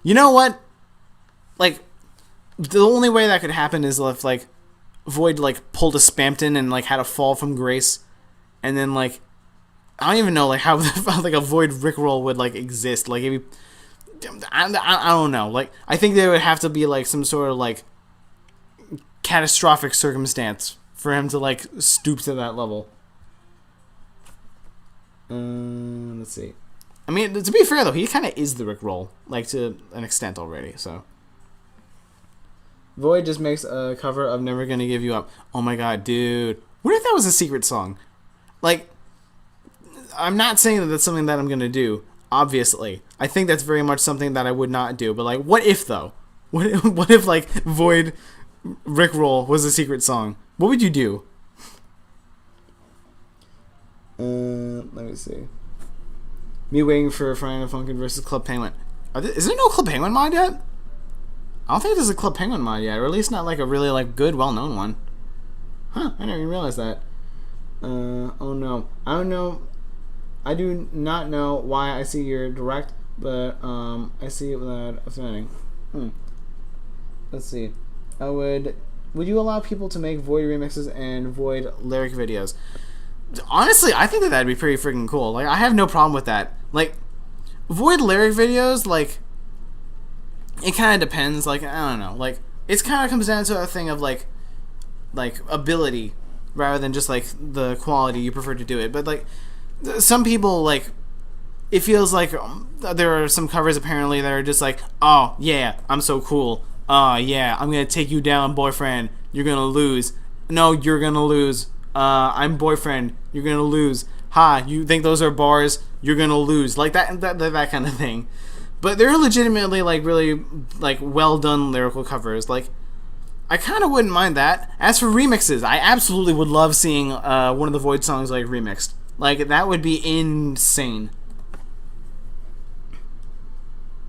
You know what? Like, the only way that could happen is if, like, Void, like, pulled a Spampton and, like, had a fall from grace. And then, like, I don't even know, like, how, like, a Void Rickroll would, like, exist. Like, if I don't know. Like, I think there would have to be, like, some sort of, like, catastrophic circumstance for him to, like, stoop to that level. Let's see. I mean, to be fair, though, he kind of is the Rickroll, like, to an extent already, so. Void just makes a cover of Never Gonna Give You Up. Oh my god, dude. What if that was a secret song? Like, I'm not saying that that's something that I'm gonna do, obviously. I think that's very much something that I would not do, but, like, what if, though? What if, like, Void Rickroll was a secret song? What would you do? Let me see. Me waiting for Friday Funkin' versus Club Penguin. Is there no Club Penguin mod yet? I don't think there's a Club Penguin mod yet, or at least not like a really like good, well-known one. Huh? I never even realized that. Oh no, I don't know. I do not know why I see your direct, but I see it without offending. Let's see. Would you allow people to make Void remixes and Void lyric videos? Honestly, I think that that'd be pretty freaking cool. Like, I have no problem with that. Like, Void lyric videos, like, it kind of depends. Like, I don't know. Like, it kind of comes down to a thing of, like, ability rather than just, like, the quality you prefer to do it. But, like, some people, like, it feels like there are some covers, apparently, that are just like, oh, yeah, I'm so cool. Oh, yeah, I'm going to take you down, boyfriend. You're going to lose. No, you're going to lose. I'm boyfriend. You're gonna lose. Ha! You think those are bars? You're gonna lose. Like that kind of thing. But they're legitimately like really like well done lyrical covers. Like, I kind of wouldn't mind that. As for remixes, I absolutely would love seeing one of the Void songs like remixed. Like, that would be insane.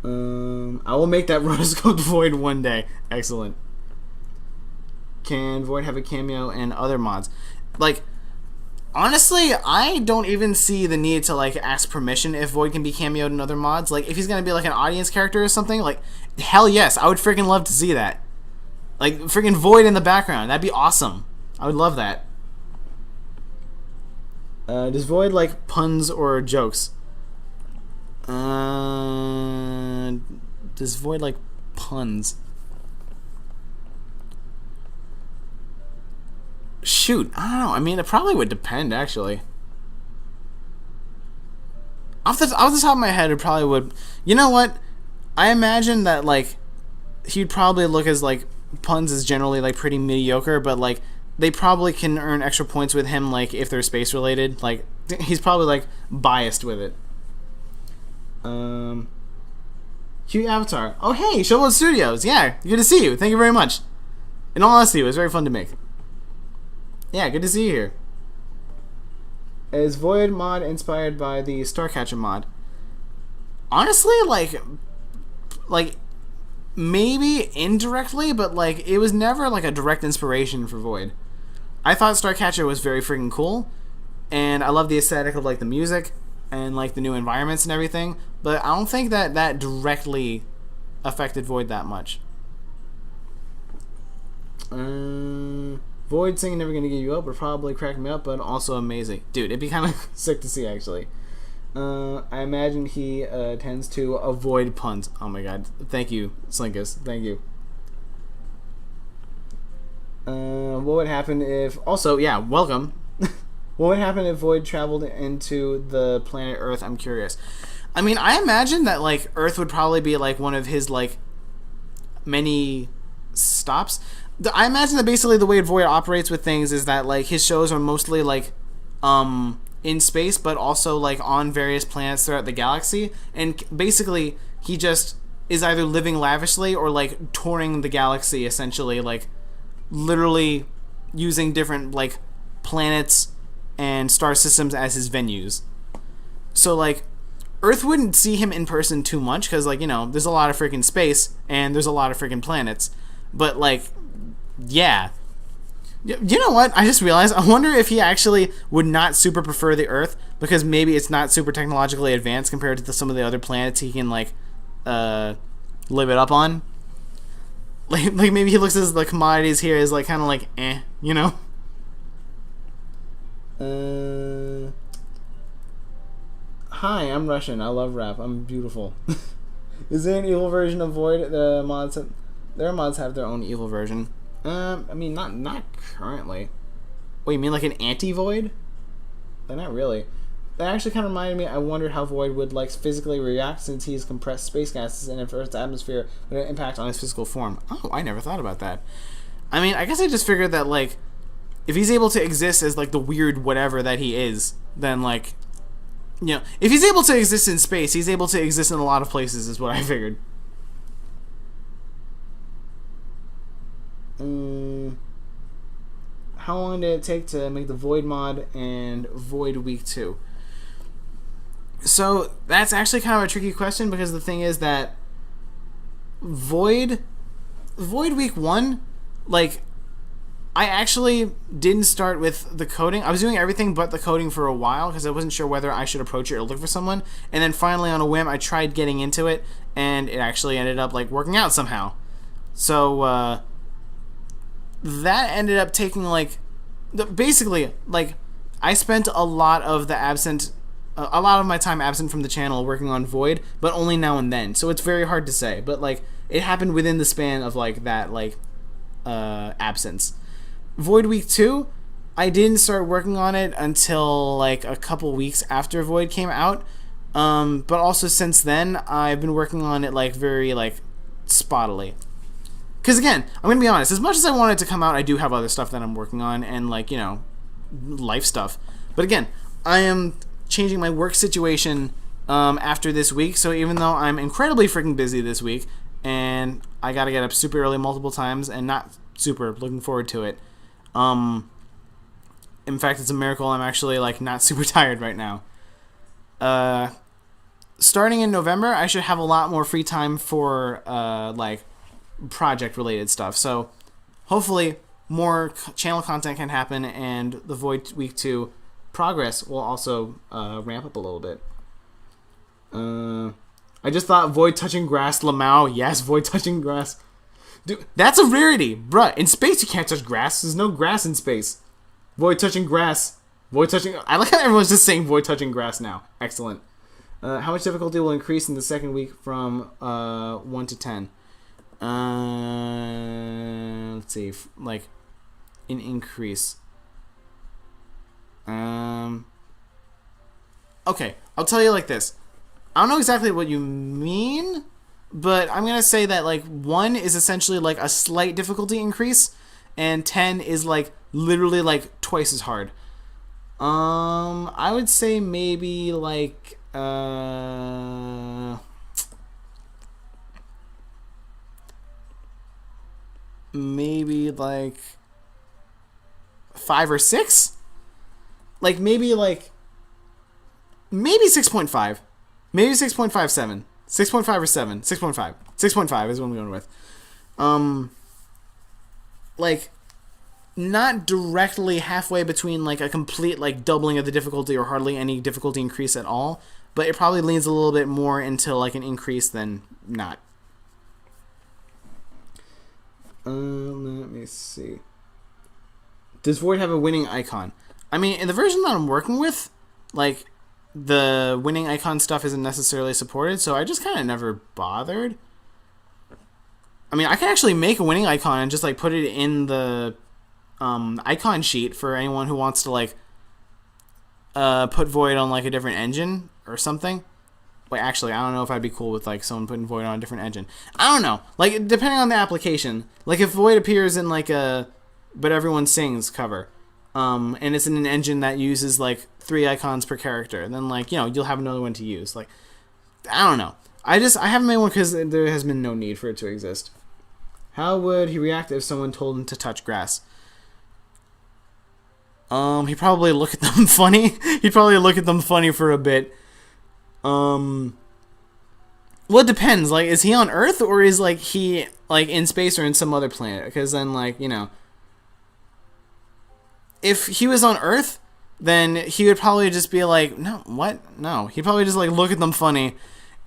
I will make that rotoscope Void one day. Excellent. Can Void have a cameo in other mods? Like, honestly, I don't even see the need to, like, ask permission if Void can be cameoed in other mods. Like, if he's gonna be, like, an audience character or something, like, hell yes, I would freaking love to see that. Like, freaking Void in the background, that'd be awesome. I would love that. Does Void like puns or jokes? Does Void like puns? Shoot, I don't know. I mean, it probably would depend, actually. Off the top of my head, it probably would. You know what? I imagine that, like, he'd probably look as, like, puns is generally, like, pretty mediocre, but, like, they probably can earn extra points with him, like, if they're space-related. Like, he's probably, like, biased with it. Cute avatar. Oh, hey, Showboat Studios. Yeah, good to see you. Thank you very much. In all honesty, it was very fun to make. Yeah, good to see you here. Is Void mod inspired by the Starcatcher mod? Honestly, like maybe indirectly, but like it was never like a direct inspiration for Void. I thought Starcatcher was very freaking cool, and I love the aesthetic of like the music and like the new environments and everything, but I don't think that directly affected Void that much. Void saying never gonna give you up would probably crack me up, but also amazing. Dude, it'd be kind of sick to see, actually. I imagine he tends to avoid puns. Oh my god. Thank you, Slinkus. Thank you. What would happen if... Also, yeah, welcome. What would happen if Void traveled into the planet Earth? I'm curious. I mean, I imagine that, like, Earth would probably be, like, one of his, like, many stops. I imagine that basically the way Void operates with things is that, like, his shows are mostly, like, in space, but also, like, on various planets throughout the galaxy. And basically, he just is either living lavishly or, like, touring the galaxy, essentially, like, literally using different, like, planets and star systems as his venues. So, like, Earth wouldn't see him in person too much because, like, you know, there's a lot of freaking space and there's a lot of freaking planets. But, like, yeah. You know what? I just realized, I wonder if he actually would not super prefer the Earth because maybe it's not super technologically advanced compared to some of the other planets he can, like, live it up on. Like maybe he looks at the commodities here as, like, kind of like, you know? Hi, I'm Russian. I love rap. I'm beautiful. Is there an evil version of Void? Their mods have their own evil version. I mean, not currently. Wait, you mean like an anti-Void? Not really. That actually kind of reminded me, I wondered how Void would, like, physically react since he's compressed space gases and if Earth's atmosphere would impact on his physical form. Oh, I never thought about that. I mean, I guess I just figured that, like, if he's able to exist as, like, the weird whatever that he is, then, like, you know, if he's able to exist in space, he's able to exist in a lot of places, is what I figured. How long did it take to make the Void mod and Void Week 2? So, that's actually kind of a tricky question because the thing is that Void Week 1, like, I actually didn't start with the coding. I was doing everything but the coding for a while because I wasn't sure whether I should approach it or look for someone. And then finally, on a whim, I tried getting into it, and it actually ended up, like, working out somehow. So, that ended up taking, like, basically, like, I spent a lot of my time absent from the channel working on Void, but only now and then. So it's very hard to say. But, like, it happened within the span of, like, that, like, absence. Void Week 2, I didn't start working on it until, like, a couple weeks after Void came out. But also since then, I've been working on it, like, very, like, spottily. Because, again, I'm going to be honest, as much as I want it to come out, I do have other stuff that I'm working on and, like, you know, life stuff. But, again, I am changing my work situation after this week, so even though I'm incredibly freaking busy this week, and I got to get up super early multiple times, and not super looking forward to it. In fact, it's a miracle I'm actually, like, not super tired right now. Starting in November, I should have a lot more free time for, like, project-related stuff. So, hopefully, more channel content can happen, and the Void Week 2 progress will also ramp up a little bit. I just thought Void touching grass, Lamau. Yes, Void touching grass. Dude, that's a rarity. Bruh, in space you can't touch grass. There's no grass in space. Void touching grass. Void touching... I like how everyone's just saying Void touching grass now. Excellent. How much difficulty will increase in the second week from 1 to 10? Let's see. Like, an increase. Okay, I'll tell you like this. I don't know exactly what you mean, but I'm going to say that, like, 1 is essentially, like, a slight difficulty increase, and 10 is, like, literally, like, twice as hard. I would say maybe, like, maybe, like, 5 or 6? Like, maybe 6.5. Maybe 6.57. 6.5 or 7. 6.5. 6.5 is what I'm going with. Like, not directly halfway between, like, a complete, like, doubling of the difficulty or hardly any difficulty increase at all, but it probably leans a little bit more into, like, an increase than not. Let me see. Does Void have a winning icon? I mean, in the version that I'm working with, like, the winning icon stuff isn't necessarily supported, so I just kind of never bothered. I mean, I can actually make a winning icon and just, like, put it in the icon sheet for anyone who wants to, like, put Void on, like, a different engine or something. Wait, actually, I don't know if I'd be cool with, like, someone putting Void on a different engine. I don't know. Like, depending on the application. Like, if Void appears in, like, a But Everyone Sings cover, and it's in an engine that uses, like, 3 icons per character, then, like, you know, you'll have another one to use. Like, I don't know. I haven't made one because there has been no need for it to exist. How would he react if someone told him to touch grass? He'd probably look at them funny. He'd probably look at them funny for a bit. Well, it depends. Like, is he on Earth or is, like, he, like, in space or in some other planet? Because then, like, you know, if he was on Earth, then he would probably just be like, no, what? No. He'd probably just, like, look at them funny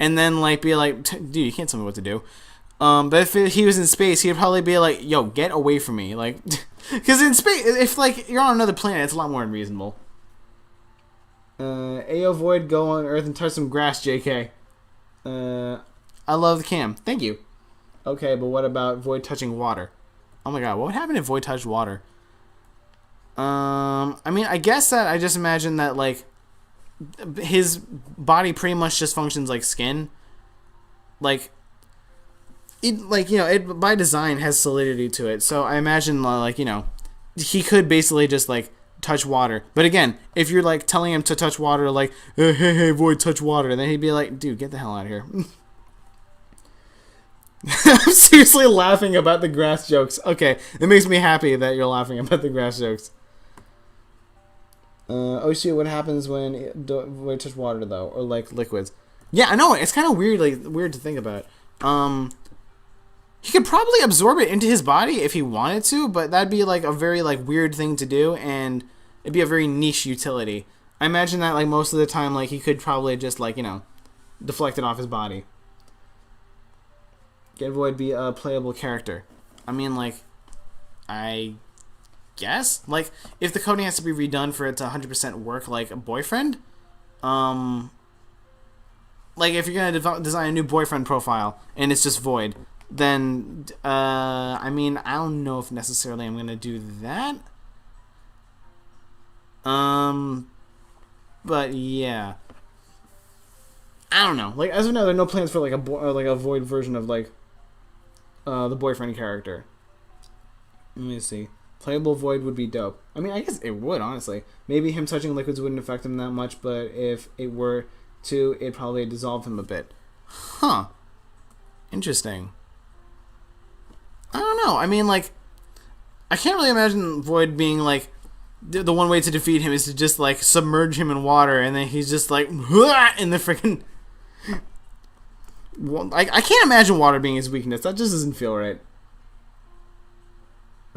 and then, like, be like, dude, you can't tell me what to do. But if he was in space, he'd probably be like, yo, get away from me. Like, because in space, if, like, you're on another planet, it's a lot more unreasonable. Ayo Void, go on Earth and touch some grass, JK. I love the cam. Thank you. Okay, but what about Void touching water? Oh my god, what would happen if Void touched water? I mean, I guess that I just imagine that, like, his body pretty much just functions like skin. Like, it, like, you know, it by design has solidity to it. So I imagine, like, you know, he could basically just, like, touch water. But again, if you're, like, telling him to touch water, like, hey, Void, touch water, then he'd be like, dude, get the hell out of here. I'm seriously laughing about the grass jokes. Okay, it makes me happy that you're laughing about the grass jokes. Oh shoot, what happens when Void touch water, though? Or, like, liquids? Yeah, I know, it's kind of weird, like, weird to think about. He could probably absorb it into his body if he wanted to, but that'd be, like, a very, like, weird thing to do, and it'd be a very niche utility. I imagine that, like, most of the time, like, he could probably just, like, you know, deflect it off his body. Get Void be a playable character. I mean, like, I guess? Like, if the coding has to be redone for it to 100% work like a boyfriend, like, if you're gonna design a new boyfriend profile, and it's just Void, then, I mean, I don't know if necessarily I'm gonna do that. But yeah, I don't know. Like, as of now, there are no plans for, like, a Void version of, like, the boyfriend character. Let me see. Playable Void would be dope. I mean, I guess it would, honestly. Maybe him touching liquids wouldn't affect him that much, but if it were to, it'd probably dissolve him a bit. Huh. Interesting. I don't know. I mean, like, I can't really imagine Void being, like, the one way to defeat him is to just, like, submerge him in water, and then he's just, like, in the freaking... I can't imagine water being his weakness. That just doesn't feel right.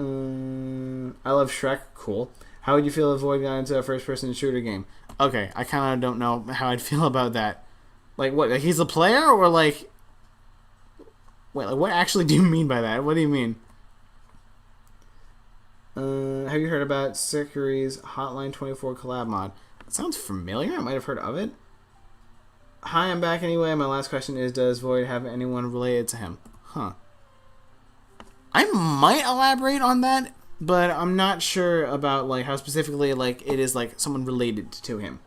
I love Shrek. Cool. How would you feel if Void got into a first-person shooter game? Okay, I kind of don't know how I'd feel about that. Like, what? Like, he's a player, or, like... Wait, like, what actually do you mean by that? What do you mean? Have you heard about Sekiri's Hotline 24 collab mod? That sounds familiar. I might have heard of it. Hi, I'm back anyway. My last question is, does Void have anyone related to him? Huh. I might elaborate on that, but I'm not sure about, like, how specifically, like, it is, like, someone related to him.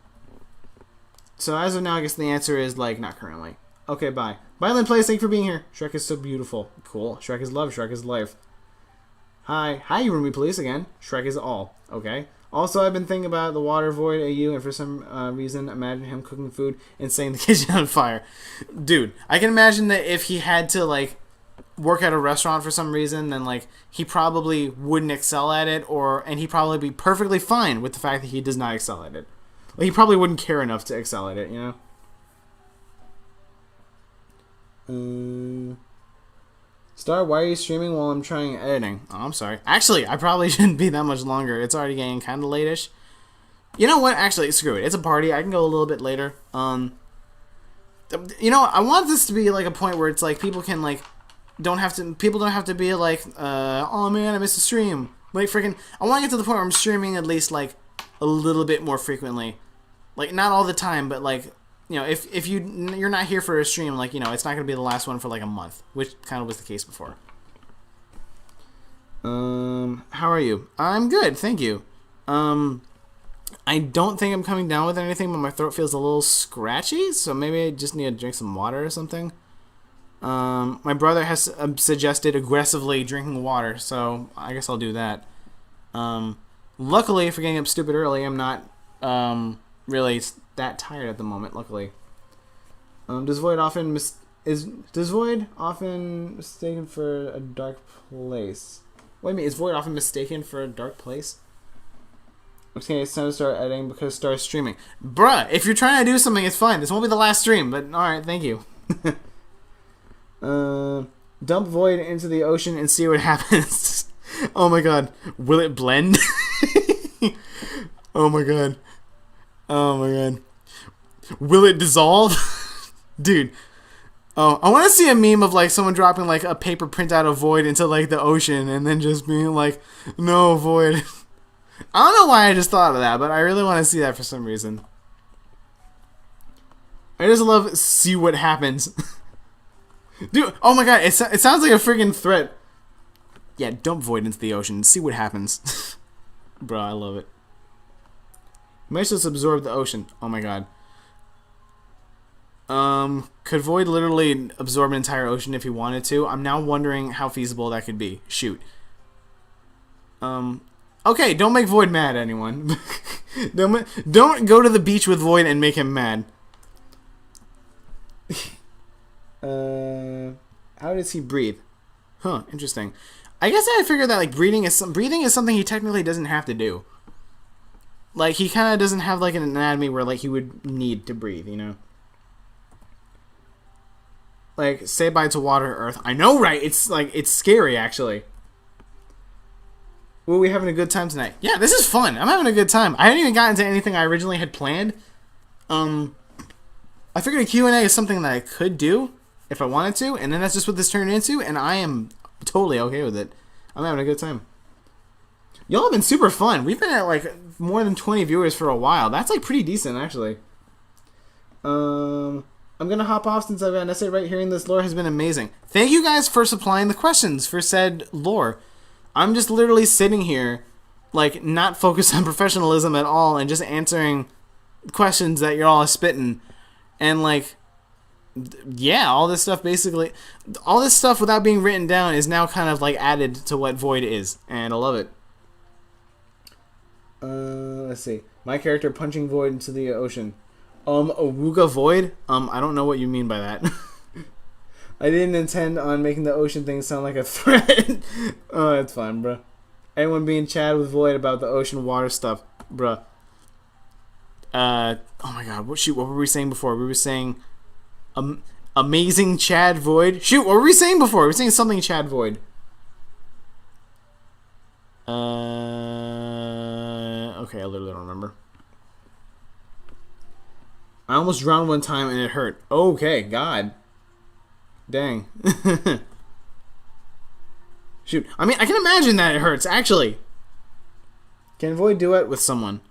So as of now, I guess the answer is, like, not currently. Okay, bye. Bye, Lynn Plays. Thank you for being here. Shrek is so beautiful. Cool. Shrek is love. Shrek is life. Hi. Hi, you Roomy Police again. Shrek is all. Okay. Also, I've been thinking about the water Void AU, and for some reason, imagine him cooking food and setting the kitchen on fire. Dude, I can imagine that if he had to, like, work at a restaurant for some reason, then, like, he probably wouldn't excel at it, and he'd probably be perfectly fine with the fact that he does not excel at it. Like, he probably wouldn't care enough to excel at it, you know? Star, why are you streaming while I'm trying editing? Oh, I'm sorry. Actually, I probably shouldn't be that much longer. It's already getting kind of late-ish. You know what? Actually, screw it. It's a party. I can go a little bit later. You know, I want this to be, like, a point where it's, like, people can, like, people don't have to be like, oh man, I missed a stream. Like freaking, I want to get to the point where I'm streaming at least like a little bit more frequently. Like not all the time, but like, you know, if you're not here for a stream, like, you know, it's not gonna be the last one for like a month, which kind of was the case before. How are you? I'm good, thank you. I don't think I'm coming down with anything, but my throat feels a little scratchy, so maybe I just need to drink some water or something. My brother has suggested aggressively drinking water, so I guess I'll do that. Luckily, for getting up stupid early, I'm not really that tired at the moment. Luckily, does Void often mistaken for a dark place? Wait a minute, is Void often mistaken for a dark place? Okay, it's time to start editing because start streaming. Bruh, if you're trying to do something, it's fine. This won't be the last stream, but alright, thank you. Dump Void into the ocean and see what happens. Oh my god. Will it blend? Oh my god. Oh my god. Will it dissolve? Dude. Oh, I want to see a meme of like someone dropping like a paper printout of Void into like the ocean and then just being like, no, Void. I don't know why I just thought of that, but I really want to see that for some reason. I just love see what happens. Dude, oh my god, it sounds like a freaking threat. Yeah, dump Void into the ocean and see what happens. Bro, I love it. You might just absorb the ocean. Oh my god. Could Void literally absorb an entire ocean if he wanted to? I'm now wondering how feasible that could be. Shoot. Okay, don't make Void mad, anyone. Don't go to the beach with Void and make him mad. How does he breathe? Huh, interesting. I guess I figured that like breathing is something he technically doesn't have to do. Like he kind of doesn't have like an anatomy where like he would need to breathe, you know? Like say bye to water, earth. I know, right? It's like it's scary actually. Well, we having a good time tonight? Yeah, this is fun. I'm having a good time. I hadn't even gotten to anything I originally had planned. I figured a Q&A is something that I could do if I wanted to, and then that's just what this turned into, and I am totally okay with it. I'm having a good time. Y'all have been super fun. We've been at like more than 20 viewers for a while. That's like pretty decent, actually. I'm gonna hop off since I've got an essay right. Hearing this lore has been amazing. Thank you guys for supplying the questions for said lore. I'm just literally sitting here, like, not focused on professionalism at all and just answering questions that you're all spitting. And, like, yeah, all this stuff basically, all this stuff without being written down is now kind of, like, added to what Void is. And I love it. Let's see. My character punching Void into the ocean. Awooga Void? I don't know what you mean by that. I didn't intend on making the ocean thing sound like a threat. Oh, it's fine, bro. Anyone being Chad with Void about the ocean water stuff, bro. Oh my god, what were we saying before? We were saying amazing Chad Void. Shoot, what were we saying before? We were saying something Chad Void. Okay, I literally don't remember. I almost drowned one time and it hurt. Okay, god. Dang. Shoot. I mean, I can imagine that it hurts, actually. Can Void duet with someone?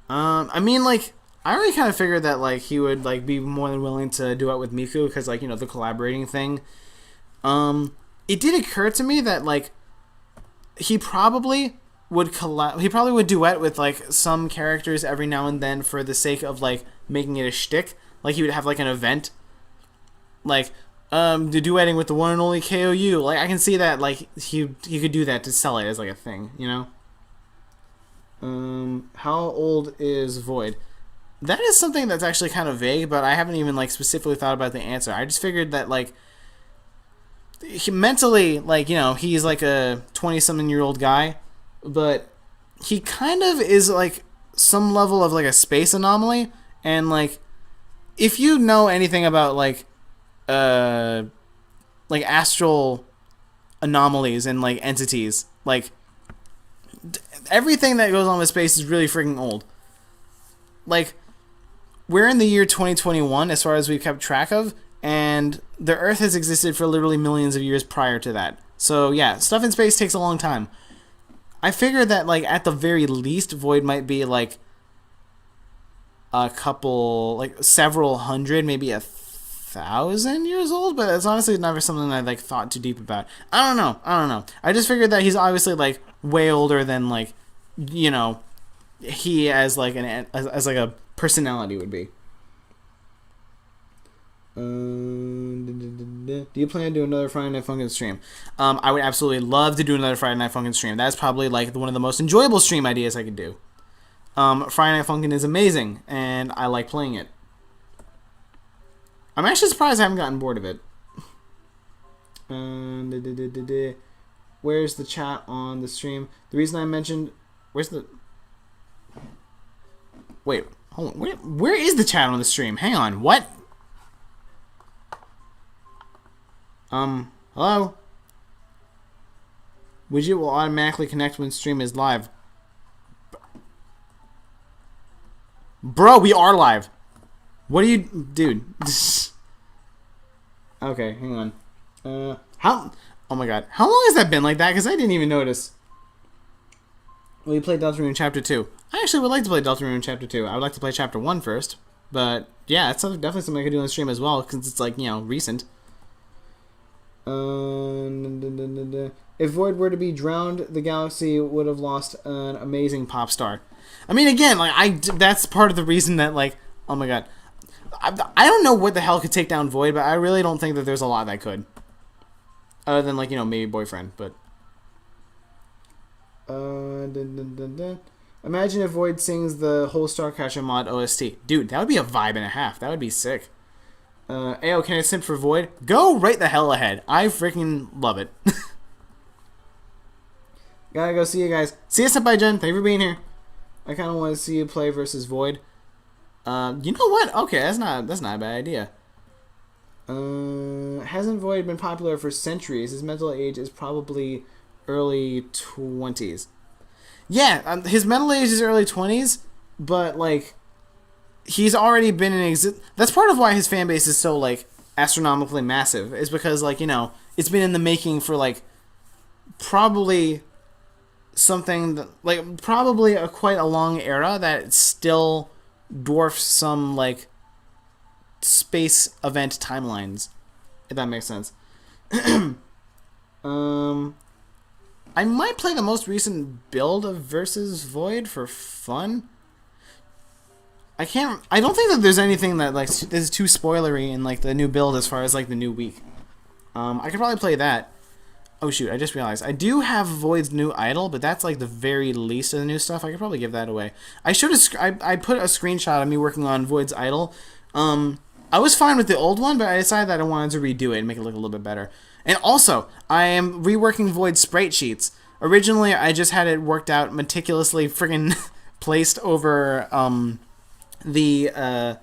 I mean, like, I already kind of figured that, like, he would, like, be more than willing to duet with Miku, because, like, you know, the collaborating thing. It did occur to me that, like, he probably would duet with, like, some characters every now and then for the sake of, like, making it a shtick. Like, he would have, like, an event. Like, the duetting with the one and only KOU. Like, I can see that, like, he could do that to sell it as, like, a thing, you know? How old is Void? That is something that's actually kind of vague, but I haven't even, like, specifically thought about the answer. I just figured that, like, he mentally, like, you know, he's, like, a 20-something-year-old guy, but he kind of is, like, some level of, like, a space anomaly, and, like, if you know anything about, like astral anomalies and, like, entities, like, everything that goes on with space is really freaking old. Like, we're in the year 2021 as far as we've kept track of, and and the Earth has existed for literally millions of years prior to that. So yeah, stuff in space takes a long time. I figured that like at the very least, Void might be like a couple, like several hundred, maybe 1,000 years old, but it's honestly never something I like thought too deep about. I don't know. I just figured that he's obviously like way older than like, you know, he as like as like a personality would be. Do you plan to do another Friday Night Funkin' stream? I would absolutely love to do another Friday Night Funkin' stream. That's probably like one of the most enjoyable stream ideas I could do. Friday Night Funkin' is amazing, and I like playing it. I'm actually surprised I haven't gotten bored of it. Where's the chat on the stream? The reason I mentioned... Where's the... Wait, hold on. Where is the chat on the stream? Hang on, what? Hello? Widget will automatically connect when stream is live. Bro, we are live. What are you... Dude. Okay, hang on. How... Oh my god. How long has that been like that? Because I didn't even notice. Will you play Deltarune Chapter 2? I actually would like to play Deltarune Chapter 2. I would like to play Chapter 1 first. But, yeah, it's definitely something I could do on the stream as well, because it's, like, you know, recent. If Void were to be drowned, the galaxy would have lost an amazing pop star. I mean, again, like, that's part of the reason that, like, oh my god. I don't know what the hell could take down Void, but I really don't think that there's a lot that could. Other than, like, you know, maybe Boyfriend, but... Imagine if Void sings the whole Starcatcher mod OST. Dude, that would be a vibe and a half. That would be sick. Ayo, can I simp for Void? Go right the hell ahead. I freaking love it. Gotta go see you guys. See you, Senpai Jen. Thank you for being here. I kind of want to see you play versus Void. You know what? Okay, that's not a bad idea. Hasn't Void been popular for centuries? His mental age is probably early 20s. Yeah, his mental age is early 20s, but like he's already been in exist. That's part of why his fan base is so like astronomically massive. Is because like you know it's been in the making for like probably something that, like probably quite a long era that still dwarfs some like space event timelines, if that makes sense. I might play the most recent build of Versus Void for fun. I don't think that there's anything that like is too spoilery in like the new build as far as like the new week. I could probably play that. Oh shoot, I just realized I do have Void's new idol, but that's like the very least of the new stuff. I could probably give that away. I put a screenshot of me working on Void's idol. I was fine with the old one, but I decided that I wanted to redo it and make it look a little bit better. And also, I am reworking Void's sprite sheets. Originally, I just had it worked out meticulously friggin' placed over the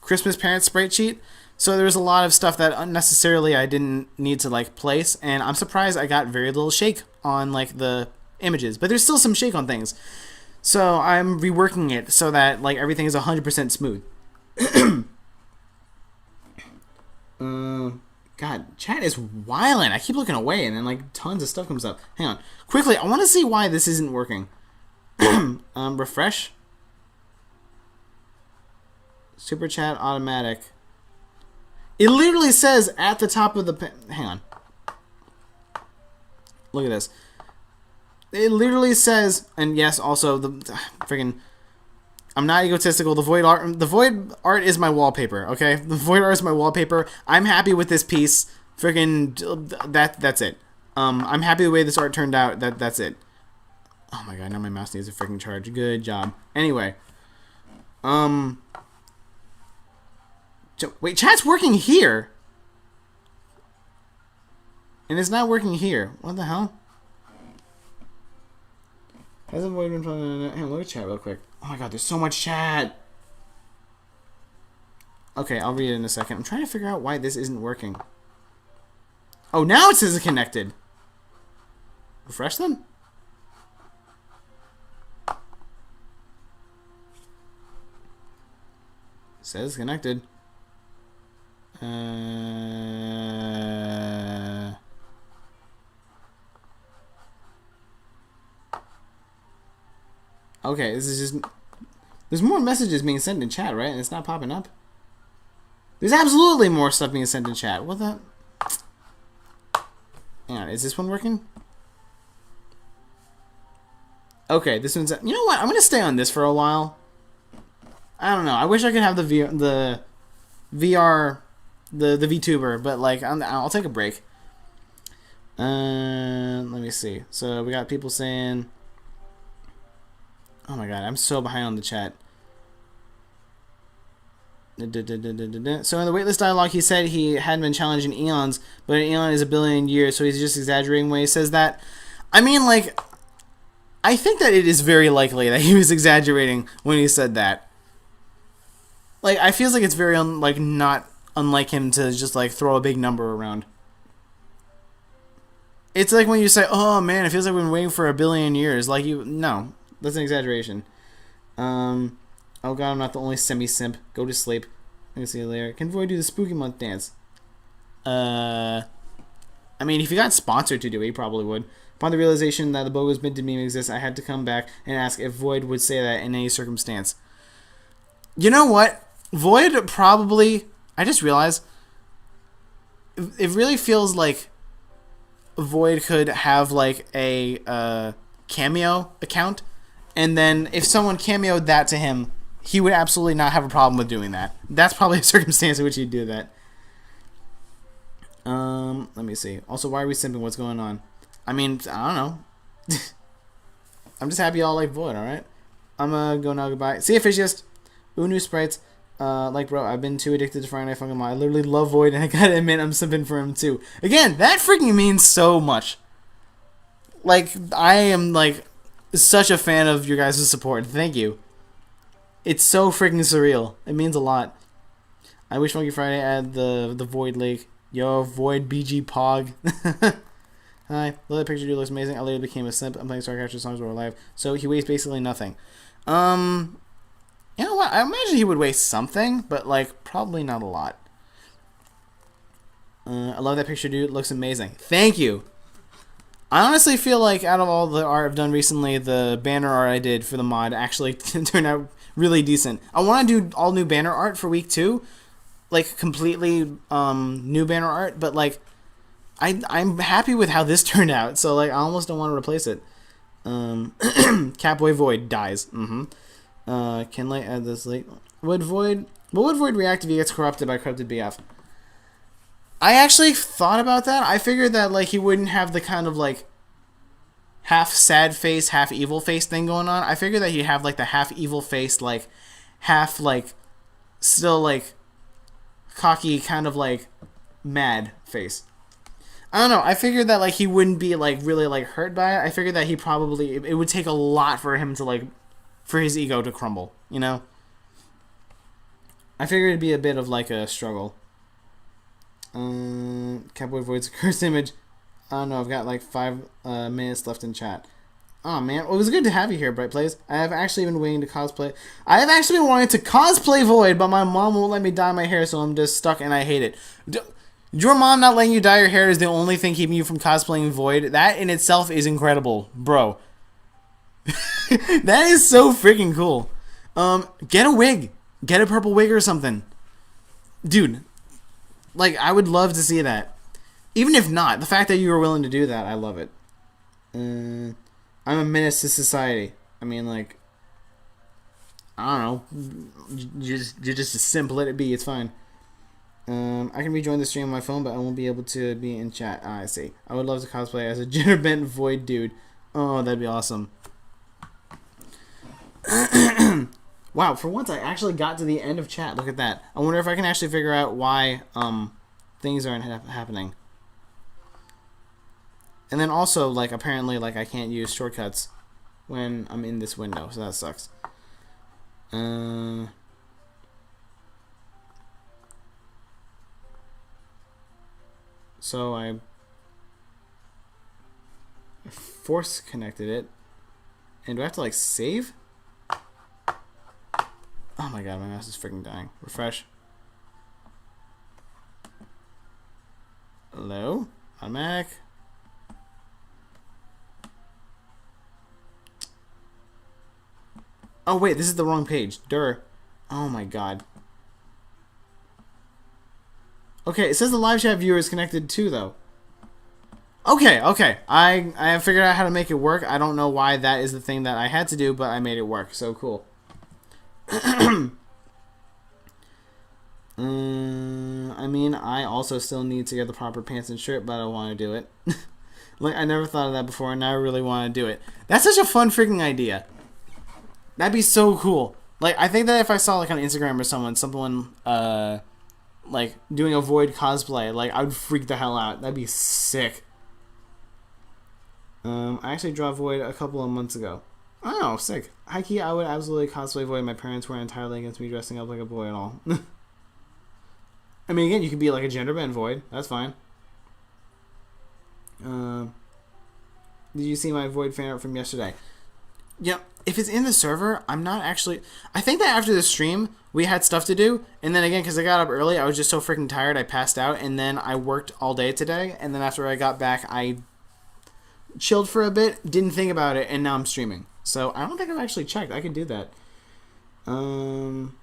Christmas Parent sprite sheet. So there was a lot of stuff that unnecessarily I didn't need to like place, and I'm surprised I got very little shake on like the images. But there's still some shake on things. So I'm reworking it so that like everything is 100% smooth. God, chat is wildin'. I keep looking away and then like tons of stuff comes up. Hang on. Quickly, I want to see why this isn't working. Refresh. Super chat automatic. It literally says at the top of the... Hang on. Look at this. It literally says... And yes, also the friggin'... I'm not egotistical. The void art is my wallpaper, okay? The void art is my wallpaper. I'm happy with this piece. Friggin' that's it. I'm happy the way this art turned out. That's it. Oh my god, now my mouse needs a freaking charge. Good job. Anyway. Wait, chat's working here. And it's not working here. What the hell? Hasn't void been playing? Hang on, look at chat real quick. Oh my god, there's so much chat. Okay, I'll read it in a second. I'm trying to figure out why this isn't working. Oh, now it says it's connected. Refresh them? It says connected. Okay, this is just... There's more messages being sent in chat, right? And it's not popping up? There's absolutely more stuff being sent in chat. What the... Hang on, is this one working? Okay, this one's... You know what? I'm going to stay on this for a while. I don't know. I wish I could have the VR, the VTuber, but like I'll take a break. Let me see. So we got people saying, "Oh my god, I'm so behind on the chat." So in the waitlist dialogue, he said he hadn't been challenged in eons, but an eon is a billion years, so he's just exaggerating when he says that. I mean, like, I think that it is very likely that he was exaggerating when he said that. Like, I feel like it's very not unlike him to just like throw a big number around. It's like when you say, "Oh man, it feels like we've been waiting for a billion years." Like no, that's an exaggeration. Oh god, I'm not the only semi-simp. Go to sleep. I'm gonna see you later. Can Void do the spooky month dance? I mean, if he got sponsored to do it, he probably would. Upon the realization that the bogus minted meme exists, I had to come back and ask if Void would say that in any circumstance. You know what? Void probably... I just realized... It really feels like Void could have like a Cameo account, and then if someone cameoed that to him, he would absolutely not have a problem with doing that. That's probably a circumstance in which he'd do that. Let me see. Also, why are we simping? What's going on? I mean, I don't know. I'm just happy y'all like Void, alright? I'm gonna go now, goodbye. See you, Fishiest. Ooh, new sprites. Like, bro, I've been too addicted to Friday Night Funkin' I literally love Void, and I gotta admit, I'm simping for him, too. Again, that freaking means so much. Like, I am, like, such a fan of your guys' support. Thank you. It's so freaking surreal. It means a lot. I wish Funky Friday had the Void Lake. Yo, Void BG Pog. Hi. Love that picture, dude. Looks amazing. I later became a simp. I'm playing Starcatcher songs while we're alive. So he wastes basically nothing. You know what? I imagine he would waste something, but like probably not a lot. I love that picture, dude. It looks amazing. Thank you. I honestly feel like out of all the art I've done recently, the banner art I did for the mod actually turned out really decent. I want to do all new banner art for week 2, like completely new banner art, but like I'm happy with how this turned out. So like I almost don't want to replace it. Catboy Void dies. Can I add this late? What would Void react if he gets corrupted by corrupted BF? I actually thought about that. I figured that like he wouldn't have the kind of like half sad face, half evil face thing going on. I figured that he'd have like the half evil face, like half like still like cocky, kind of like mad face. I don't know. I figured that like he wouldn't be like really like hurt by it. I figured that he probably it would take a lot for him to like for his ego to crumble, you know? I figured it'd be a bit of like a struggle. Catboy Void's cursed image. I don't know, I've got like 5 minutes left in chat. Oh man, well, it was good to have you here, Bright Plays. I have actually been waiting to cosplay. I have actually been wanting to cosplay Void, but my mom won't let me dye my hair, so I'm just stuck and I hate it. Your mom not letting you dye your hair is the only thing keeping you from cosplaying Void. That in itself is incredible, bro. That is so freaking cool. Get a wig. Get a purple wig or something. Dude, like, I would love to see that. Even if not, the fact that you were willing to do that, I love it. I'm a menace to society. I mean, like, I don't know. You're just a simp. Let it be. It's fine. I can rejoin the stream on my phone, but I won't be able to be in chat. Ah, I see. I would love to cosplay as a gender bent Void dude. Oh, that'd be awesome. Wow, for once I actually got to the end of chat. Look at that. I wonder if I can actually figure out why things aren't happening. And then also, like, apparently, like, I can't use shortcuts when I'm in this window, so that sucks. So I force connected it. And do I have to, like, save? Oh my god, my mouse is freaking dying. Refresh. Hello? Automatic. Oh wait, this is the wrong page. Durr. Oh my god. Okay, it says the live chat viewer is connected too, though. Okay, okay. I have figured out how to make it work. I don't know why that is the thing that I had to do, but I made it work. So cool. I mean, I also still need to get the proper pants and shirt, but I want to do it. Like, I never thought of that before, and now I really want to do it. That's such a fun freaking idea. That'd be so cool. Like, I think that if I saw, like, on Instagram or someone, like, doing a Void cosplay, like, I would freak the hell out. That'd be sick. I actually drew Void a couple of months ago. Oh, sick. High-key, I would absolutely cosplay Void. My parents weren't entirely against me dressing up like a boy at all. I mean, again, you could be like a gender bend Void. That's fine. Did you see my Void fan art from yesterday? Yeah, if it's in the server, I'm not actually... I think that after the stream, we had stuff to do. And then again, because I got up early, I was just so freaking tired, I passed out. And then I worked all day today. And then after I got back, I chilled for a bit, didn't think about it, and now I'm streaming. So I don't think I've actually checked. I could do that. I'm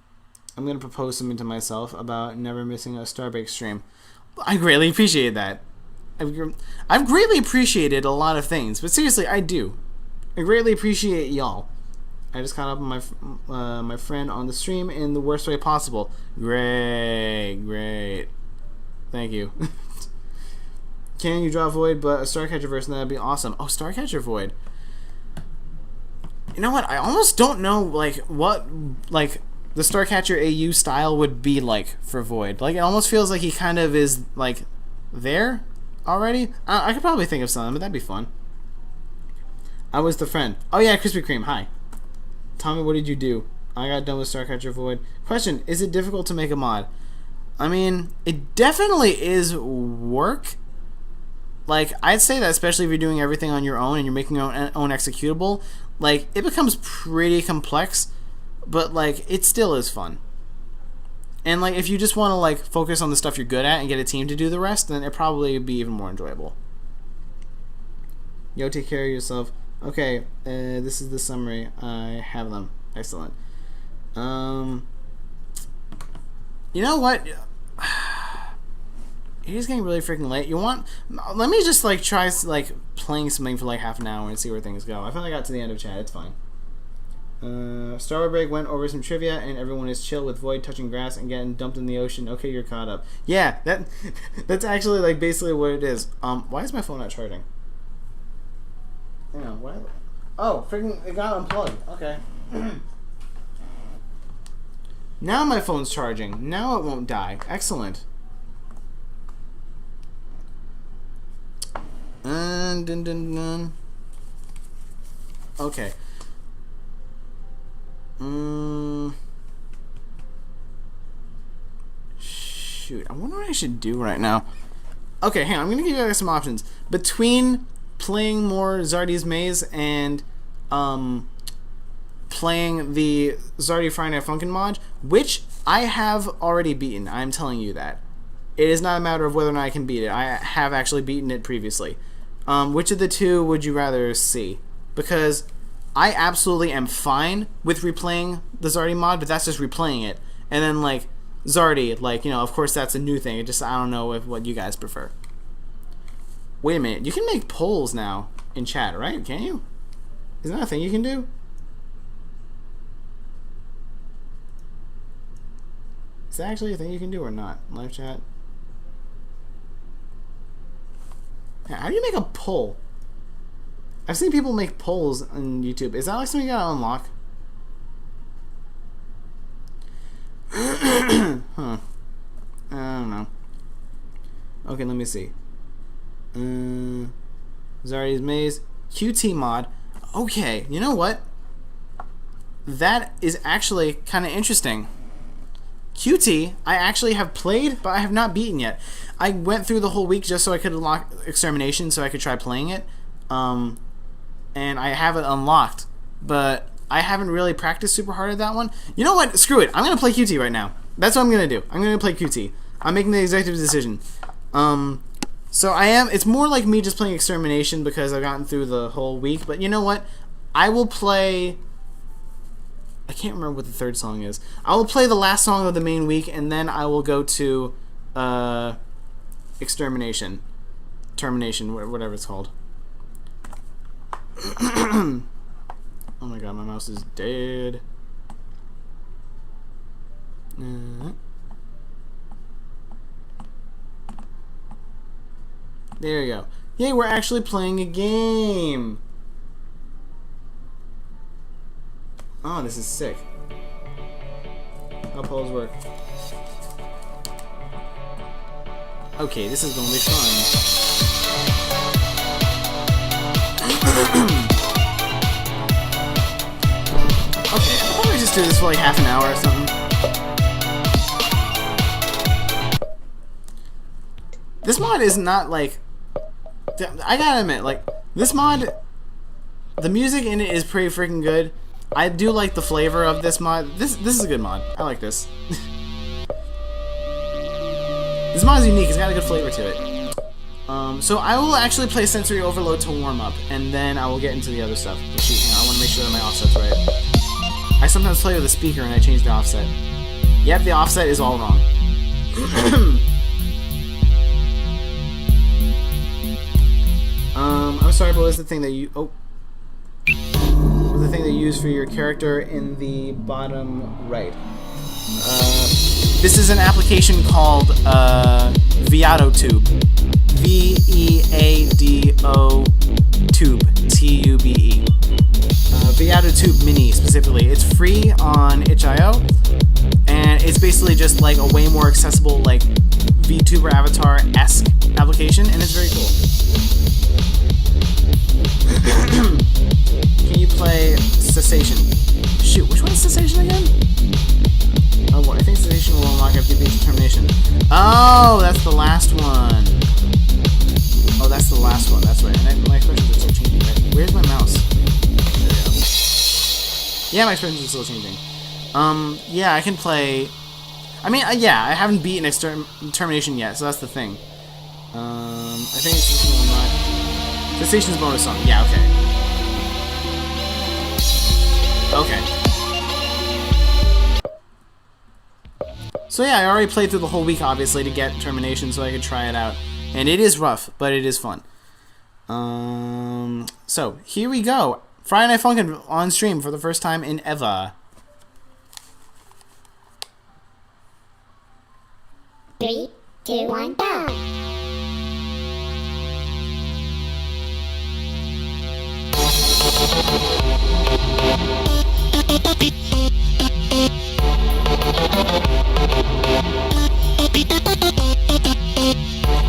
going to propose something to myself about never missing a Starbake stream. I greatly appreciate that. I've greatly appreciated a lot of things, but seriously, I do. I greatly appreciate y'all. I just caught up with my friend on the stream in the worst way possible. Great. Thank you. Can you draw Void, but a Starcatcher version? That'd be awesome. Oh, Starcatcher Void. You know what? I almost don't know, like, what, like, the Starcatcher AU style would be like for Void. Like, it almost feels like he kind of is, like, there already. I could probably think of something, but that'd be fun. I was the friend. Oh, yeah, Krispy Kreme. Hi. Tommy, what did you do? I got done with Starcatcher Void. Question, is it difficult to make a mod? I mean, it definitely is work. Like, I'd say that especially if you're doing everything on your own and you're making your own executable, like, it becomes pretty complex, but, like, it still is fun. And, like, if you just want to, like, focus on the stuff you're good at and get a team to do the rest, then it probably would be even more enjoyable. Yo, take care of yourself. Okay, this is the summary. I have them. Excellent. You know what? It is getting really freaking late. Let me just, like, try, like, playing something for, like, half an hour and see where things go. I finally got to the end of chat. It's fine. Starboard Break went over some trivia, and everyone is chill with Void touching grass and getting dumped in the ocean. Okay, you're caught up. Yeah, that's actually, like, basically what it is. Why is my phone not charging? Hang on, what? Oh, freaking, it got unplugged. Okay. Now my phone's charging. Now it won't die. Excellent. Okay. Shoot, I wonder what I should do right now. Okay, hang on. I'm gonna give you guys some options between playing more Zardy's Maze and playing the Zardy Friday Night Funkin' mod, which I have already beaten. I'm telling you that. It is not a matter of whether or not I can beat it. I have actually beaten it previously. Which of the two would you rather see? Because I absolutely am fine with replaying the Zardy mod, but that's just replaying it. And then, like, Zardy, like, you know, of course that's a new thing. It just, I don't know what you guys prefer. Wait a minute. You can make polls now in chat, right? Can you? Isn't that a thing you can do? Is that actually a thing you can do or not? Live chat? How do you make a poll? I've seen people make polls on YouTube. Is that like something you gotta unlock? Huh. I don't know. Okay, let me see. Zardy's Maze. QT mod. Okay, you know what? That is actually kind of interesting. QT, I actually have played, but I have not beaten yet. I went through the whole week just so I could unlock Extermination so I could try playing it. And I have it unlocked, but I haven't really practiced super hard at that one. You know what? Screw it. I'm going to play QT right now. That's what I'm going to do. I'm going to play QT. I'm making the executive decision. So it's more like me just playing Extermination because I've gotten through the whole week, but you know what? I will play I can't remember what the third song is. I will play the last song of the main week, and then I will go to Extermination. Termination, whatever it's called. Oh my god, my mouse is dead. There you go. Yay, we're actually playing a game! Oh, this is sick. How polls work. Okay, this is gonna be fun. Okay, I'll probably just do this for like half an hour or something. This mod is not like... I gotta admit, like, this mod, the music in it is pretty freaking good. I do like the flavor of this mod. This is a good mod. I like this. This mod is unique. It's got a good flavor to it. So I will actually play Sensory Overload to warm up, and then I will get into the other stuff. Shoot, hang on, I want to make sure that my offset's right. I sometimes play with a speaker and I change the offset. Yep, the offset is all wrong. I'm sorry, but what was the thing that you... Oh. What was the thing that you use for your character in the bottom right? This is an application called ViadoTube. V-E-A-D-O Tube. T-U-B-E. ViadoTube Mini, specifically. It's free on itch.io, and it's basically just like a way more accessible, like, VTuber avatar-esque application, and it's very cool. Can you play Cessation? Shoot, which one's Cessation again? Oh, well, I think Cessation will unlock after you beat Determination. Oh, that's the last one. Oh, that's the last one. That's right. And my expressions are still changing, right? Where's my mouse? There we go. Yeah, my expressions are still changing. Yeah, I can play... I mean, yeah, I haven't beaten Determination yet, so that's the thing. I think Cessation will unlock... Cessation's bonus song. Yeah, okay. Okay. So yeah, I already played through the whole week, obviously, to get Termination so I could try it out. And it is rough, but it is fun. So, here we go. Friday Night Funkin' on stream for the first time in ever. 3, 2, 1, go!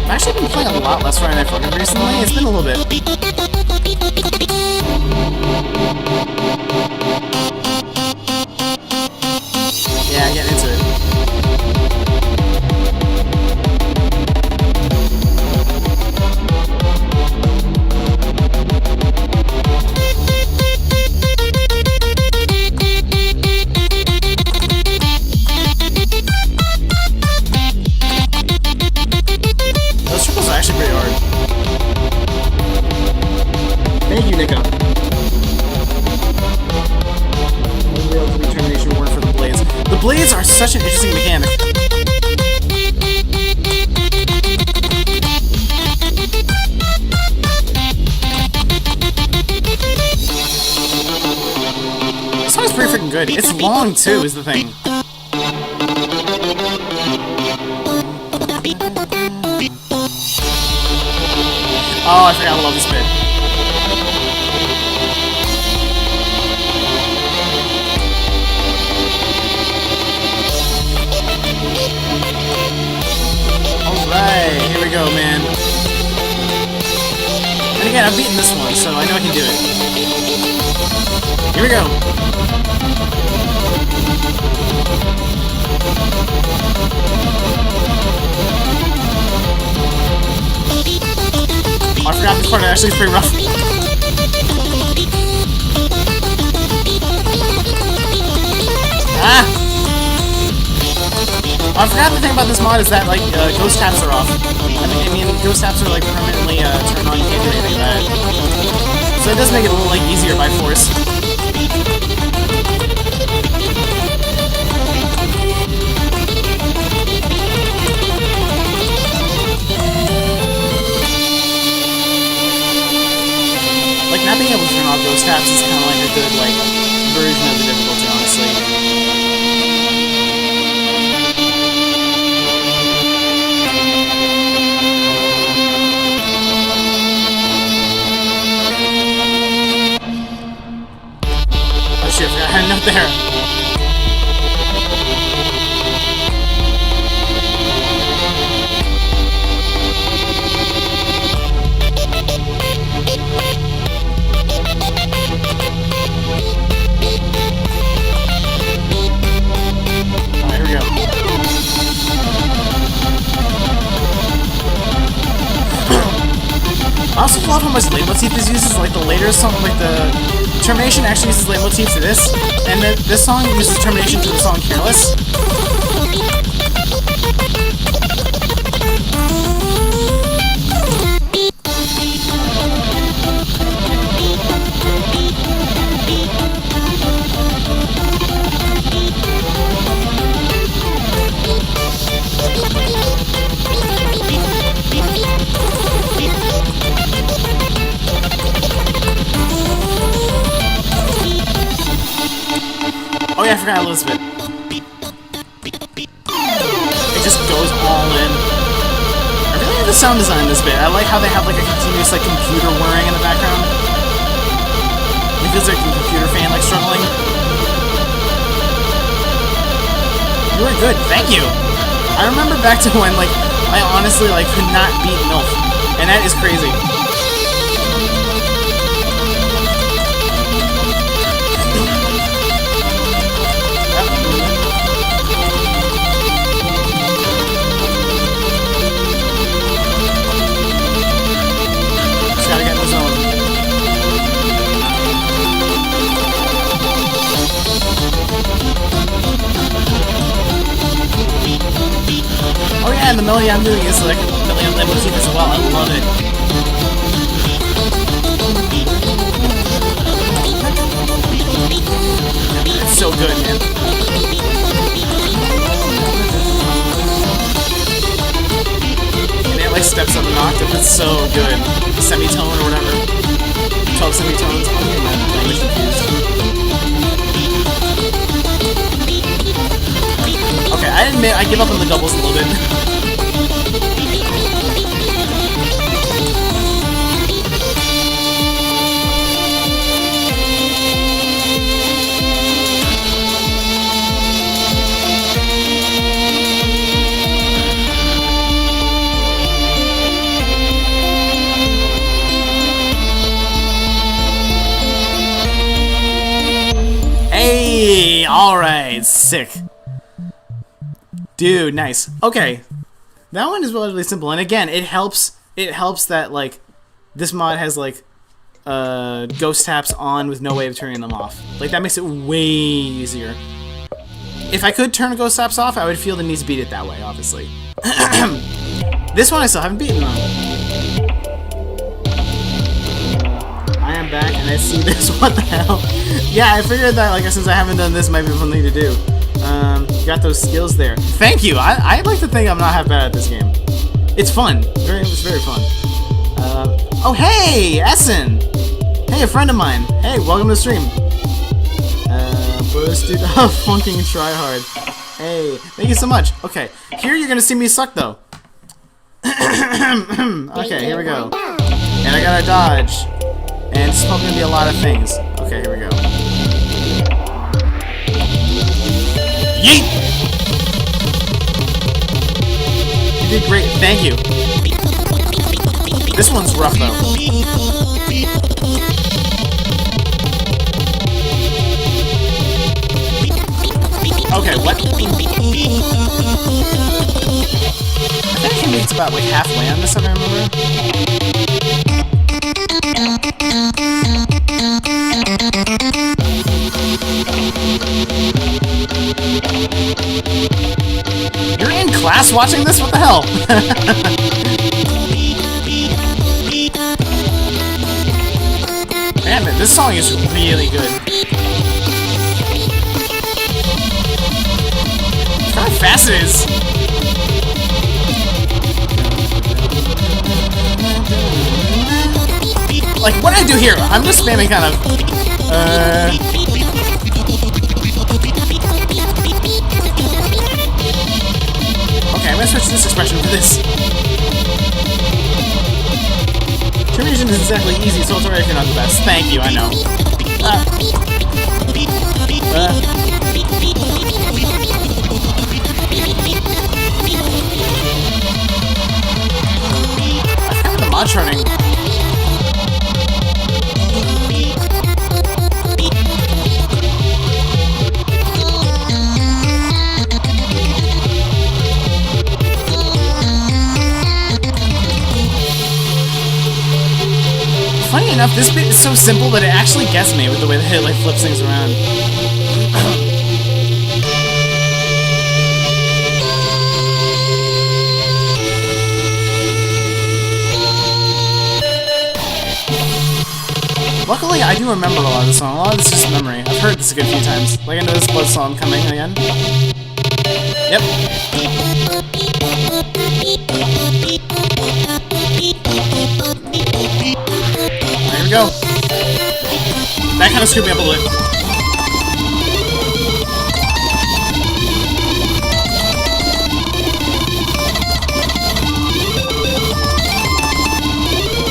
I've actually been playing a lot less Friday Night Funkin' recently. It's been a little bit. Yeah, getting into it. Thank you, Nico. Unreal Determination Award for the blades. The blades are such an interesting mechanic. This song's pretty freaking good. It's long too, is the thing. Oh, I forgot I love this bit. Alright, here we go, man. And again, I've beaten this one, so I know I can do it. Here we go. Oh, I forgot this part actually is pretty rough. Ah! Oh, I forgot the thing about this mod is that, like, ghost taps are off. I mean, ghost taps are, like, permanently turned on. You can't do anything about it. So it does make it a little, like, easier by force. turn off ghost taps is kind of like a good like version of the difficulty, honestly. Oh shit, I forgot I had a note there. I also love how much leitmotif is used. Like the later song, like the Termination actually uses leitmotif for this, and then this song uses Termination for the song Careless. Oh yeah, I forgot Elizabeth. It just goes all in. I really like the sound design in this bit. I like how they have like a continuous like computer whirring in the background. It feels like a computer fan like struggling. You were good, thank you. I remember back to when like I honestly like could not beat MILF, and that is crazy. Oh yeah, and the melody I'm doing is like a million leitmotif as well. I love it. It's so good, man. And it like steps up an octave. It's so good. Semitone or whatever. 12 semitones. I'm getting that language confused. Okay, I admit I give up on the doubles a little bit. Hey, alright, sick. Dude, nice. Okay. That one is relatively simple. And again, it helps that like this mod has like ghost taps on with no way of turning them off. Like that makes it way easier. If I could turn ghost taps off, I would feel the need to beat it that way, obviously. This one I still haven't beaten though. I am back and I see this. What the hell? Yeah, I figured that like since I haven't done this, might be a fun thing to do. You got those skills there. Thank you. I like to think I'm not half bad at this game. It's fun. It's very fun. Oh hey, Essen. Hey, a friend of mine. Hey, welcome to the stream. Bros, dude, funking tryhard. Hey, thank you so much. Okay, here you're gonna see me suck though. Okay, here we go. And I gotta dodge. And it's probably gonna be a lot of things. Okay, here we go. Yeet! You did great, thank you. This one's rough though. Okay, what? I think it's about like halfway on this, if I remember. You're in class watching this? What the hell? Man, this song is really good. Look how fast it is. Like, what What did I do here? I'm just spamming kind of. Okay, I'm gonna switch this expression for this. Termination is exactly easy, so it's alright if you're not the best. Thank you, I know. I forgot the mod turning. Funny enough, this bit is so simple that it actually gets me with the way that it like flips things around. Luckily, I do remember a lot of the song. A lot of this is just memory. I've heard this a good few times. Like, I know this Blood song coming again. Yep. There we go. That kind of screwed me up a little bit.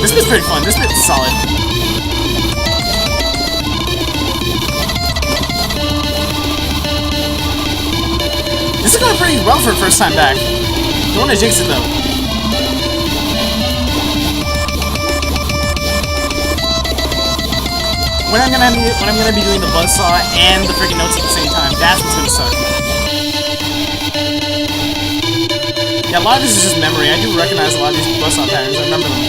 This bit's pretty fun. This bit's solid. This is going pretty well for first time back. Don't want to jinx it though. When I'm gonna be doing the buzzsaw and the freaking notes at the same time, that's what's gonna suck. Yeah, a lot of this is just memory. I do recognize a lot of these buzzsaw patterns. I remember them.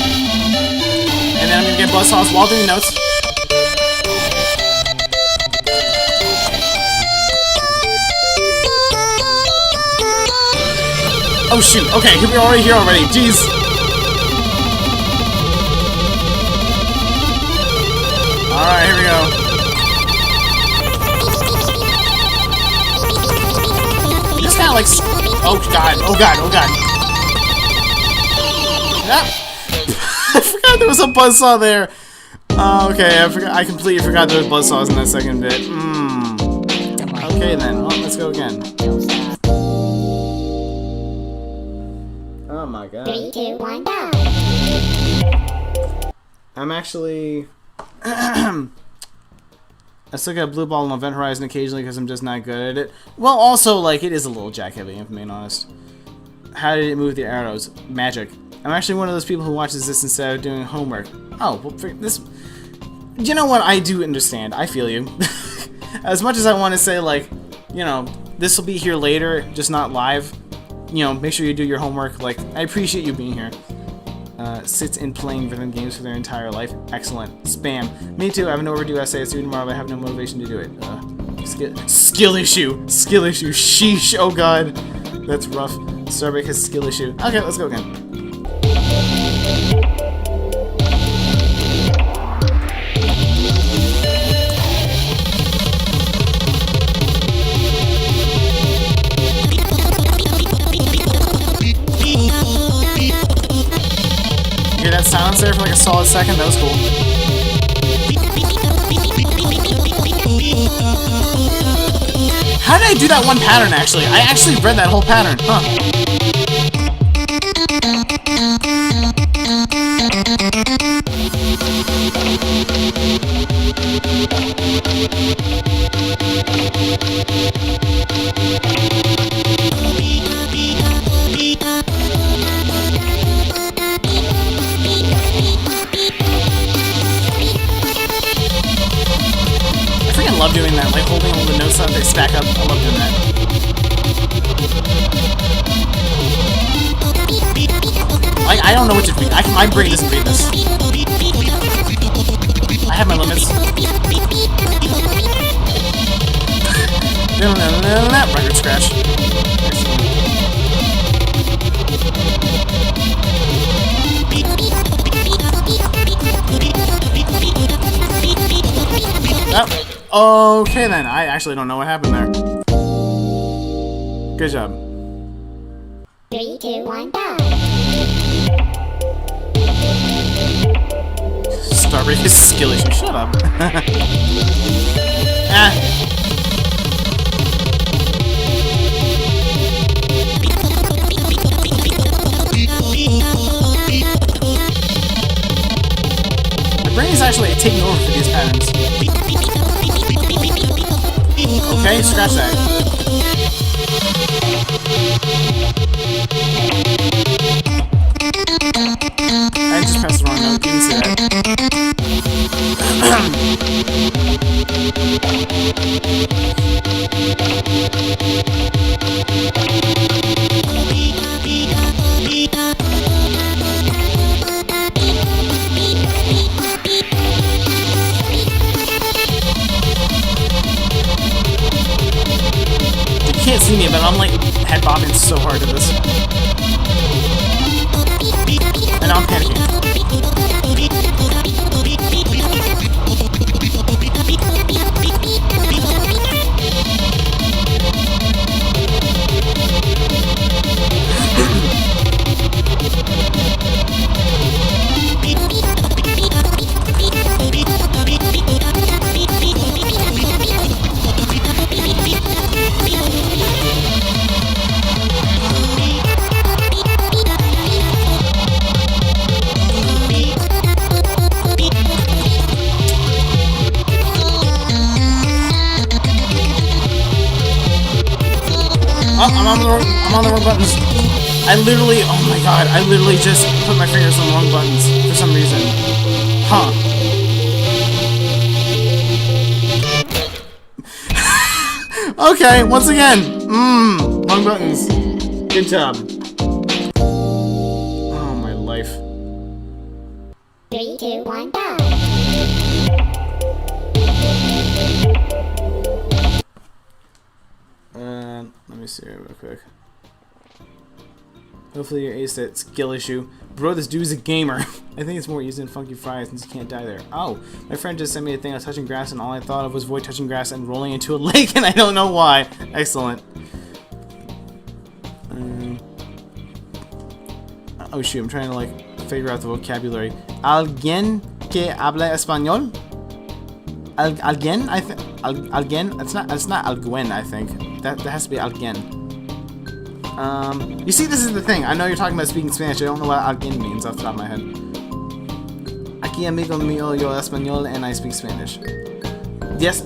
And then I'm gonna get buzzsaws while doing notes. Oh shoot! Okay, we're already here already. Jeez. Alright, here we go. Just kinda like. Oh god, oh god, oh god. Ah. I forgot there was a buzzsaw there. Okay, I completely forgot there was buzzsaws in that second bit. Okay then, well, let's go again. Oh my god. 3, 2, 1, go! I'm actually. I still got blue ball on Event Horizon occasionally because I'm just not good at it. Well, also, like, it is a little jack heavy, if I'm being honest. How did it move the arrows? Magic. I'm actually one of those people who watches this instead of doing homework. Oh, well, this. You know what? I do understand. I feel you. As much as I want to say, like, you know, this will be here later, just not live. You know, make sure you do your homework. Like, I appreciate you being here. Sits in playing rhythm games for their entire life. Excellent. Spam. Me too. I have an overdue essay it's due tomorrow, but I have no motivation to do it. Skill issue. Skill issue. Sheesh. Oh god. That's rough. Starbreak has skill issue. Okay, let's go again. Hear that silence there for like a solid second? That was cool. How did I do that one pattern, actually? I actually read that whole pattern. Huh. I love doing that, like holding all the notes up, they stack up. I love doing that. Like, I don't know what to read. My brain doesn't read this. I have my limits. Record scratch. Oh, okay then. I actually don't know what happened there. Good job. 3, 2, 1, go! Starbreak is skill issue. Shut up. Ah. My brain is actually taking over for these patterns. Okay, scratch that. I just pressed the wrong note. Didn't see that. You can't see me, but I'm like head bobbing so hard to this. And now I'm panicking. Oh, I'm on the wrong buttons. I literally, oh my god, I literally just put my fingers on the wrong buttons for some reason. Huh. Okay, once again. Wrong buttons. Good job. Oh, my life. 3, 2, 1, go! Let me see real quick. Hopefully you aced that skill issue. Bro, this dude's a gamer. I think it's more easy than Funky Fries since you can't die there. Oh, my friend just sent me a thing of touching grass and all I thought of was Void touching grass and rolling into a lake and I don't know why. Excellent. Oh shoot, I'm trying to like figure out the vocabulary. ¿Alguien que habla español? ¿Alguien? I think. ¿Alguien? It's not alguien, I think. That has to be alguien. You see, this is the thing. I know you're talking about speaking Spanish. I don't know what alguien means off the top of my head. Aquí amigo mío, yo español, and I speak Spanish. Yes,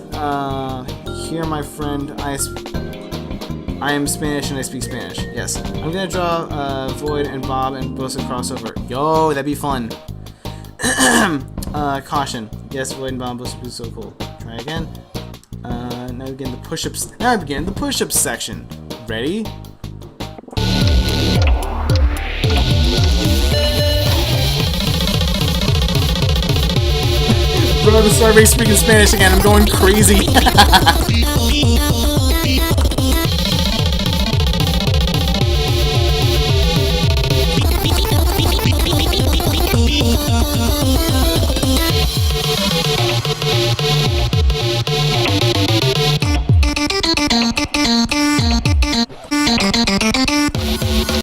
here my friend, I am Spanish and I speak Spanish. Yes. I'm gonna draw Void and Bob and Bosa crossover. Yo, that'd be fun. Caution. Yes, Void and Bob would be so cool. Try again. Now we begin the push-ups. Now I begin the push-ups section. Ready? Bro, the Starbreak speaking Spanish again. I'm going crazy.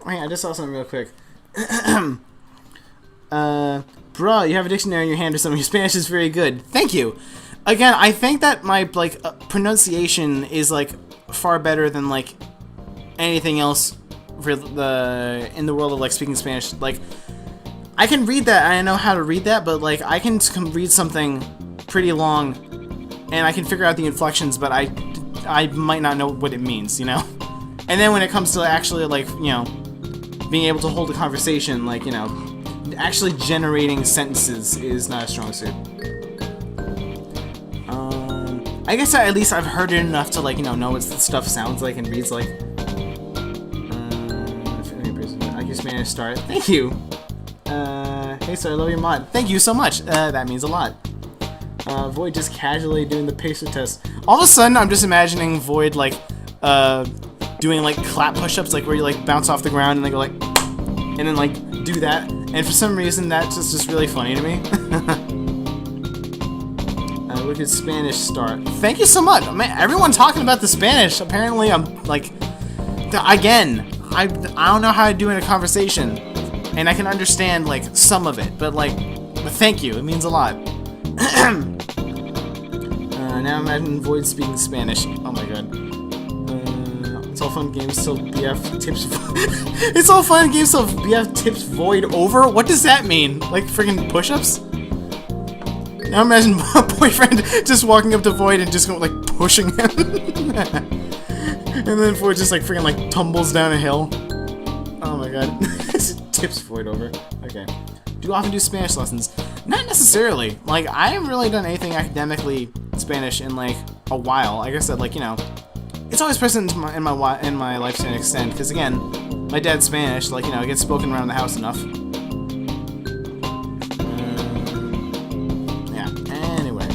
Wait, I just saw something real quick. Bro, you have a dictionary in your hand or something. Your Spanish is very good. Thank you. Again, I think that my like pronunciation is like far better than like anything else for the in the world of like speaking Spanish. Like, I can read that. I know how to read that, but like I can read something pretty long, and I can figure out the inflections, but I might not know what it means, you know. And then when it comes to actually like, you know, being able to hold a conversation, like, you know, actually generating sentences is not a strong suit. I guess at least I've heard it enough to like, you know what the stuff sounds like and reads like. I guess Spanish start. Thank you. Hey, sir, I love your mod. Thank you so much. That means a lot. Void just casually doing the pacer test. All of a sudden, I'm just imagining Void like doing like clap push-ups, like where you like bounce off the ground and they go like, and then like do that. And for some reason, that's just really funny to me. Look at Spanish start. Thank you so much. Man, everyone talking about the Spanish. Apparently, I'm like, again, I don't know how to do in a conversation, and I can understand like some of it, but like But thank you, it means a lot. Now imagine Void speaking Spanish. Oh my god. It's all fun games till BF tips. It's all fun games till BF tips Void over? What does that mean? Like friggin' push-ups? Now imagine a boyfriend just walking up to Void and just going like pushing him. And then Void just like friggin' like tumbles down a hill. Oh my god. Tips Void over. Okay. Do you often do Spanish lessons? Not necessarily. Like, I haven't really done anything academically Spanish in like a while. Like I said, like, you know, it's always present in my life to an extent. Because again, my dad's Spanish. Like, you know, it gets spoken around the house enough. Yeah. Anyway.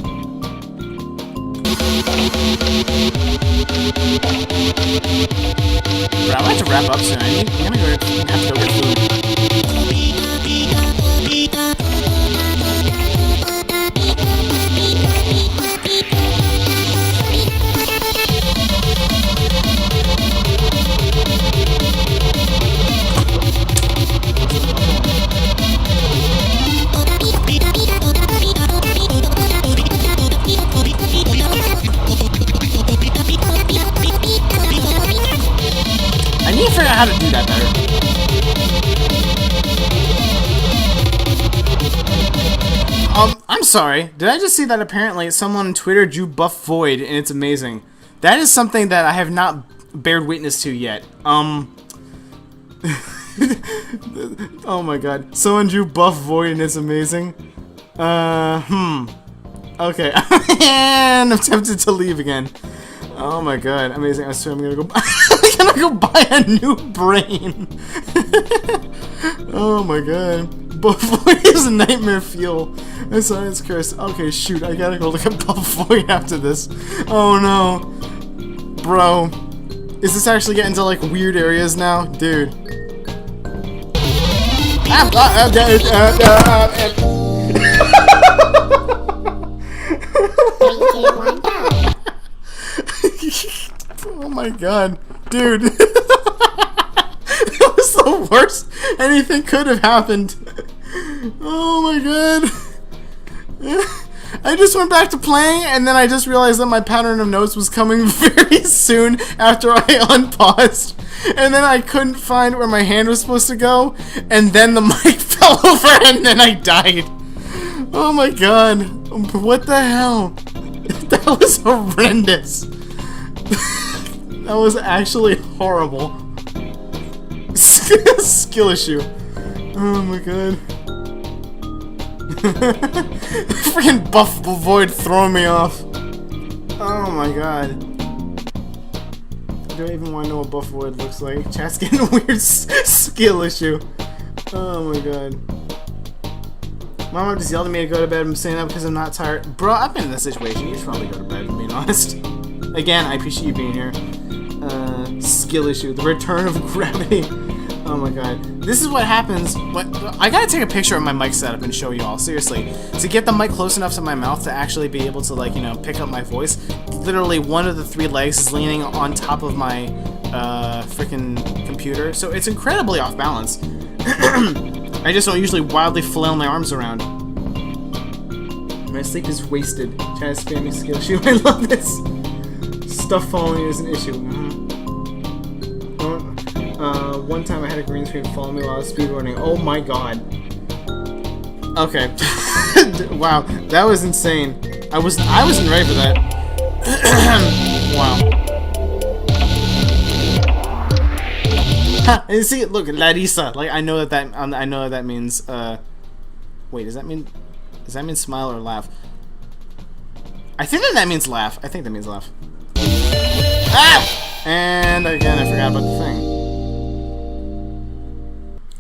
But I'd like to wrap up soon. I'm gonna have to go get food. I need to figure out how to do that better. I'm sorry. Did I just see that apparently someone on Twitter drew Buff Void and it's amazing? That is something that I have not bared witness to yet. Oh my god. Someone drew Buff Void and it's amazing. Okay. And I'm tempted to leave again. Oh my god, amazing. I swear I'm gonna go I'm gonna go buy a new brain. Oh my god. Buff Void is a nightmare fuel. I'm sorry, it's cursed. Okay, shoot, I gotta go look at Buff Void after this. Oh no. Bro. Is this actually getting to like weird areas now? Dude. Oh my god, dude. That was the worst anything could have happened. Oh my god. I just went back to playing and then I just realized that my pattern of notes was coming very soon after I unpaused. And then I couldn't find where my hand was supposed to go. And then the mic fell over and then I died. Oh my god. What the hell? That was horrendous. That was actually horrible. Skill issue. Oh my god. Freaking Buff Void throwing me off. Oh my god. Do I even want to know what Buff Void looks like? Chat's getting a weird skill issue. Oh my god. Mama just yelled at me to go to bed. I'm staying up because I'm not tired. Bro, I've been in this situation. You should probably go to bed, if I'm being honest. Again, I appreciate you being here. Skill issue. The return of gravity. Oh my god. This is what happens. I gotta take a picture of my mic setup and show you all. Seriously. To get the mic close enough to my mouth to actually be able to, like, you know, pick up my voice, literally one of the three legs is leaning on top of my freaking computer. So it's incredibly off balance. I just don't usually wildly flail my arms around. My sleep is wasted. Try to spamming skill issue. I love this. Stuff following is an issue. One time I had a green screen follow me while I was speedrunning. Oh my god. Okay. Wow, that was insane. I wasn't ready for that. Wow. Ha! And see, look, Larissa. Like I know that means. Wait, does that mean smile or laugh? I think that means laugh. I think that means laugh. Ah! And again, I forgot about the thing.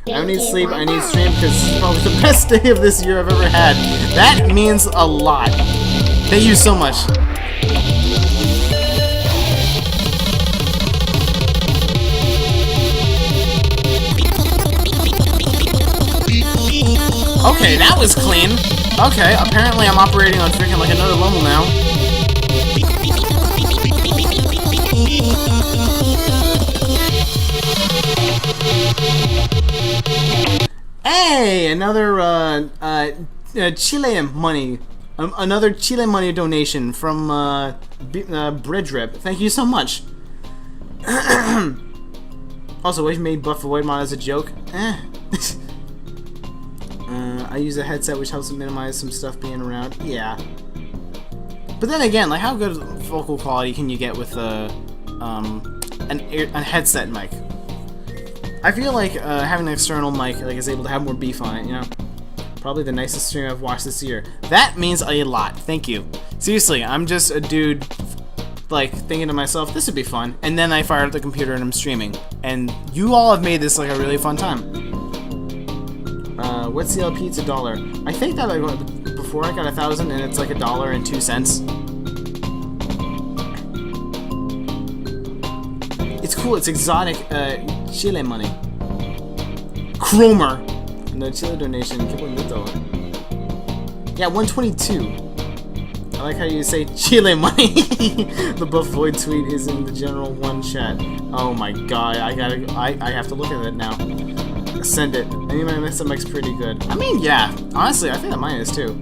I don't need sleep, I need stream because this is probably the best day of this year I've ever had. That means a lot. Thank you so much. Okay, that was clean. Okay, apparently I'm operating on freaking like another level now. Hey, another Chilean money. Another Chile money donation from Bridgerip. Thank you so much. Also, we've made Buff Voidmon as a joke. I use a headset which helps minimize some stuff being around. Yeah. But then again, like, how good vocal quality can you get with a headset mic? I feel like having an external mic like is able to have more beef on it, you know? Probably the nicest stream I've watched this year. That means a lot. Thank you. Seriously, I'm just a dude, like, thinking to myself, this would be fun. And then I fire up the computer and I'm streaming. And you all have made this, like, a really fun time. What's the LP? It's $1. I think that, like, before I got 1,000 and it's like $1.02. It's cool. It's exotic Chile money. Cromer. No Chile donation. Yeah, 122. I like how you say Chile money. The Buff Void tweet is in the general one chat. Oh my god, I have to look at it now. Send it. Anyway, this mic's pretty good. I mean, yeah. Honestly, I think that mine is too.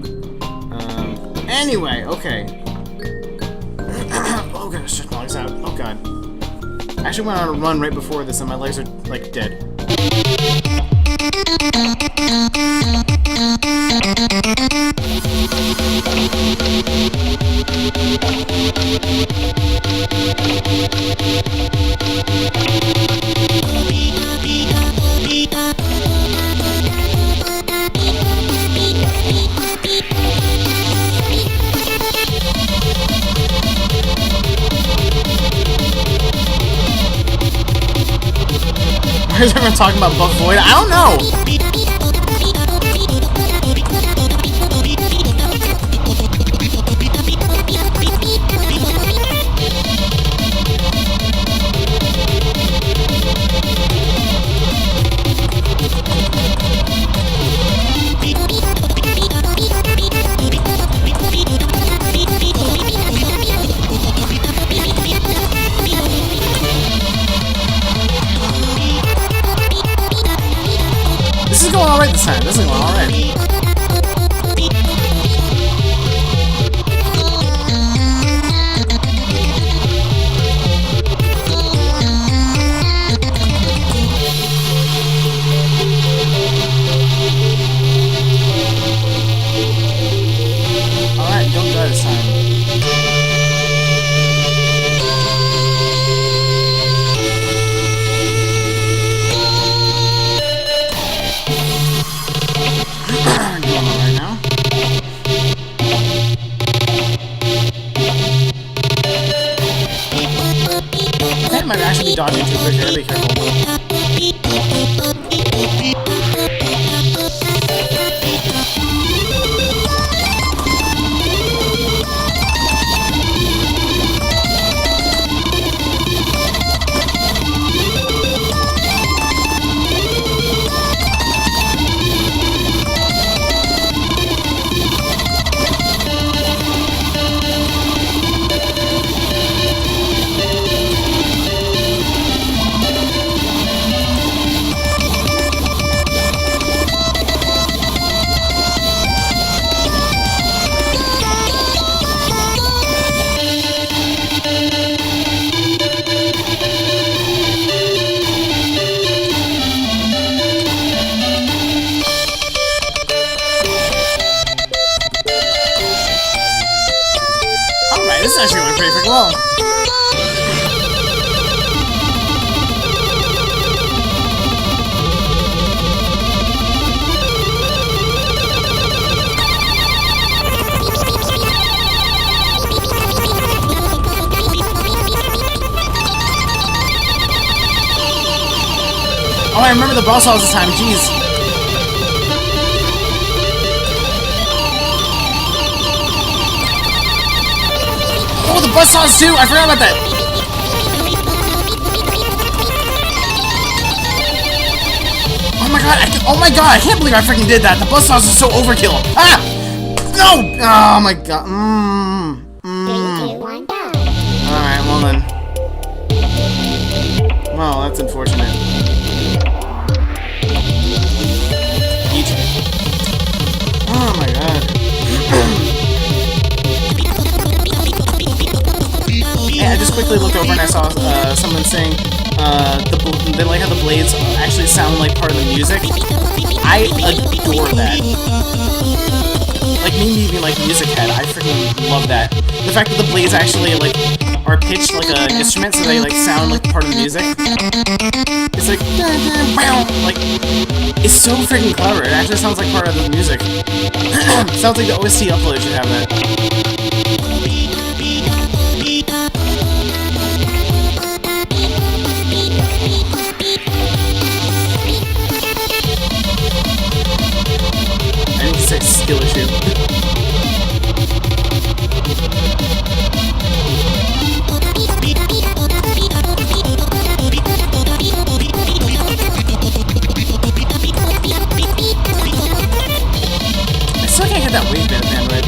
Anyway, okay. Oh god, shit, my legs out. Oh god. I actually went on a run right before this and my legs are, like, dead. Why is everyone talking about Buff Void? I don't know! This is going alright this time. This is going alright. Alright, don't die this time. That might actually be dodging too quick. Gotta be careful. This is actually going pretty freaking well. Oh, I remember the boss all this time. Jeez. Oh, the buzzsaws too! I forgot about that! Oh my god, I can't believe I freaking did that! The buzzsaws are so overkill! Ah! No! Oh my god. 3, 2, 1, go. Alright, well then. Well, that's unfortunate. Eat. Oh my god. quickly looked over and I saw someone saying they like how the blades actually sound like part of the music. I adore that. Like me being like music head, I freaking love that. The fact that the blades actually like are pitched like an instrument, so they like sound like part of the music. It's like it's so freaking clever. It actually sounds like part of the music. Sounds like the OST upload should have that. I think it's a skill issue. I still can't get that wave band right.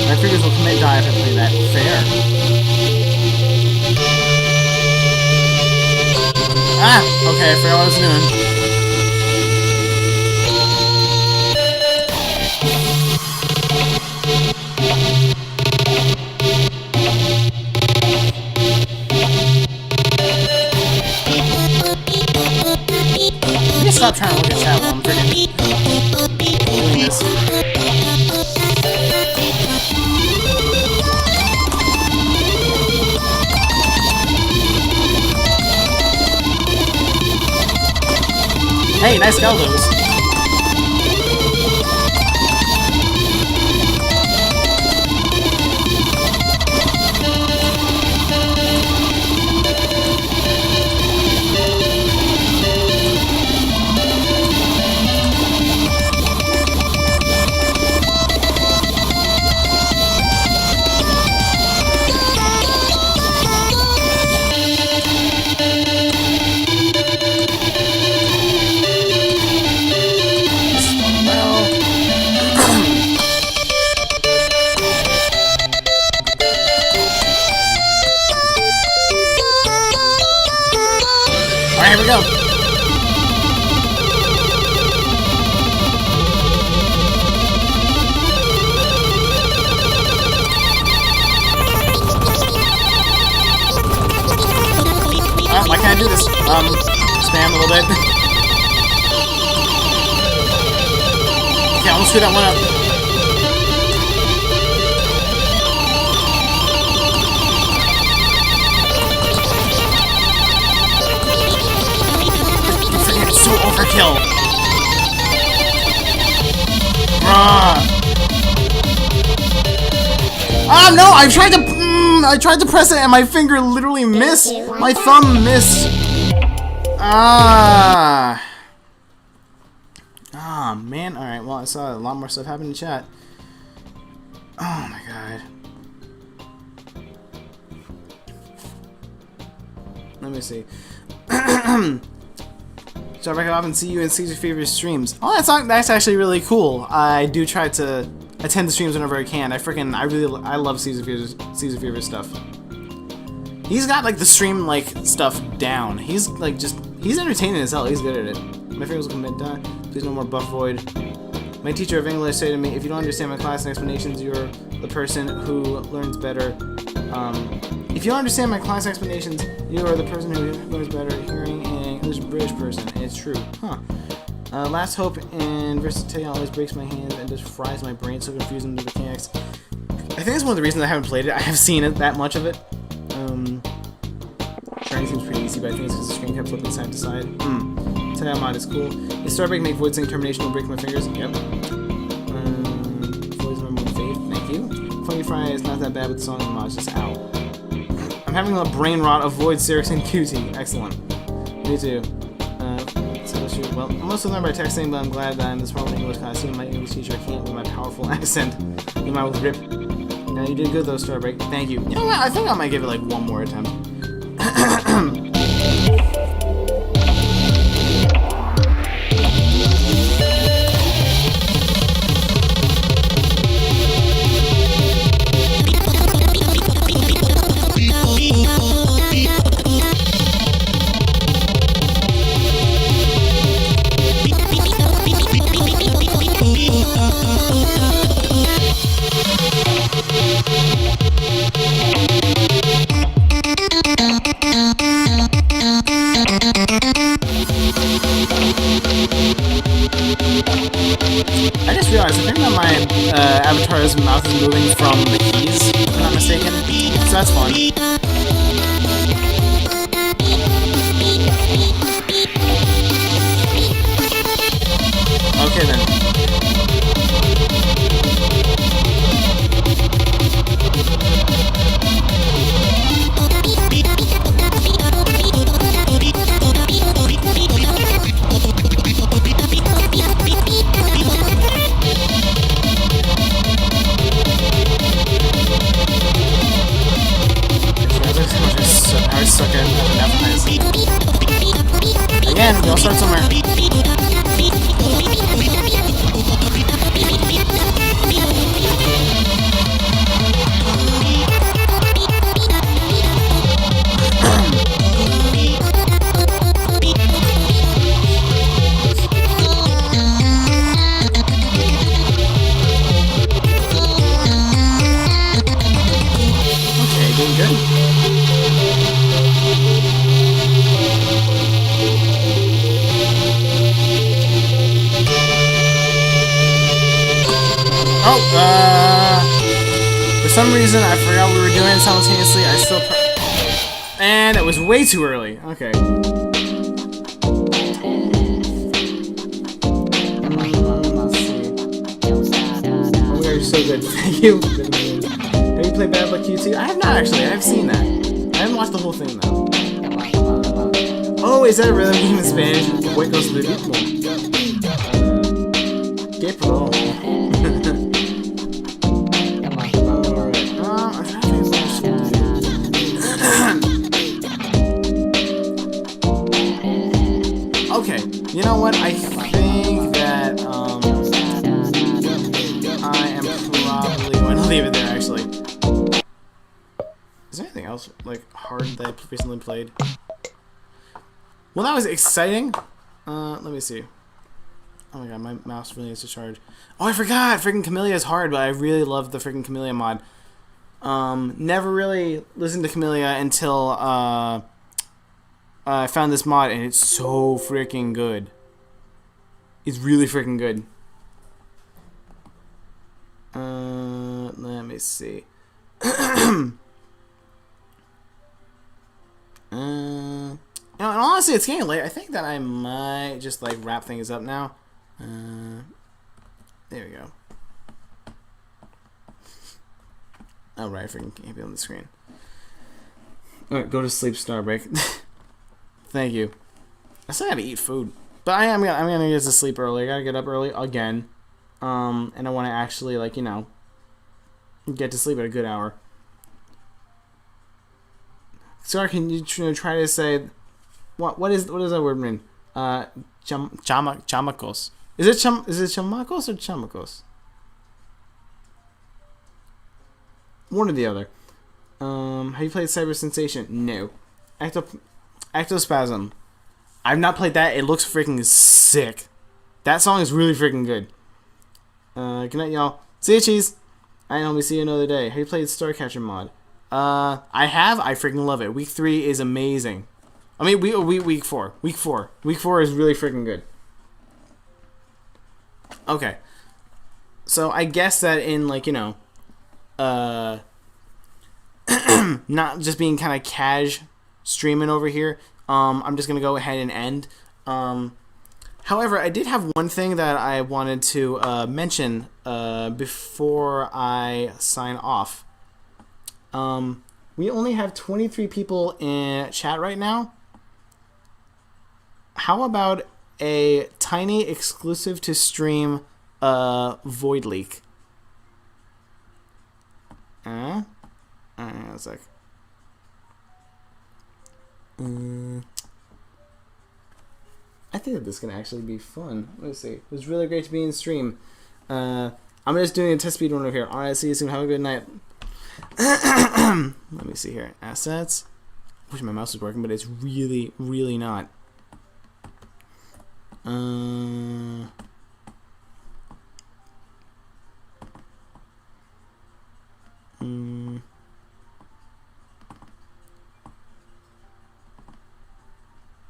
My fingers will commit die if I play that. Fair. Ah! Okay, I forgot what I was doing. You can stop trying to look at chat while I'm freaking doing this. Hey, nice Galdos. Alright, here we go. Why can't I do this? Spam a little bit. Okay, I'll screw that one up. So overkill. Ah, no! I tried to press it and my finger literally missed. My thumb missed. Ah, man. All right. Well, I saw a lot more stuff happen in chat. Oh my god. Let me see. So I often see you in Caesar Fever streams. Oh, that's actually really cool. I do try to attend the streams whenever I can. I love Caesar Fever stuff. He's got like the stream like stuff down. He's like he's entertaining as hell. He's good at it. My fingers will commit die. Please no more buff void. My teacher of English said to me, if you don't understand my class and explanations, you're the person who learns better. If you don't understand my class explanations, you are the person who learns better hearing an English British person. And it's true. Huh. Last hope and versatility always breaks my hands and just fries my brain, so confusing the mechanics. I think that's one of the reasons I haven't played it. I have seen it, that much of it. Trying seems pretty easy, but I think it's because the screen kept flipping side to side. Tail mod is cool. Is Starbreak make Void Sync Termination will break my fingers? Yep. Void's my more faith. Thank you. Funny Fry is not that bad with the song and mods, just out. I'm having a brain rot of Void, Sirix, and QT. Excellent. Me too. So Well, I'm mostly learned by texting, but I'm glad that in this formal English class, seeing my English teacher can't with my powerful accent. You might with rip. Now you did good though, Starbreak. Thank you. You know what? I think I might give it like one more attempt. I just realized, I think that my avatar's mouth is moving from the keys, if I'm not mistaken. So that's fun. Okay then. I suck at advertising. Again, we all start somewhere. Okay, doing good. For some reason, I forgot we were doing it simultaneously. I still and it was way too early. Okay. Let's see. Oh, we are so good. Thank you. Have you played Bad Luck Q2? I have not actually. I've seen that. I haven't watched the whole thing though. Oh, is that a rhythm game in Spanish? What goes to the ritmo? Que pro. Okay, you know what? I think that I am probably going to leave it there. Actually, is there anything else like hard that I recently played? Well, that was exciting. Let me see. Oh my god, my mouse really needs to charge. Oh, I forgot! Freaking Camellia is hard, but I really love the freaking Camellia mod. Never really listened to Camellia until I found this mod, and it's so freaking good. It's really freaking good. Let me see. You know, and honestly, it's getting late. I think that I might just like wrap things up now. There we go. Oh right, I freaking can't be on the screen. Alright, go to sleep, Starbreak. Thank you. I still gotta eat food, but I'm gonna get to sleep early. I gotta get up early again, and I want to actually like get to sleep at a good hour. Sorry, can you try to say what does that word mean? Chamacos. Is it chamacos or chamacos? One or the other. Have you played Cyber Sensation? No. Ectospasm. I've not played that. It looks freaking sick. That song is really freaking good. Good night, y'all. See ya, cheese. I know. We see you another day. Have you played Starcatcher mod? I have. I freaking love it. Week 3 is amazing. I mean, week 4. Week 4 is really freaking good. Okay. So I guess that in like not just being kind of cash streaming over here, I'm just gonna go ahead and end. However, I did have one thing that I wanted to mention before I sign off. We only have 23 people in chat right now. How about a tiny exclusive to stream void leak. One sec. I think that this can actually be fun. Let's see. It was really great to be in stream. I'm just doing a test speed run over here. Alright, see you soon. Have a good night. Let me see here. Assets. Wish my mouse was working, but it's really, really not.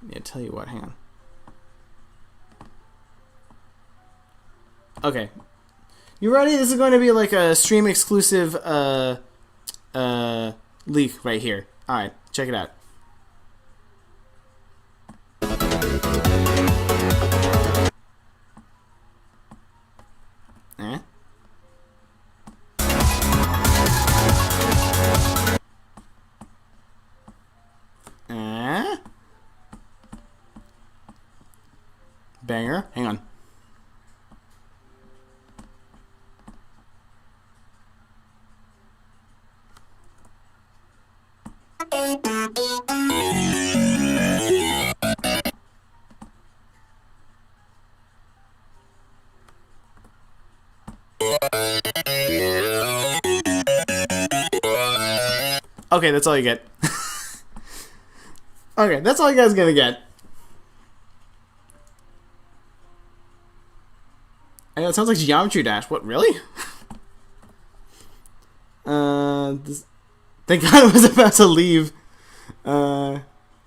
Yeah, tell you what, hang on. Okay. You ready? This is going to be like a stream exclusive leak right here. Alright, check it out. Banger. Hang on. Okay, that's all you get. Okay, that's all you guys gonna get. I know, it sounds like Geometry Dash. What, really? Thank God I was about to leave.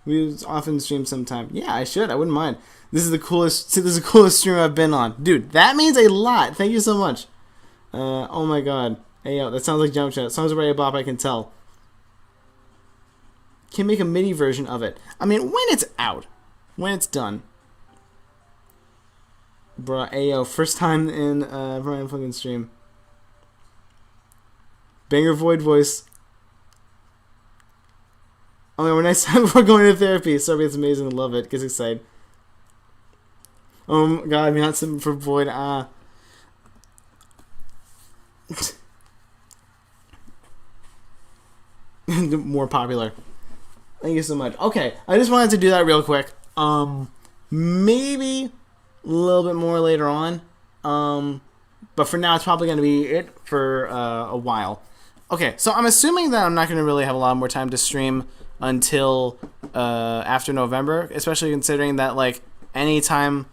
We often stream sometime. Yeah, I should. I wouldn't mind. This is the coolest stream I've been on. Dude, that means a lot. Thank you so much. Oh my God. Hey, yo, that sounds like Geometry Dash. Sounds already a bop, I can tell. Can make a MIDI version of it. I mean, when it's out. When it's done. Bruh, ayo, first time in Brian fucking stream. Banger Void voice. Oh man, we're nice time before going to therapy. Sorry, it's amazing. Love it. Gets excited. Oh my God, I'm not sitting for Void. More popular. Thank you so much. Okay, I just wanted to do that real quick. Maybe a little bit more later on. But for now, it's probably going to be it for a while. Okay, so I'm assuming that I'm not going to really have a lot more time to stream until after November, especially considering that, like, anytime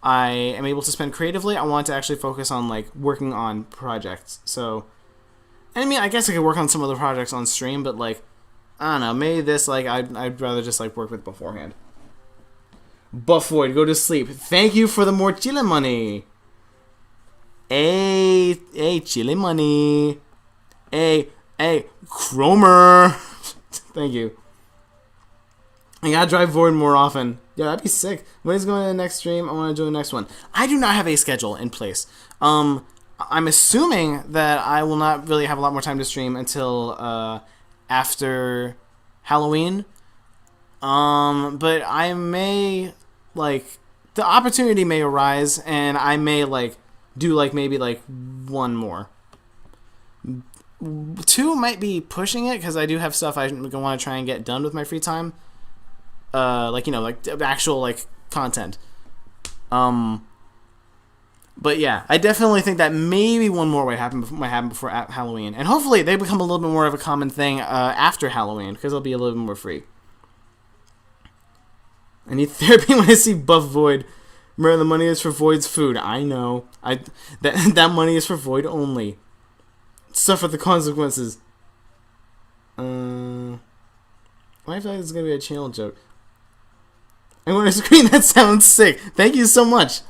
I am able to spend creatively, I want to actually focus on, like, working on projects. So, I mean, I guess I could work on some other projects on stream, but, like, I don't know, maybe this, like, I'd rather just, like, work with beforehand. Buff Void, go to sleep. Thank you for the more chile money. Hey, chile money. Hey, Cromer. Thank you. I gotta drive Void more often. Yeah, that'd be sick. When is going to the next stream? I want to join the next one. I do not have a schedule in place. I'm assuming that I will not really have a lot more time to stream until after Halloween. But I may, like, the opportunity may arise, and I may, like, do, like, maybe, like, one more. 2 might be pushing it, because I do have stuff I want to try and get done with my free time. Like, you know, like, actual, like, content. But yeah, I definitely think that maybe one more might happen before Halloween. And hopefully they become a little bit more of a common thing after Halloween, because they'll be a little bit more free. I need therapy when I see Buff Void. Remember, the money is for Void's food. I know. That money is for Void only. Suffer the consequences. Why do I feel like this is going to be a channel joke? I'm going to screen that sounds sick. Thank you so much.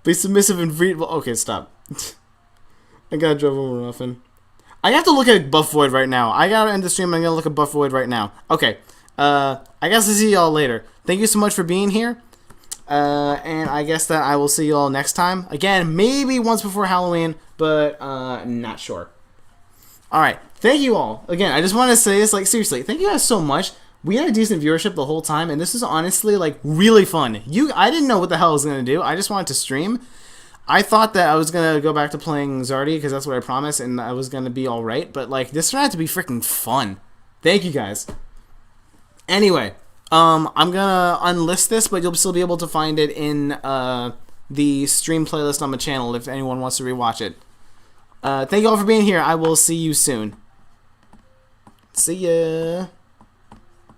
Be submissive and free. Well, okay, stop. I gotta drive over often. I have to look at Buff Void right now. I gotta end the stream. I'm gonna look at Buff Void right now. Okay. I guess I'll see y'all later. Thank you so much for being here. And I guess that I will see y'all next time. Again, maybe once before Halloween, but not sure. Alright. Thank you all. Again, I just want to say this, like, seriously, thank you guys so much. We had a decent viewership the whole time, and this is honestly like really fun. I didn't know what the hell I was gonna do. I just wanted to stream. I thought that I was gonna go back to playing Zardy because that's what I promised, and I was gonna be all right. But like this turned out to be freaking fun. Thank you guys. Anyway, I'm gonna unlist this, but you'll still be able to find it in the stream playlist on the channel if anyone wants to rewatch it. Thank you all for being here. I will see you soon. See ya.